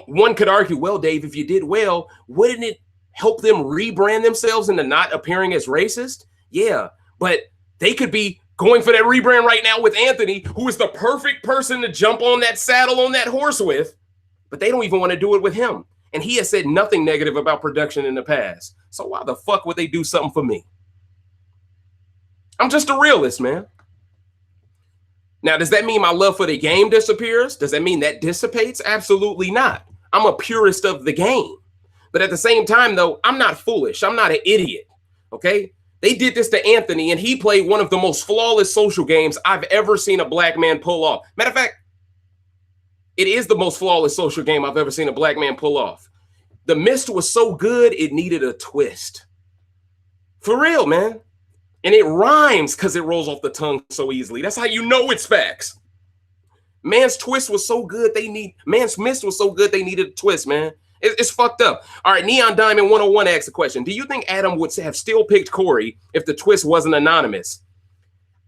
one could argue, well, Dave, if you did well, wouldn't it help them rebrand themselves into not appearing as racist? Yeah, but they could be going for that rebrand right now with Anthony, who is the perfect person to jump on that saddle on that horse with, but they don't even want to do it with him. And he has said nothing negative about production in the past. So why the fuck would they do something for me? I'm just a realist, man. Now, does that mean my love for the game disappears? Does that mean that dissipates? Absolutely not. I'm a purist of the game. But at the same time, though, I'm not foolish. I'm not an idiot, okay? They did this to Anthony, and he played one of the most flawless social games I've ever seen a black man pull off. Matter of fact, it is the most flawless social game I've ever seen a black man pull off. The mist was so good, it needed a twist. For real, man. And it rhymes because it rolls off the tongue so easily. That's how you know it's facts. Man's twist was so good, man's mist was so good, they needed a twist, man. It's fucked up. All right, Neon Diamond 101 asks a question. Do you think Adam would have still picked Corey if the twist wasn't anonymous?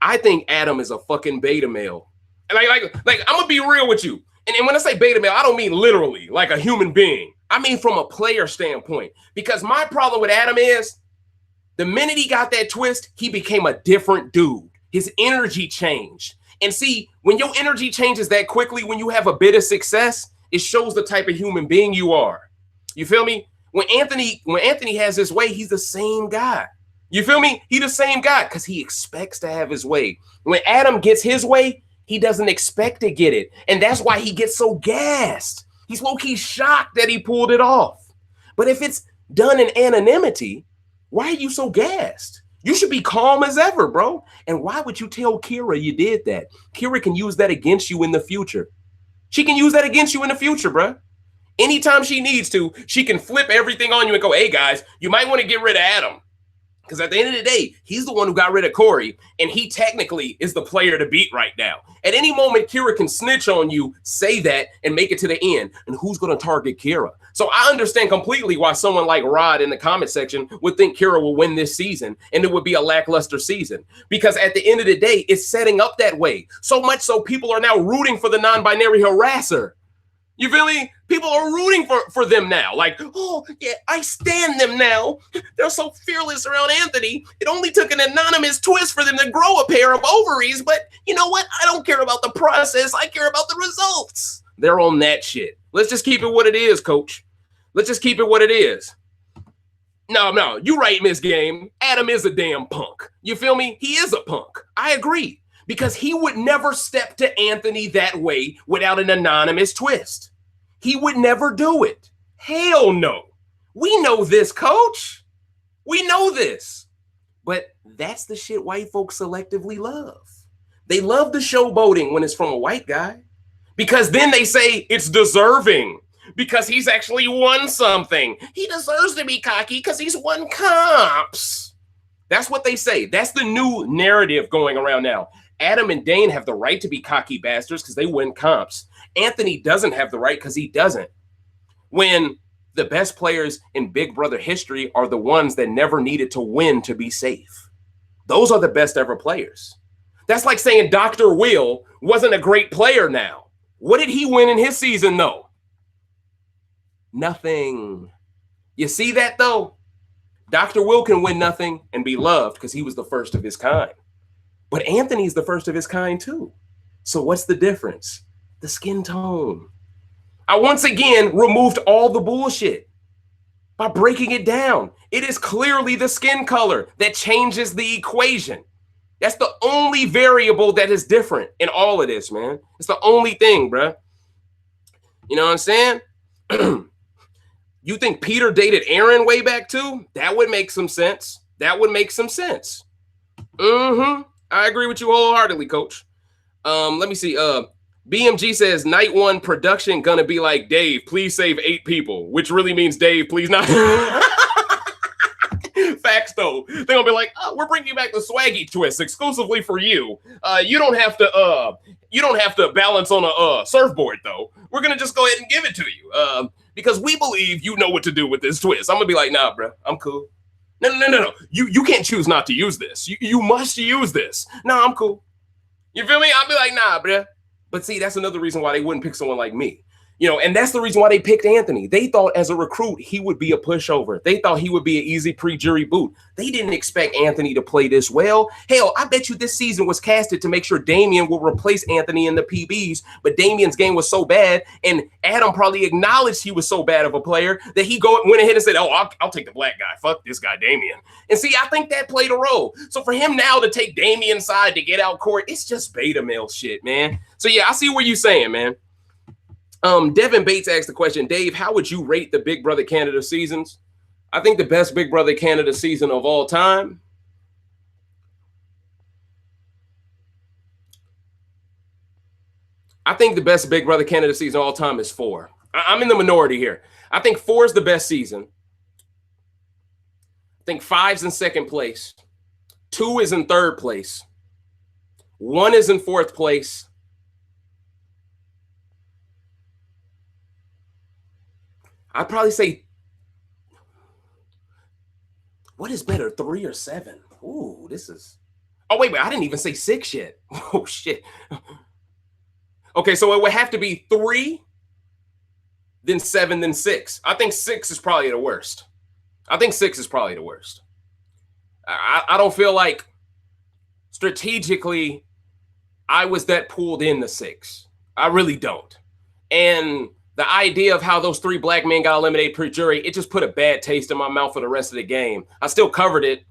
I think Adam is a fucking beta male. And like I'm gonna be real with you. And when I say beta male, I don't mean literally like a human being. I mean from a player standpoint. Because my problem with Adam is, the minute he got that twist, he became a different dude. His energy changed. And see, when your energy changes that quickly, when you have a bit of success, it shows the type of human being you are. You feel me? When Anthony has his way, he's the same guy. You feel me? He's the same guy because he expects to have his way. When Adam gets his way, he doesn't expect to get it. And that's why he gets so gassed. He's low-key shocked that he pulled it off. But if it's done in anonymity, why are you so gassed? You should be calm as ever, bro. And why would you tell Kira you did that? Kira can use that against you in the future. She can use that against you in the future, bro. Anytime she needs to, she can flip everything on you and go, hey, guys, you might want to get rid of Adam. Because at the end of the day, he's the one who got rid of Corey, and he technically is the player to beat right now. At any moment, Kira can snitch on you, say that, and make it to the end. And who's going to target Kira? So I understand completely why someone like Rod in the comment section would think Kira will win this season, and it would be a lackluster season. Because at the end of the day, it's setting up that way. So much so people are now rooting for the non-binary harasser. You feel me? People are rooting for them now. Like, oh, yeah, I stand them now. They're so fearless around Anthony. It only took an anonymous twist for them to grow a pair of ovaries. But you know what? I don't care about the process. I care about the results. They're on that shit. Let's just keep it what it is, coach. Let's just keep it what it is. No, you right, Miss Game. Adam is a damn punk. You feel me? He is a punk. I agree. Because he would never step to Anthony that way without an anonymous twist. He would never do it. Hell no. We know this, coach. We know this. But that's the shit white folks selectively love. They love the showboating when it's from a white guy. Because then they say it's deserving. Because he's actually won something. He deserves to be cocky because he's won comps. That's what they say. That's the new narrative going around now. Adam and Dane have the right to be cocky bastards because they win comps. Anthony doesn't have the right because he doesn't. When the best players in Big Brother history are the ones that never needed to win to be safe. Those are the best ever players. That's like saying Dr. Will wasn't a great player now. What did he win in his season, though? Nothing. You see that, though? Dr. Will can win nothing and be loved because he was the first of his kind. But Anthony's the first of his kind, too. So what's the difference? The skin tone. I once again removed all the bullshit by breaking it down. It is clearly the skin color that changes the equation. That's the only variable that is different in all of this, man. It's the only thing, bruh. You know what I'm saying? You think Peter dated Aaron way back too? That would make some sense. That would make some sense. I agree with you wholeheartedly, coach. Let me see. BMG says night one production gonna be like, Dave, please save 8 people, which really means Dave, please not. Facts though. They're gonna be like, oh, we're bringing back the swaggy twist exclusively for you. You don't have to balance on a surfboard though. We're gonna just go ahead and give it to you. Because we believe you know what to do with this twist. I'm gonna be like, nah, bro, I'm cool. No. You can't choose not to use this. You must use this. Nah, I'm cool. You feel me? I'll be like, nah, bro. But see, that's another reason why they wouldn't pick someone like me. You know, and that's the reason why they picked Anthony. They thought as a recruit, he would be a pushover. They thought he would be an easy pre-jury boot. They didn't expect Anthony to play this well. Hell, I bet you this season was casted to make sure Damian will replace Anthony in the PBs, but Damian's game was so bad, and Adam probably acknowledged he was so bad of a player that he went ahead and said, oh, I'll take the black guy. Fuck this guy, Damian. And see, I think that played a role. So for him now to take Damian's side to get out court, it's just beta male shit, man. So yeah, I see what you're saying, man. Devin Bates asked the question, Dave, how would you rate the Big Brother Canada seasons? I think the best Big Brother Canada season of all time. I think the best Big Brother Canada season of all time is 4. I'm in the minority here. I think 4 is the best season. I think 5's in second place. 2 is in third place. 1 is in fourth place. I'd probably say, what is better, 3 or 7? Ooh, this is, oh, wait, I didn't even say 6 yet. Oh, shit. Okay, so it would have to be 3, then 7, then 6. I think 6 is probably the worst. I don't feel like strategically I was that pulled in the 6. I really don't. And the idea of how those 3 black men got eliminated per jury, it just put a bad taste in my mouth for the rest of the game. I still covered it,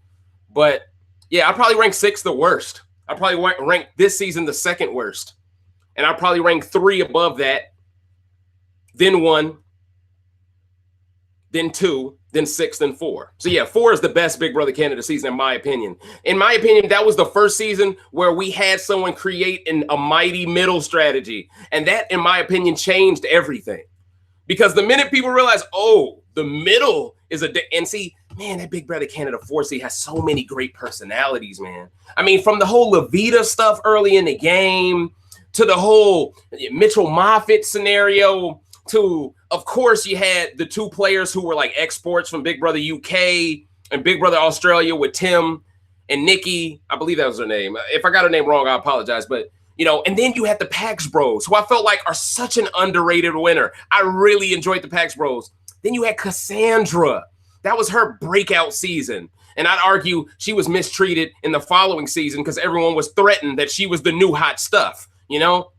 but yeah, I'd probably rank 6 the worst. I'd probably rank this season the second worst. And I'd probably rank 3 above that, then 1, then 2, then 6, then 4. So yeah, 4 is the best Big Brother Canada season in my opinion. In my opinion, that was the first season where we had someone create a mighty middle strategy. And that, in my opinion, changed everything. Because the minute people realize, oh, the middle is and see, man, that Big Brother Canada 4C has so many great personalities, man. I mean, from the whole Levita stuff early in the game to the whole Mitchell Moffitt scenario to, of course, you had the 2 players who were like exports from Big Brother UK and Big Brother Australia with Tim and Nikki. I believe that was her name. If I got her name wrong, I apologize. But, you know, and then you had the Pax Bros, who I felt like are such an underrated winner. I really enjoyed the Pax Bros. Then you had Cassandra. That was her breakout season. And I'd argue she was mistreated in the following season because everyone was threatened that she was the new hot stuff, you know?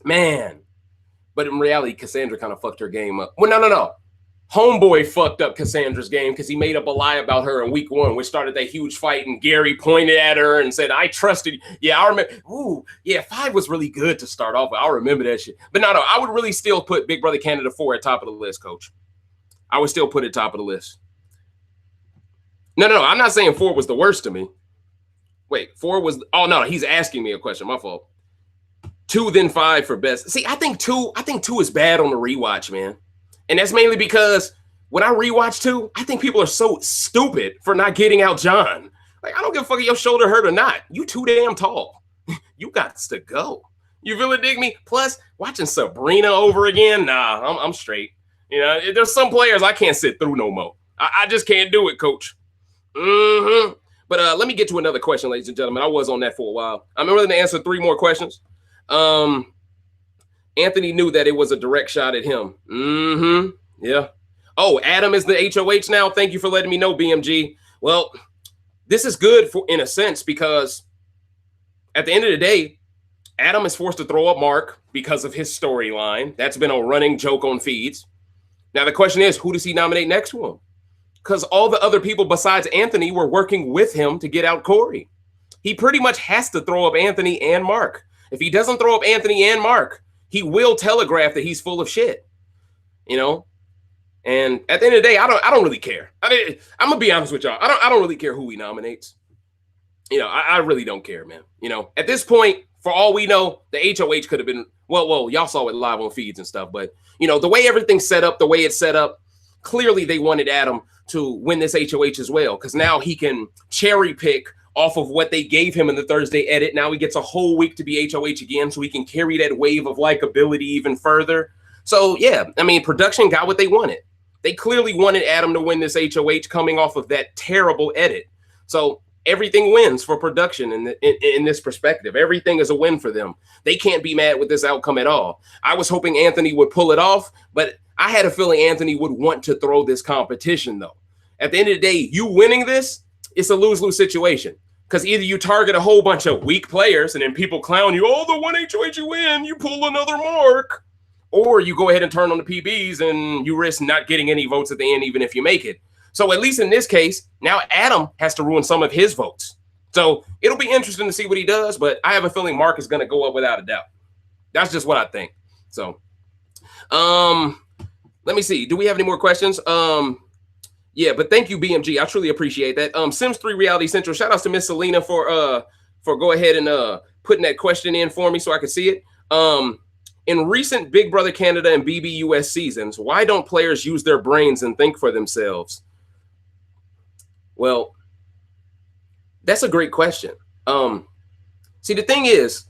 Man. But in reality, Cassandra kind of fucked her game up. Well, no. Homeboy fucked up Cassandra's game because he made up a lie about her in week 1, which started that huge fight, and Gary pointed at her and said, I trusted you. Yeah, I remember. Ooh, yeah, 5 was really good to start off with. I remember that shit. But no, I would really still put Big Brother Canada 4 at top of the list, coach. I would still put it top of the list. No, I'm not saying 4 was the worst to me. Wait, 4 was, oh, no, he's asking me a question. My fault. 2, then 5 for best. See, I think 2 is bad on the rewatch, man. And that's mainly because when I rewatch 2, I think people are so stupid for not getting out John. Like, I don't give a fuck if your shoulder hurt or not. You too damn tall. You got to go. You really dig me? Plus, watching Sabrina over again, nah, I'm straight. You know, there's some players I can't sit through no more. I just can't do it, coach. But let me get to another question, ladies and gentlemen. I was on that for a while. I'm willing to answer 3 more questions. Anthony knew that it was a direct shot at him. Yeah. Oh, Adam is the HOH now. Thank you for letting me know, BMG. Well, this is good in a sense because at the end of the day, Adam is forced to throw up Mark because of his storyline. That's been a running joke on feeds. Now, the question is, who does he nominate next to him? Because all the other people besides Anthony were working with him to get out Corey. he pretty much has to throw up Anthony and Mark. If he doesn't throw up Anthony and Mark, he will telegraph that he's full of shit, you know? And at the end of the day, I don't really care. I'm gonna be honest with y'all. I don't really care who he nominates. You know, I really don't care, man. You know, at this point, for all we know, the HOH could have been, well, y'all saw it live on feeds and stuff, but you know, the way everything's set up, the way it's set up, clearly they wanted Adam to win this HOH as well, because now he can cherry pick off of what they gave him in the Thursday edit. Now he gets a whole week to be HOH again, so he can carry that wave of likability even further. So yeah, I mean, production got what they wanted. They clearly wanted Adam to win this HOH coming off of that terrible edit. So everything wins for production in this perspective. Everything is a win for them. They can't be mad with this outcome at all. I was hoping Anthony would pull it off, but I had a feeling Anthony would want to throw this competition, though. At the end of the day, you winning this, it's a lose-lose situation. Because either you target a whole bunch of weak players and then people clown you, oh, the one HOH you win, you pull another mark. Or you go ahead and turn on the PBs and you risk not getting any votes at the end, even if you make it. So at least in this case, now Adam has to ruin some of his votes. So it'll be interesting to see what he does, but I have a feeling Mark is going to go up without a doubt. That's just what I think. So let me see. Do we have any more questions? Yeah, but thank you, BMG. I truly appreciate that. Sims 3 Reality Central. Shout outs to Miss Selena for go ahead and putting that question in for me so I could see it. In recent Big Brother Canada and BBUS seasons, why don't players use their brains and think for themselves? Well, that's a great question. See, the thing is,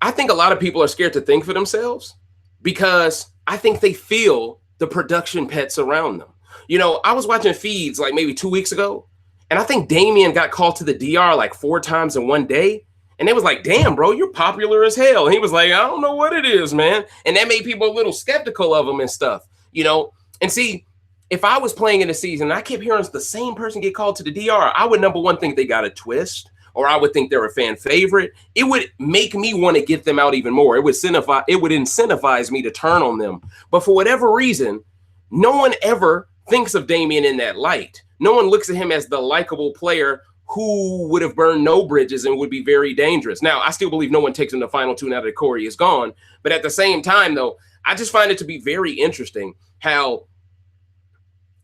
I think a lot of people are scared to think for themselves because I think they feel the production pets around them. You know, I was watching feeds like maybe 2 weeks ago, and I think Damien got called to the DR like 4 times in one day. And they was like, damn, bro, you're popular as hell. And he was like, I don't know what it is, man. And that made people a little skeptical of him and stuff, you know? And see, if I was playing in a season and I kept hearing the same person get called to the DR, I would, number one, think they got a twist, or I would think they're a fan favorite. It would make me want to get them out even more. It would incentivize me to turn on them. But for whatever reason, no one ever thinks of Damien in that light. No one looks at him as the likable player who would have burned no bridges and would be very dangerous. Now, I still believe no one takes him the final 2 now that Corey is gone. But at the same time, though, I just find it to be very interesting how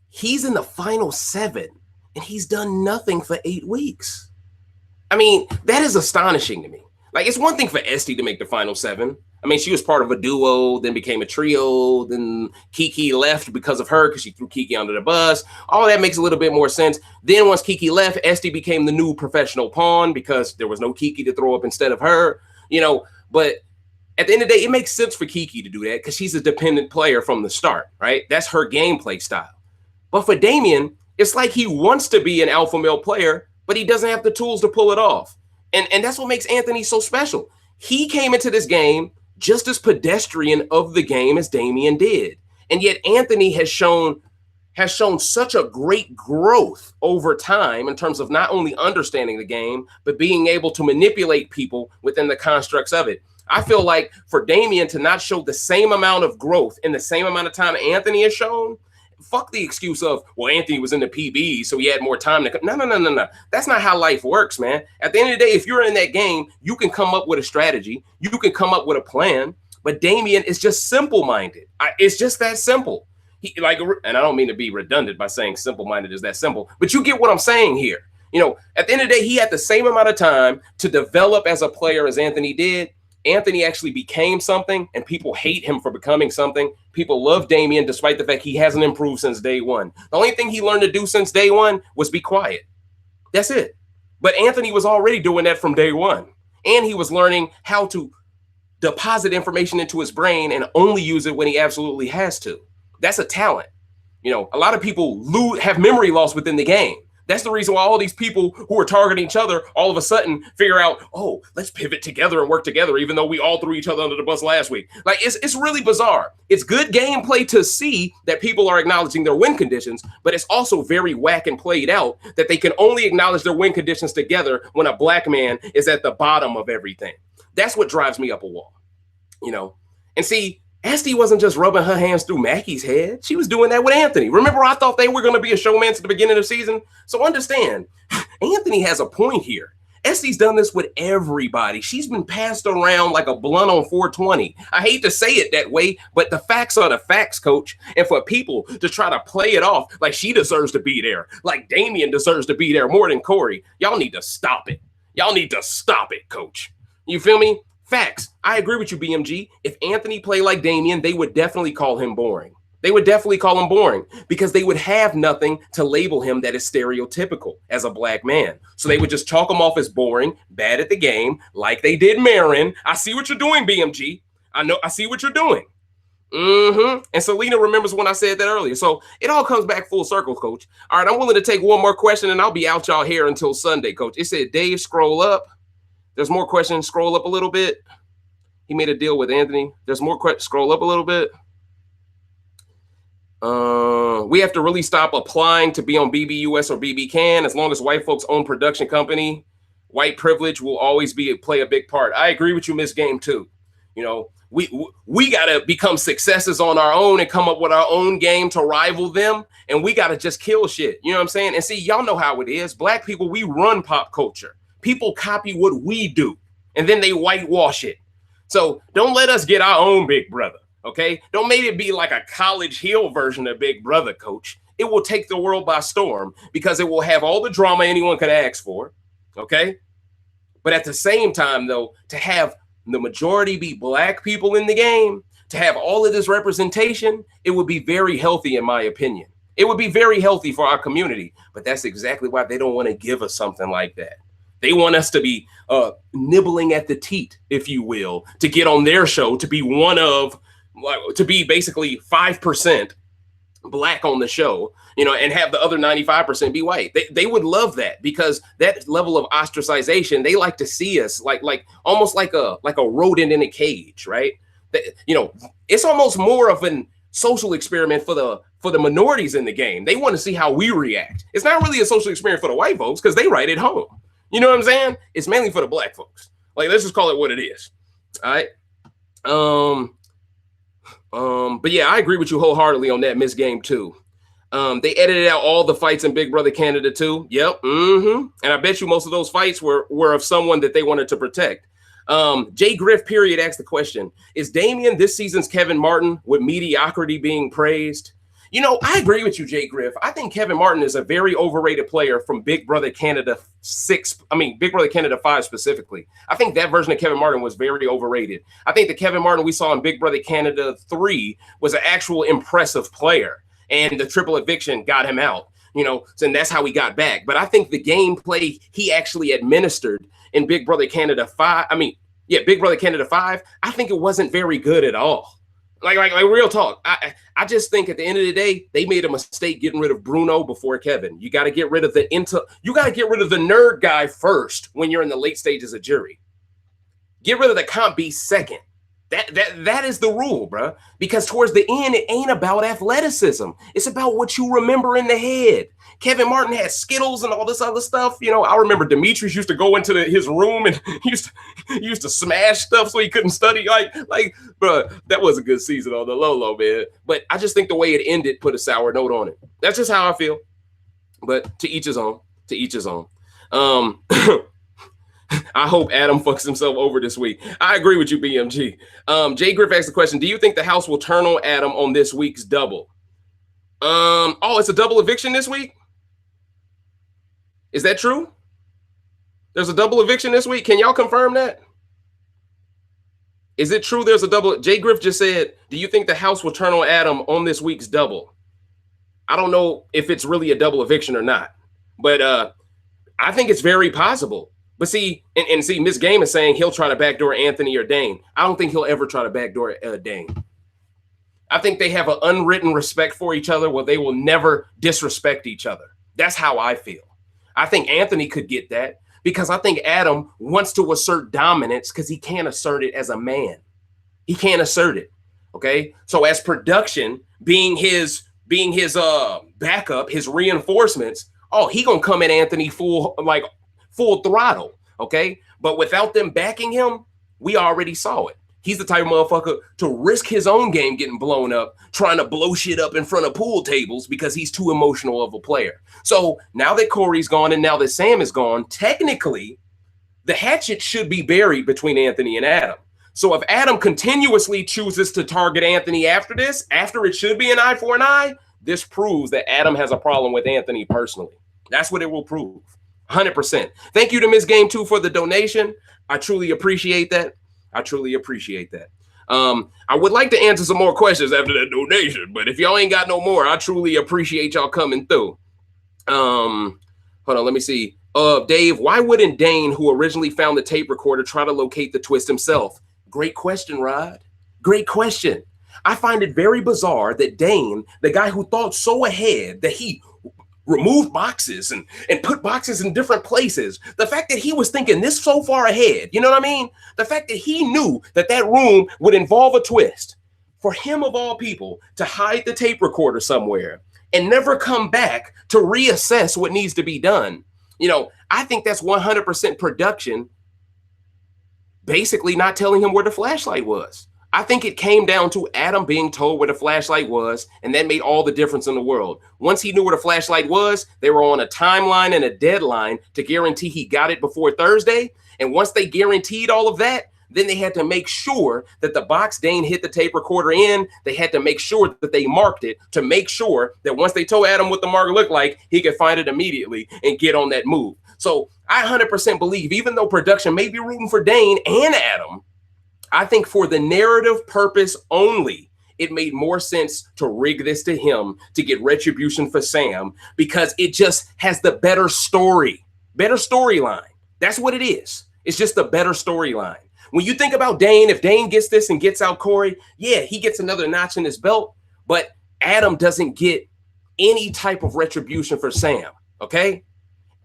he's in the final 7 and he's done nothing for 8 weeks. I mean, that is astonishing to me. Like, it's one thing for Esty to make the final 7. I mean, she was part of a duo, then became a trio, then Kiki left because of her, because she threw Kiki under the bus. All that makes a little bit more sense. Then once Kiki left, Esty became the new professional pawn because there was no Kiki to throw up instead of her, you know. But at the end of the day, it makes sense for Kiki to do that because she's a dependent player from the start, right? That's her gameplay style. But for Damien, it's like he wants to be an alpha male player, but he doesn't have the tools to pull it off. And that's what makes Anthony so special. He came into this game just as pedestrian of the game as Damien did. And yet Anthony has shown such a great growth over time in terms of not only understanding the game, but being able to manipulate people within the constructs of it. I feel like for Damien to not show the same amount of growth in the same amount of time Anthony has shown, fuck the excuse of, well, Anthony was in the PB, so he had more time to come. No. That's not how life works, man. At the end of the day, if you're in that game, you can come up with a strategy. You can come up with a plan. But Damien is just simple-minded. It's just that simple. And I don't mean to be redundant by saying simple-minded is that simple, but you get what I'm saying here. You know, at the end of the day, he had the same amount of time to develop as a player as Anthony did. Anthony actually became something, and people hate him for becoming something. People love Damien despite the fact he hasn't improved since day one. The only thing he learned to do since day one was be quiet. That's it. But Anthony was already doing that from day one. And he was learning how to deposit information into his brain and only use it when he absolutely has to. That's a talent. You know, a lot of people have memory loss within the game. That's the reason why all these people who are targeting each other all of a sudden figure out, oh, let's pivot together and work together, even though we all threw each other under the bus last week. Like, it's really bizarre. It's good gameplay to see that people are acknowledging their win conditions, but it's also very whack and played out that they can only acknowledge their win conditions together when a black man is at the bottom of everything. That's what drives me up a wall, you know? And see, Esty wasn't just rubbing her hands through Mackie's head. She was doing that with Anthony. Remember, I thought they were going to be a showmance at the beginning of the season? So understand, Anthony has a point here. Essie's done this with everybody. She's been passed around like a blunt on 420. I hate to say it that way, but the facts are the facts, coach. And for people to try to play it off like she deserves to be there, like Damian deserves to be there more than Corey, y'all need to stop it. Y'all need to stop it, coach. You feel me? Facts. I agree with you, BMG. If Anthony played like Damian, they would definitely call him boring. They would definitely call him boring because they would have nothing to label him that is stereotypical as a black man. So they would just chalk him off as boring, bad at the game, like they did Marin. I see what you're doing, BMG. I see what you're doing. And Selena remembers when I said that earlier. So it all comes back full circle, coach. All right, I'm willing to take one more question and I'll be out y'all here until Sunday, coach. It said, Dave, scroll up. There's more questions. Scroll up a little bit. He made a deal with Anthony. There's more questions. Scroll up a little bit. We have to really stop applying to be on BBUS or BBCAN. As long as white folks own production company, white privilege will always play a big part. I agree with you, Miss Game, too. You know, we got to become successes on our own and come up with our own game to rival them. And we got to just kill shit. You know what I'm saying? And see, y'all know how it is. Black people, we run pop culture. People copy what we do and then they whitewash it. So don't let us get our own Big Brother. Okay, don't make it be like a College Hill version of Big Brother, coach. It will take the world by storm because it will have all the drama anyone could ask for. Okay, but at the same time, though, to have the majority be black people in the game, to have all of this representation, it would be very healthy, in my opinion. It would be very healthy for our community. But that's exactly why they don't want to give us something like that. They want us to be nibbling at the teat, if you will, to get on their show, to be to be basically 5% black on the show, you know, and have the other 95% be white. They would love that because that level of ostracization, they like to see us like almost like a rodent in a cage, right? You know, it's almost more of an social experiment for the minorities in the game. They want to see how we react. It's not really a social experiment for the white folks because they right at home. You know what I'm saying? It's mainly for the black folks. Like, let's just call it what it is. All right. But yeah, I agree with you wholeheartedly on that, Miss Game too. They edited out all the fights in Big Brother Canada too. Yep. And I bet you most of those fights were of someone that they wanted to protect. Jay Griff period asked the question, is Damian this season's Kevin Martin with mediocrity being praised? You know, I agree with you, Jay Griff. I think Kevin Martin is a very overrated player from Big Brother Canada 6. I mean, Big Brother Canada 5 specifically. I think that version of Kevin Martin was very overrated. I think the Kevin Martin we saw in Big Brother Canada 3 was an actual impressive player. And the triple eviction got him out, you know, and that's how he got back. But I think the gameplay he actually administered in Big Brother Canada 5, Big Brother Canada 5, I think it wasn't very good at all. Like real talk. I just think at the end of the day, they made a mistake getting rid of Bruno before Kevin. You got to get rid of the nerd guy first when you're in the late stages of jury. Get rid of the comp beast second. That is the rule, bro. Because towards the end, it ain't about athleticism. It's about what you remember in the head. Kevin Martin had Skittles and all this other stuff. You know, I remember Demetrius used to go into his room and he used to smash stuff so he couldn't study. Like, bro, that was a good season on the low, man. But I just think the way it ended put a sour note on it. That's just how I feel. But to each his own. To each his own. I hope Adam fucks himself over this week. I agree with you, BMG. Jay Griff asked the question, do you think the house will turn on Adam on this week's double? It's a double eviction this week? Is that true? There's a double eviction this week. Can y'all confirm that? Is it true there's a double? Jay Griff just said, do you think the house will turn on Adam on this week's double? I don't know if it's really a double eviction or not, but I think it's very possible. But see, and see, Miss Game is saying he'll try to backdoor Anthony or Dane. I don't think he'll ever try to backdoor Dane. I think they have an unwritten respect for each other where they will never disrespect each other. That's how I feel. I think Anthony could get that because I think Adam wants to assert dominance because he can't assert it as a man. He can't assert it. Okay. So as production being his backup, his reinforcements, he gonna come at Anthony full throttle. Okay. But without them backing him, we already saw it. He's the type of motherfucker to risk his own game getting blown up, trying to blow shit up in front of pool tables because he's too emotional of a player. So now that Corey's gone and now that Sam is gone, technically, the hatchet should be buried between Anthony and Adam. So if Adam continuously chooses to target Anthony after this, after it should be an eye for an eye, this proves that Adam has a problem with Anthony personally. That's what it will prove. 100%. Thank you to Miss Game 2 for the donation. I truly appreciate that. I truly appreciate that. I would like to answer some more questions after that donation, but if y'all ain't got no more, I truly appreciate y'all coming through. Hold on, let me see. Dave, why wouldn't Dane, who originally found the tape recorder, try to locate the twist himself? Great question, Rod. Great question. I find it very bizarre that Dane, the guy who thought so ahead that he removed boxes and put boxes in different places, the fact that he was thinking this so far ahead, you know what I mean? The fact that he knew that that room would involve a twist, for him of all people to hide the tape recorder somewhere and never come back to reassess what needs to be done. You know, I think that's 100% production basically not telling him where the flashlight was. I think it came down to Adam being told where the flashlight was, and that made all the difference in the world. Once he knew where the flashlight was, they were on a timeline and a deadline to guarantee he got it before Thursday. And once they guaranteed all of that, then they had to make sure that the box Dane hit the tape recorder in, they had to make sure that they marked it to make sure that once they told Adam what the mark looked like, he could find it immediately and get on that move. So I 100% believe, even though production may be rooting for Dane and Adam, I think for the narrative purpose only, it made more sense to rig this to him to get retribution for Sam, because it just has the better storyline. That's what it is. It's just a better storyline. When you think about Dane, if Dane gets this and gets out Corey, yeah, he gets another notch in his belt, but Adam doesn't get any type of retribution for Sam, okay?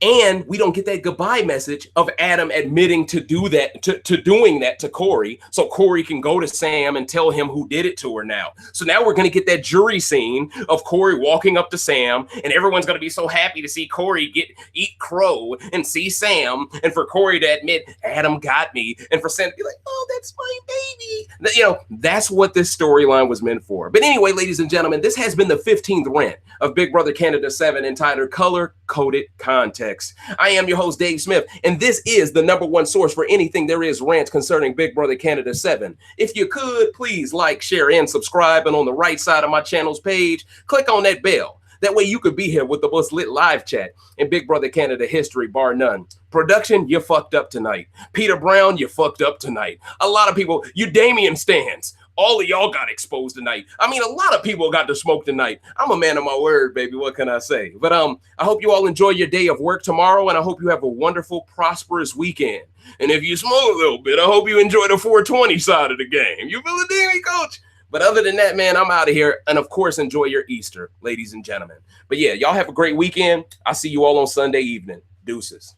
And we don't get that goodbye message of Adam admitting to do that, to doing that to Corey, so Corey can go to Sam and tell him who did it to her now. So now we're going to get that jury scene of Corey walking up to Sam, and everyone's going to be so happy to see Corey eat crow and see Sam, and for Corey to admit, Adam got me, and for Sam to be like, oh, that's my baby. You know, that's what this storyline was meant for. But anyway, ladies and gentlemen, this has been the 15th rant of Big Brother Canada 7 entitled Color Coded Context. I am your host, Dave Smith, and this is the #1 source for anything there is rant concerning Big Brother Canada 7. If you could, please like, share, and subscribe. And on the right side of my channel's page, click on that bell. That way you could be here with the most lit live chat in Big Brother Canada history, bar none. Production, you fucked up tonight. Peter Brown, you fucked up tonight. A lot of people, you Damian stans. All of y'all got exposed tonight. I mean, a lot of people got to smoke tonight. I'm a man of my word, baby. What can I say? But I hope you all enjoy your day of work tomorrow, and I hope you have a wonderful, prosperous weekend. And if you smoke a little bit, I hope you enjoy the 420 side of the game. You feel it, Davey, coach? But other than that, man, I'm out of here. And of course, enjoy your Easter, ladies and gentlemen. But yeah, y'all have a great weekend. I'll see you all on Sunday evening. Deuces.